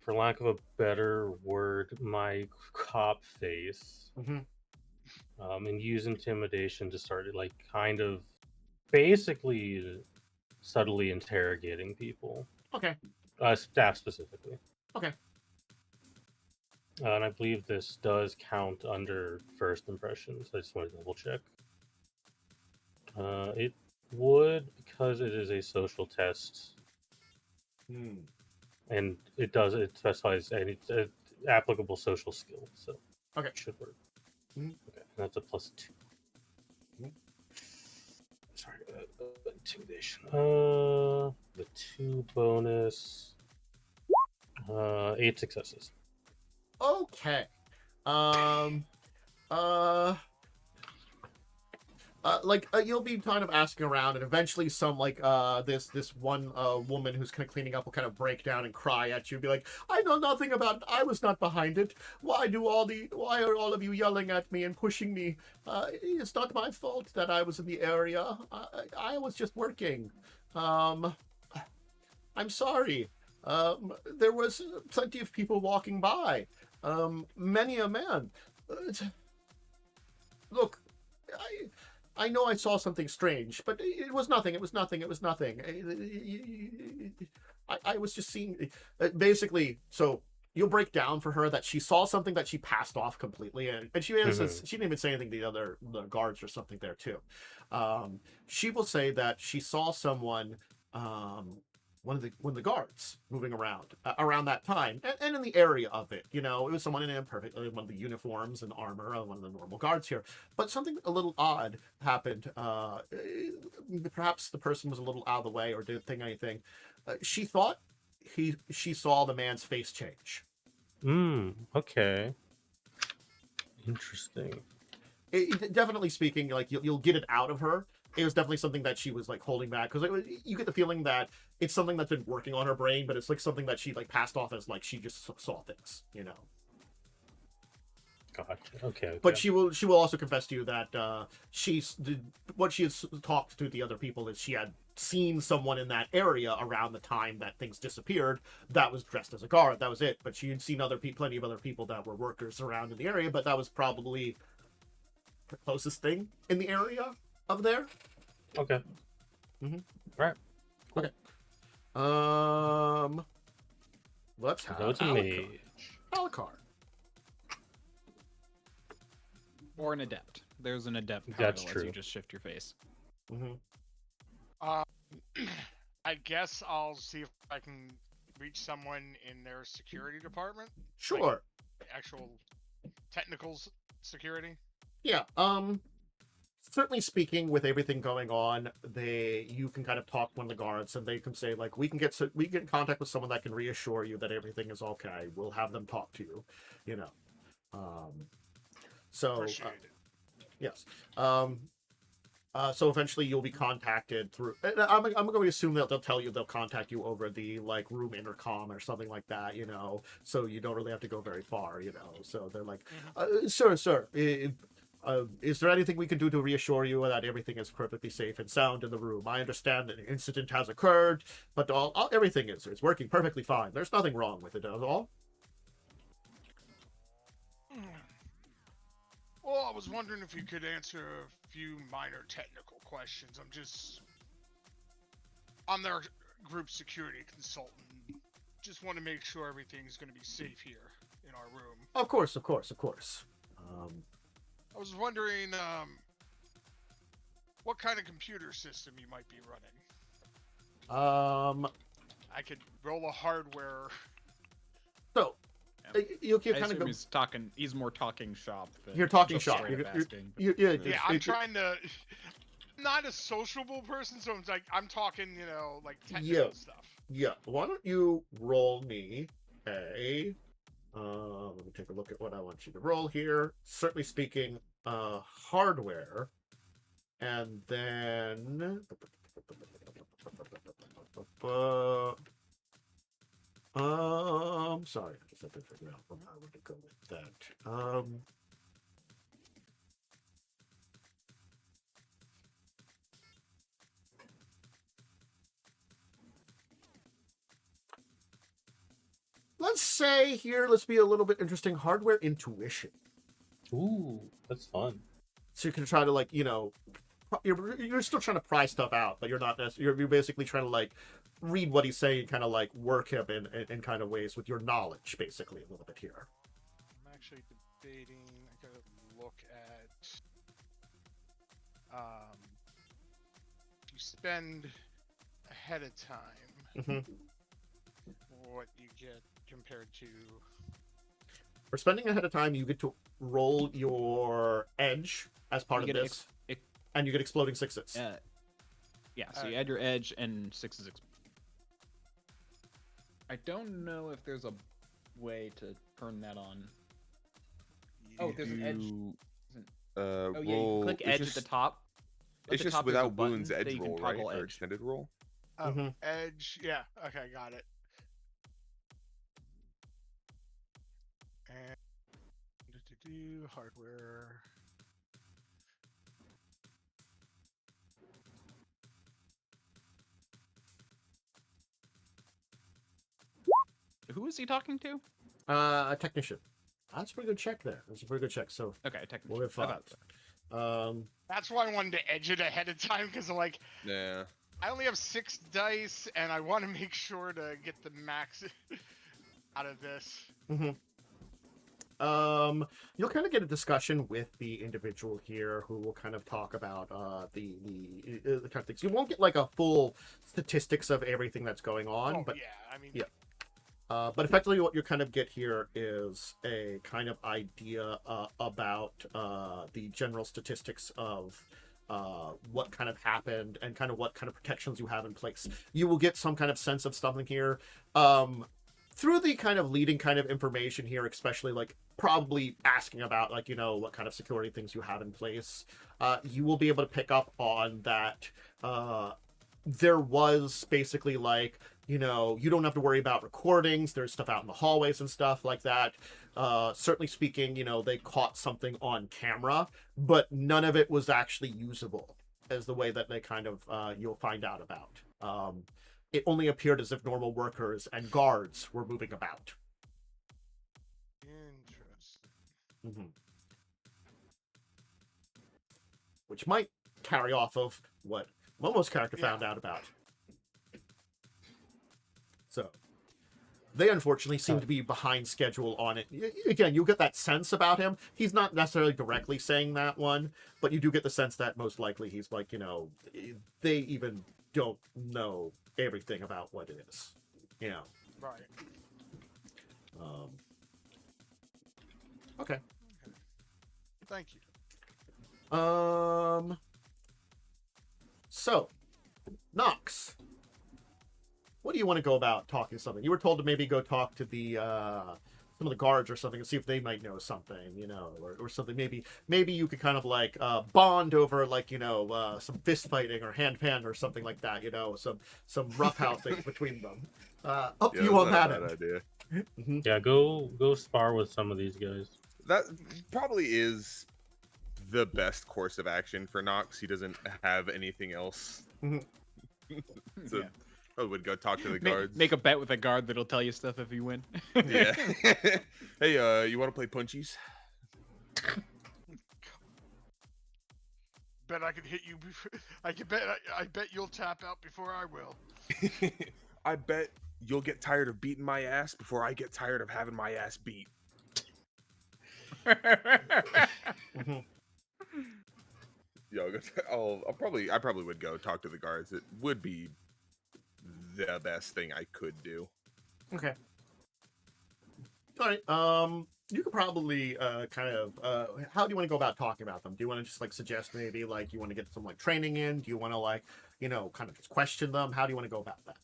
for lack of a better word, my cop face, and use intimidation to start like kind of basically subtly interrogating people. Okay. Staff specifically. Okay. And I believe this does count under first impressions. I just want to double check. It would, because it is a social test, and it specifies any applicable social skill, so Okay. it should work. Mhm. Okay, that's a +2. Mhm. Sorry, intimidation. The 2 bonus. 8 successes. Okay. You'll be kind of asking around, and eventually some this one woman who's kind of cleaning up will kind of break down and cry at you and be like, I know nothing about it. I was not behind it. Why are all of you yelling at me and pushing me? It's not my fault that I was in the area. I was just working. I'm sorry. There was plenty of people walking by. Many a man. Look, I know I saw something strange, but it was nothing. It was nothing. It was nothing. I was just seeing. Basically, so you'll break down for her that she saw something that she passed off completely, and she says she didn't even say anything to the guards or something there too. She will say that she saw someone. One of the guards moving around that time, and in the area of it, it was someone in one of the uniforms and armor of one of the normal guards here. But something a little odd happened. Perhaps the person was a little out of the way or didn't think anything. She thought she saw the man's face change. Okay. Interesting. Definitely speaking, like you'll get it out of her. It was definitely something that she was like holding back, because you get the feeling that it's something that's been working on her brain, but it's like something that she like passed off as like she just saw things, Gotcha. Okay. But she will also confess to you that what she has talked to the other people is she had seen someone in that area around the time that things disappeared that was dressed as a guard. That was it. But she had seen plenty of other people that were workers around in the area, but that was probably the closest thing in the area of there. Okay. Mm-hmm. All right. Cool. Okay. Let's have Go to mage. Alucard. Or an adept. There's an adept power That's that lets true. you just shift your face. I guess I'll see if I can reach someone in their security department. Sure. Like actual technical security. Yeah. Certainly speaking, with everything going on, you can kind of talk to one of the guards, and they can say like, we can get in contact with someone that can reassure you that everything is okay. We'll have them talk to you, So Appreciate it. yes. So eventually you'll be contacted through. I'm going to assume that they'll contact you over the like room intercom or something like that, So you don't really have to go very far, So they're like, sir. Is there anything we can do to reassure you that everything is perfectly safe and sound in the room? I understand that an incident has occurred, but everything is working perfectly fine. There's nothing wrong with it at all. Well, I was wondering if you could answer a few minor technical questions. I'm their group security consultant. Just want to make sure everything's going to be safe here in our room. Of course. I was wondering what kind of computer system you might be running. I could roll a hardware. So, you can I kind of go. He's more talking shop. Than You're talking just shop. straight up asking. I'm trying to. I'm not a sociable person, so it's like I'm talking, like technical stuff. Yeah. Why don't you roll me a? Let me take a look at what I want you to roll here. Certainly speaking, hardware, and then. Sorry, I just have to figure out where I would go with that. Let's be a little bit interesting. Hardware intuition. Ooh, that's fun. So you can try to you're still trying to pry stuff out, but you're not necessarily, you're basically trying to like read what he's saying, kind of like work him in kind of ways with your knowledge, basically a little bit here. I'm actually debating. I gotta look at. If you spend ahead of time, what you get compared to. For spending ahead of time, you get to roll your edge as part of this, and you get exploding sixes. Yeah, so you add your edge and sixes. I don't know if there's a way to turn that on. Oh, there's an edge. Oh yeah, you can click edge at the top. At It's the just top, there's a without button wounds that edge you can roll, right? toggle Or edge. extended roll. Edge. Yeah. Okay, got it. And hardware. Who is he talking to? A technician. That's a pretty good check there. That's a pretty good check. So Okay, technician. we'll get five. That's why I wanted to edge it ahead of time because I'm like, Yeah. I only have 6 dice and I want to make sure to get the max out of this. You'll kind of get a discussion with the individual here who will kind of talk about the kind of things. You won't get like a full statistics of everything that's going on, but yeah, I mean, yeah. But effectively, what you kind of get here is a kind of idea about the general statistics of what kind of happened and kind of what kind of protections you have in place. You will get some kind of sense of something here. Through the kind of leading kind of information here, especially like probably asking about like, you know, what kind of security things you have in place, you will be able to pick up on that. There was basically like, you know, you don't have to worry about recordings. There's stuff out in the hallways and stuff like that. Certainly speaking, you know, they caught something on camera, but none of it was actually usable as the way that they kind of, you'll find out about. It only appeared as if normal workers and guards were moving about. interesting. Which might carry off of what Momo's character found out about. So, they unfortunately seem to be behind schedule on it. Again, you get that sense about him. He's not necessarily directly saying that one, but you do get the sense that most likely he's like, you know, they even don't know everything about what it is. You know. Right. Okay. Thank you. So, Nox, what do you want to go about talking to something? You were told to maybe go talk to the some of the guards or something and see if they might know something, you know, or something. Maybe you could kind of like bond over like, you know, some fist fighting or hand pan or something like that, you know, some roughhousing between them. Up to you on that end. Idea. Yeah, go spar with some of these guys. That probably is the best course of action for Nox. He doesn't have anything else. So Yeah. I would go talk to the guards. Make a bet with a guard that'll tell you stuff if you win. Yeah. Hey, you want to play punchies? Bet I can hit you. I bet you'll tap out before I will. I bet you'll get tired of beating my ass before I get tired of having my ass beat. Yo, I probably would go talk to the guards. It would be the best thing I could do. Okay. All right. You could probably kind of how do you want to go about talking about them? Do you want to just like suggest maybe like you want to get some like training in? Do you want to like, you know, kind of just question them? How do you want to go about that?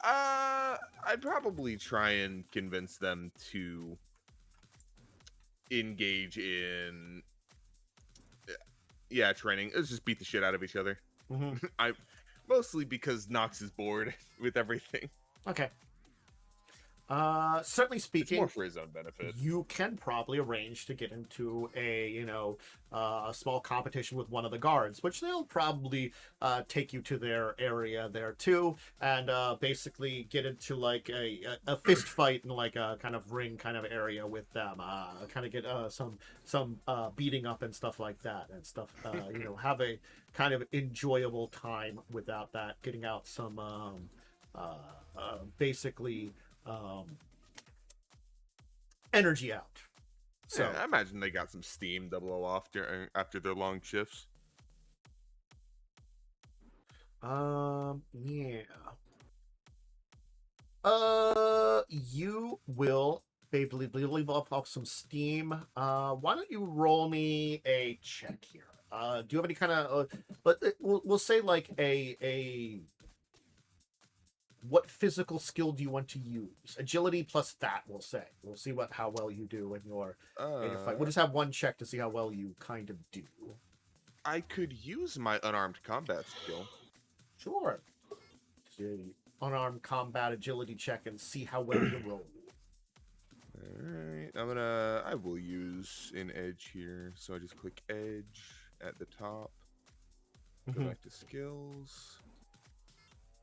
I'd probably try and convince them to engage in training. Let's just beat the shit out of each other. Mostly because Nox is bored with everything. Okay. Certainly It's speaking, more for his own benefit. you can probably arrange to get into a small competition with one of the guards, which they'll probably take you to their area there too, and basically get into like a fist fight in like a kind of ring kind of area with them. Kind of get some beating up and stuff like that and stuff. Have a kind of enjoyable time without that. Getting out some basically. Energy out. So Yeah, I imagine they got some steam to blow off after their long shifts. Yeah. You will basically leave off some steam. Why don't you roll me a check here? Do you have any kind of but we'll say like a what physical skill do you want to use? Agility plus that, we'll say. We'll see how well you do in your fight. We'll just have one check to see how well you kind of do. I could use my unarmed combat skill. Sure. Unarmed combat agility check and see how well you roll. Alright, I will use an edge here. So I just click edge at the top. Go back to skills.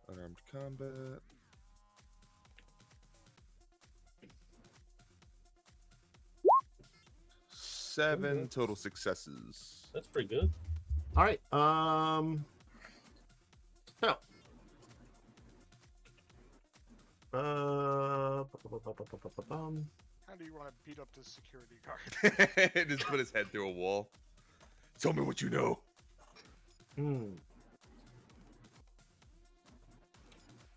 Unarmed combat. Seven total successes. That's pretty good. All right. So How do you want to beat up this security guard? Just put his head through a wall. Tell me what you know.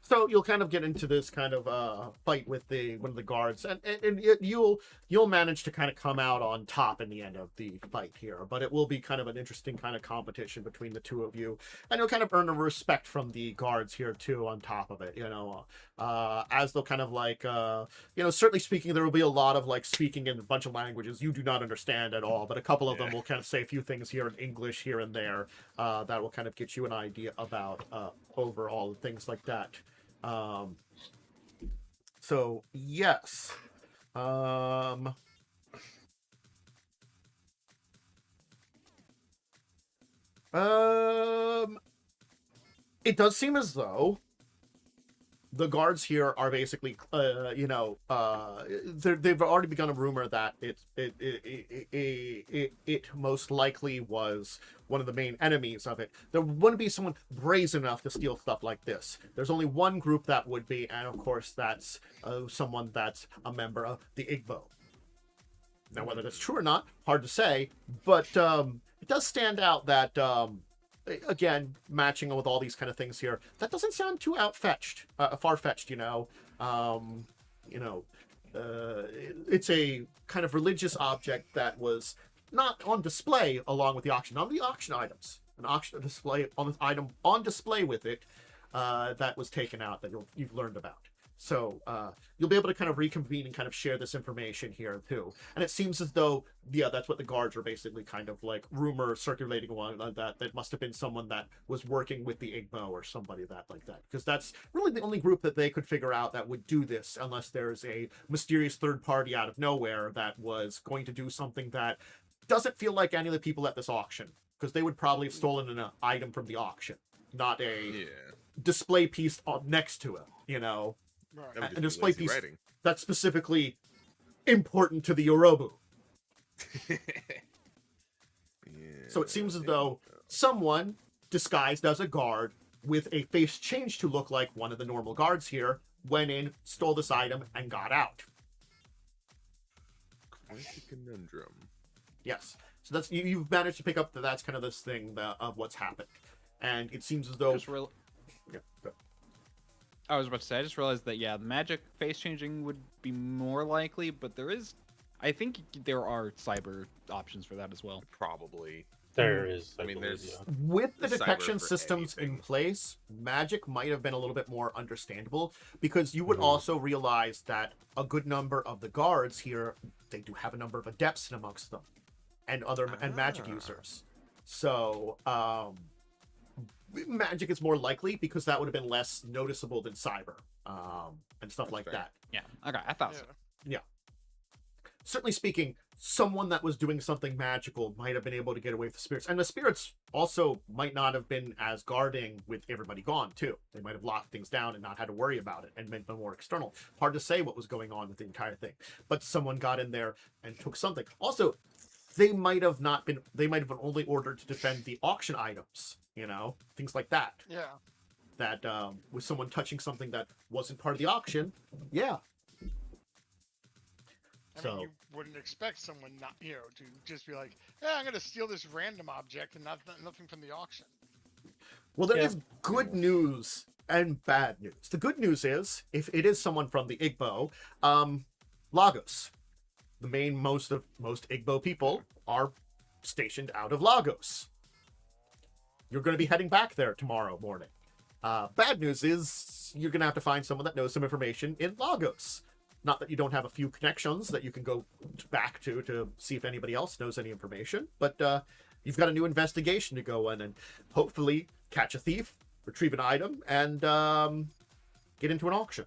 So you'll kind of get into this kind of fight with one of the guards, and you'll manage to kind of come out on top in the end of the fight here. But it will be kind of an interesting kind of competition between the two of you, and you'll kind of earn a respect from the guards here too. On top of it, as they'll kind of like certainly speaking, there will be a lot of like speaking in a bunch of languages you do not understand at all. But a couple of them will kind of say a few things here in English here and there that will kind of get you an idea about overall things like that. So yes. It does seem as though the guards here are basically, they've already begun a rumor that it most likely was one of the main enemies of it. There wouldn't be someone brazen enough to steal stuff like this. There's only one group that would be, and of course that's someone that's a member of the Igbo. Now, whether that's true or not, hard to say, but it does stand out that again, matching with all these kind of things here, that doesn't sound too far-fetched, it's a kind of religious object that was not on display along with the auction. None of the auction items, an auction display on this item on display with it that was taken out that you've learned about. So you'll be able to kind of reconvene and kind of share this information here too. And it seems as though, that's what the guards are basically kind of like rumor circulating along that must have been someone that was working with the Igbo or somebody like that. Because that's really the only group that they could figure out that would do this, unless there's a mysterious third party out of nowhere that was going to do something that doesn't feel like any of the people at this auction. Because they would probably have stolen an item from the auction, not a display piece next to it, Right. A display piece that's specifically important to the Yorubu. So it seems as though someone disguised as a guard with a face changed to look like one of the normal guards here went in, stole this item, and got out. Quite a conundrum. Yes. So that's you've managed to pick up that's kind of this thing of what's happened. And it seems as though... Yeah, go. I was about to say, I just realized that, the magic face changing would be more likely, but I think there are cyber options for that as well. Probably. There is. There's... With the Cyber detection for systems anything. in place, magic might have been a little bit more understandable, because you would also realize that a good number of the guards here, they do have a number of adepts in amongst them, and magic users. So, magic is more likely because that would have been less noticeable than cyber, and stuff That's like fair. that. Yeah. Okay. I thought Yeah. so. Certainly speaking, someone that was doing something magical might have been able to get away with the spirits. And the spirits also might not have been as guarding with everybody gone, too. They might have locked things down and not had to worry about it and been more external. Hard to say what was going on with the entire thing. But someone got in there and took something. Also, they might have been only ordered to defend the auction items, things like that. Yeah. That with someone touching something that wasn't part of the auction, yeah. I So- mean, you wouldn't expect someone not, to just be like, "Yeah, I'm gonna steal this random object and nothing from the auction." Well, there Yeah. is good news and bad news. The good news is, if it is someone from the Igbo, Lagos, the main most Igbo people are stationed out of Lagos. You're going to be heading back there tomorrow morning. Bad news is you're going to have to find someone that knows some information in Lagos. Not that you don't have a few connections that you can go back to see if anybody else knows any information, but you've got a new investigation to go in and hopefully catch a thief, retrieve an item, and get into an auction.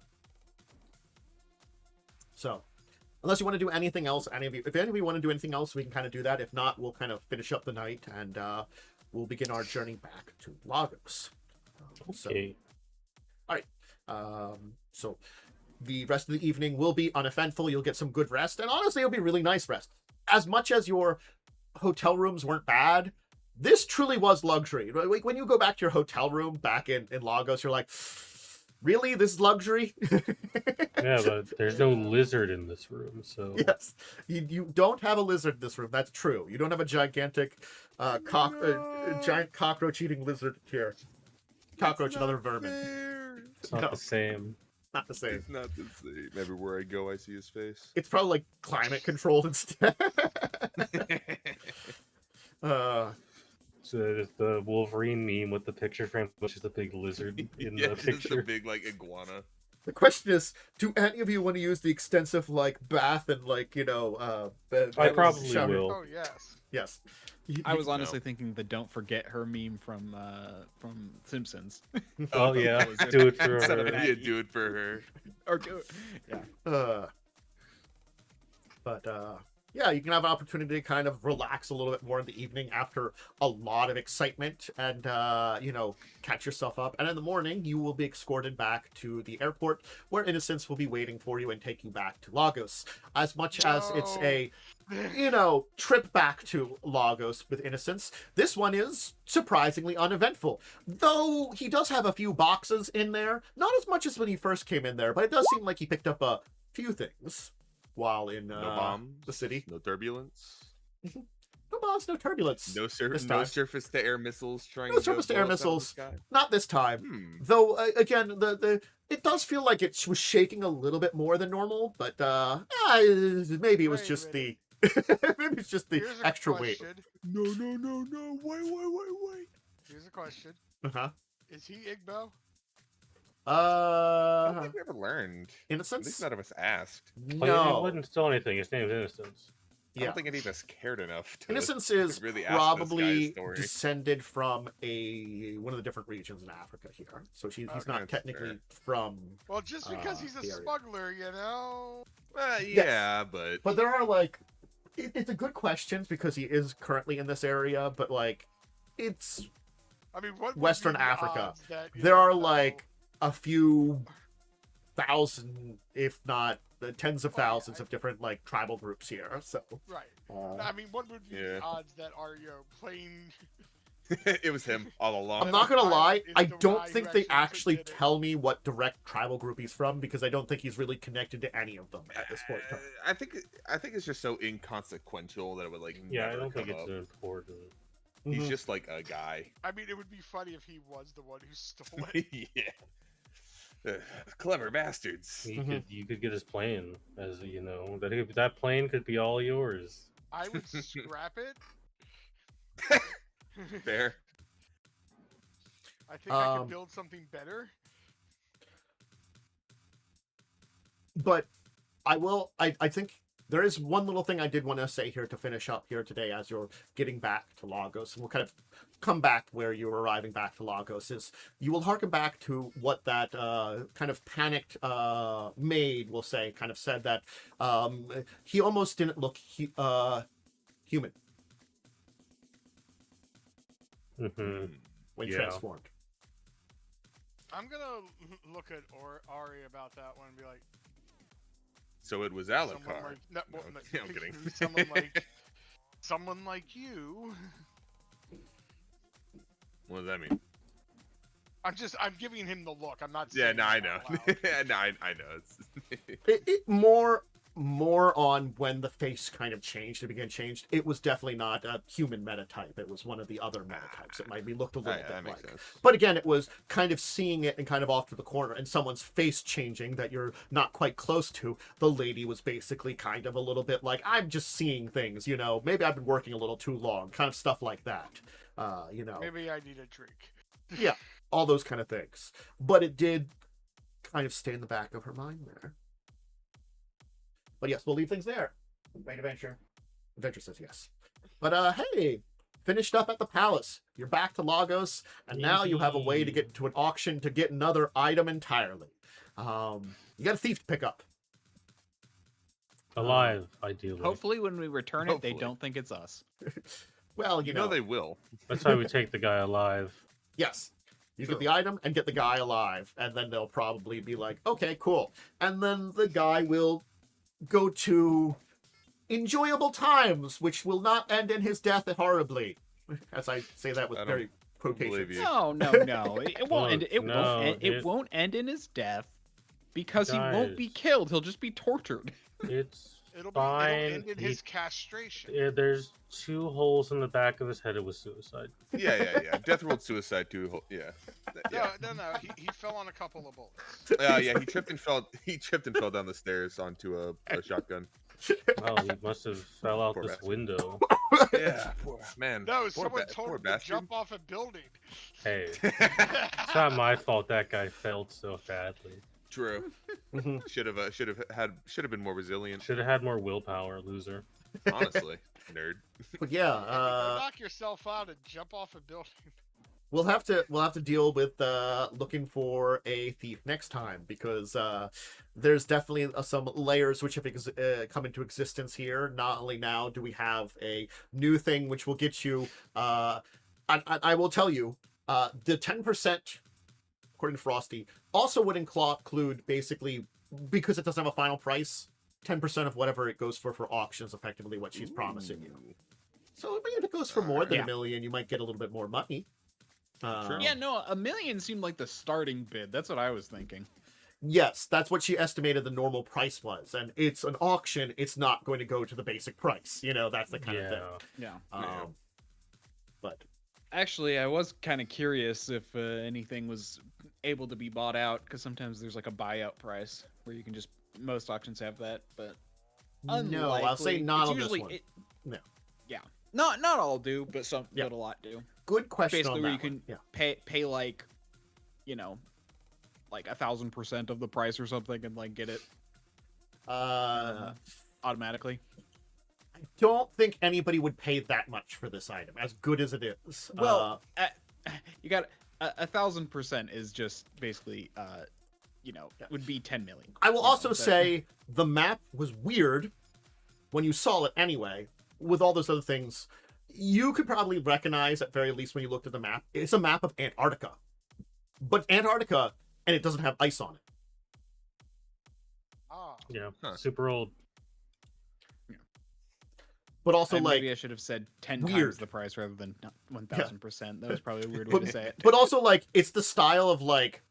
So, unless you want to do anything else, if any of you want to do anything else, we can kind of do that. If not, we'll kind of finish up the night and we'll begin our journey back to Lagos. Okay. So the rest of the evening will be uneventful. You'll get some good rest, and honestly, it'll be really nice rest. As much as your hotel rooms weren't bad, this truly was luxury. Like when you go back to your hotel room back in Lagos, you're like, really? This is luxury? Yeah, but there's no lizard in this room, so Yes, you don't have a lizard in this room. That's true. You don't have a gigantic giant cockroach-eating lizard here. Cockroach and other vermin. it's not No. the same. Not the same. It's not the same. Everywhere I go, I see his face. It's probably like climate controlled instead. So there's the Wolverine meme with the picture frame, which is a big lizard in Yeah, the just a picture. big iguana. The question is, do any of you want to use the extensive bath and I probably shower? will. Oh yes. Yes. I was honestly thinking the "Don't Forget Her" meme from Simpsons. Oh yeah, Lizard. do it for Instead of her. an Yeah, do it for her. Or do it. Yeah. Yeah, you can have an opportunity to kind of relax a little bit more in the evening after a lot of excitement and, catch yourself up. And in the morning, you will be escorted back to the airport where Innocence will be waiting for you and take you back to Lagos. As much as it's a, trip back to Lagos with Innocence, this one is surprisingly uneventful. Though he does have a few boxes in there, not as much as when he first came in there, but it does seem like he picked up a few things while in No bombs. the city. No turbulence. No bombs, no turbulence. No This time. surface-to-air missiles trying No to go surface-to-air blow us out of the missiles. sky. Not this time. Hmm. Though again, the it does feel like it was shaking a little bit more than normal, but maybe it was Wait a just minute. maybe it's just the Here's a extra weight. question. No. Wait. Here's a question. Uh-huh. Is he Igbo? I don't think we ever learned. At least Innocence? none of us asked. He No. wouldn't steal anything. His name's Innocence. I Yeah. don't think any of us cared enough to Innocence is really ask this guy's probably story. descended from one of the different regions in Africa here. So he's Okay, not that's technically fair. from. Well, just because he's a the area. smuggler, Yeah, but But there are it's a good question because he is currently in this area, but it's I mean, what would be Western the Africa. odds that, there are a few thousand, if not tens of Well, yeah, thousands of different tribal groups here. So right. uh, I mean, what would be Yeah. the odds that are plain? it was him all along. I'm not gonna lie, It's I the don't guy think who they actually actually did it. tell me what direct tribal group he's from because I don't think he's really connected to any of them at this point in time. I think it's just so inconsequential that it would Yeah, I never don't think come it's up. important. He's Mhm. just like a guy. I mean, it would be funny if he was the one who stole it. Yeah. Clever bastards. You could get his plane, as that plane could be all yours. I would scrap it. Fair. I think I Um, could build something better. But I think There is one little thing I did want to say here to finish up here today as you're getting back to Lagos, and we'll kind of come back where you're arriving back to Lagos, is you will harken back to what that kind of panicked maid will say, kind of said that he almost didn't look human when transformed. I'm gonna look at Ari about that one and be like, So it was someone Alucard. like, no, well, No, no, I'm kidding. someone like you. What does that mean? I'm giving him the look. I'm not. Yeah, saying no, I it know. out loud. no, I know. It's It more on when the face kind of changed, it began changed. It was definitely not a human metatype. It was one of the other metatypes. It might be looked a little that bit makes like. sense. But again, it was kind of seeing it and kind of off to the corner and someone's face changing that you're not quite close to. The lady was basically kind of a little bit like, I'm just seeing things, you know, maybe I've been working a little too long, kind of stuff like that. You know. Maybe I need a drink. Yeah, all those kind of things. But it did kind of stay in the back of her mind there. But yes, we'll leave things there. Main adventure. Adventure says yes. But hey, finished up at the palace. You're back to Lagos, and now you have a way to get to an auction to get another item entirely. You got a thief to pick up. Alive, ideally. Hopefully, when we return it, they Hopefully. don't think it's us. Well, You know they will. That's why we take the guy alive. Yes. You Sure. get the item and get the guy alive, and then they'll probably be like, okay, cool. And then the guy will go to enjoyable times, which will not end in his death horribly. As I say that with I don't very believe quotations. you. No. It won't end. It No, won't. It it- won't end in his death because he won't be Guys. killed. He'll just be tortured. It's It'll fine. end in He- his castration. yeah, there's 2 holes in the back of his head. It was suicide. Yeah. Death rolled suicide too. Yeah. Yeah. No. He fell on a couple of bullets. Yeah. He tripped and fell. He tripped and fell down the stairs onto a shotgun. Oh, he must have fell out Poor this bastard. window. Yeah. Poor man. No, poor someone ba- told poor him to bastard. jump off a building. Hey, it's not my fault that guy failed so badly. True. Mhm. Should have been more resilient. Should have had more willpower, loser. Honestly, nerd. But yeah, Go knock yourself out and jump off a building. we'll have to deal with looking for a thief next time, because there's definitely some layers which have come into existence here. Not only now do we have a new thing which will get you I will tell you, the 10%, according to Frosty, also would include basically, because it doesn't have a final price, 10% of whatever it goes for auctions, effectively what she's promising you. So if it goes for more than Yeah. $1 million, you might get a little bit more money. Sure. Yeah, no, $1 million seemed like the starting bid. That's what I was thinking. Yes, that's what she estimated the normal price was. And it's an auction, it's not going to go to the basic price. You know, that's the kind of thing. Yeah. Yeah. But Actually, I was kind of curious if anything was able to be bought out, because sometimes there's like a buyout price where you can just, most auctions have that, but no, I'll say unlikely. not It's on this usually, one. No. Yeah. Not all do, but some, Yeah. but a lot do. Good question Basically, on where that you one. can Yeah. pay like, you know, like 1,000% of the price or something, and like get it automatically. I don't think anybody would pay that much for this item, as good as it is. Well, you got 1,000% is just basically, would be 10 million. I will You know, also that- say the map was weird when you saw it anyway, with all those other things. You could probably recognize, at very least when you looked at the map, it's a map of Antarctica. But Antarctica, and it doesn't have ice on it. Ah, Yeah, Huh. super old. But also, and like, maybe I should have said 10 weird. times the price rather than 1,000%. That was probably a weird way But- to say it. but also, like, it's the style of, like,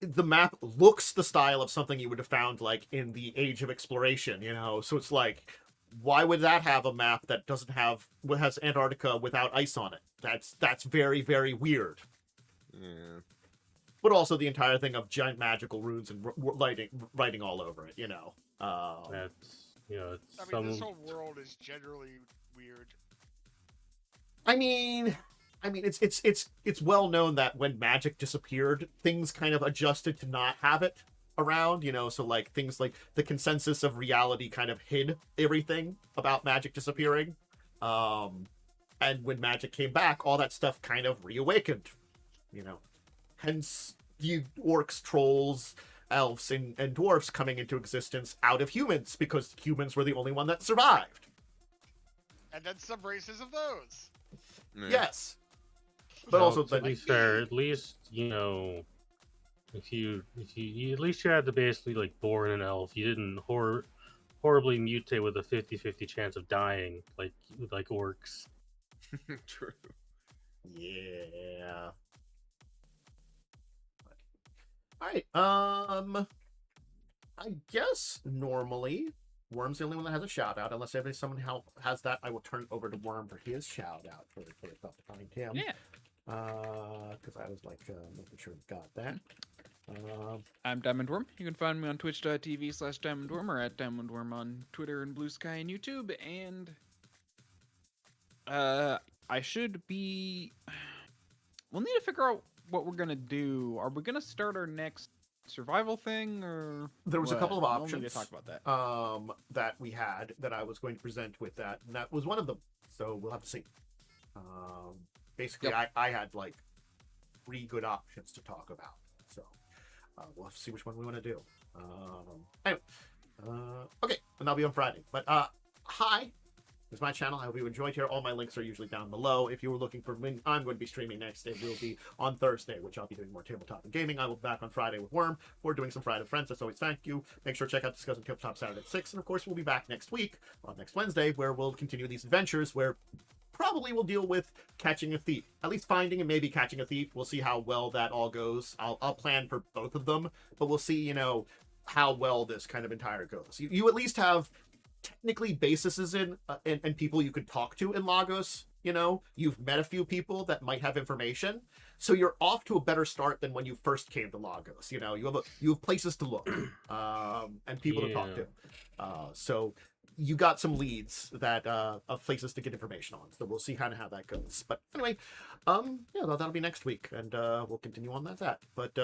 the map looks the style of something you would have found, like, in the Age of Exploration, you know? So it's like, why would that have a map that doesn't have, has Antarctica without ice on it? That's very, very weird. Yeah. But also the entire thing of giant magical runes and writing all over it, you know? That's, it's I mean, this some. whole world is generally weird. I mean, it's well known that when magic disappeared, things kind of adjusted to not have it. around, you know, so like things like the consensus of reality kind of hid everything about magic disappearing. And when magic came back, all that stuff kind of reawakened, you know. Hence the orcs, trolls, elves, and dwarfs coming into existence out of humans, because humans were the only one that survived. And then some races of those. Yeah. Yes. But Well, also, to be fair, at least you know, if you at least you had to basically like born an elf. You didn't horribly mutate with a 50-50 chance of dying like orcs. True. yeah. All right. I guess normally Wyrm's the only one that has a shout out. Unless someone has that, I will turn it over to Wyrm for his shout out for stuff to find him. Yeah. Because I was like making sure we got that. I'm Diamond Worm. You can find me on twitch.tv/DiamondWorm or at DiamondWorm on Twitter and Blue Sky and YouTube. And I should be. We'll need to figure out what we're gonna do. Are we gonna start our next survival thing, or There was a couple of We'll options. need to talk about that. That we had that I was going to present with that, and that was one of them. So we'll have to see. Basically, Yep. I had like 3 good options to talk about. So we'll have to see which one we want to do. Anyway, okay, and that'll be on Friday. But hi. It's my channel. I hope you enjoyed here. All my links are usually down below. If you were looking for when I'm going to be streaming next, it will be on Thursday, which I'll be doing more tabletop and gaming. I will be back on Friday with Wyrm. We're doing some Friday Friends. As always, thank you. Make sure to check out Discussing Tabletop Saturday at 6. And of course, we'll be back next week, on next Wednesday, where we'll continue these adventures where probably we'll deal with catching a thief. At least finding and maybe catching a thief. We'll see how well that all goes. I'll plan for both of them, but we'll see, you know, how well this kind of entire goes. You at least have technically bases and people you could talk to in Lagos. You know, you've met a few people that might have information, so you're off to a better start than when you first came to Lagos. You know, you have places to look, and people to talk to. So you got some leads that of places to get information on. So we'll see kind of how that goes. But anyway, yeah, that'll be next week, and we'll continue on that. But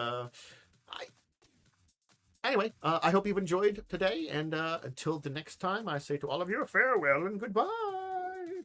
Anyway, I hope you've enjoyed today, and until the next time, I say to all of you, farewell and goodbye.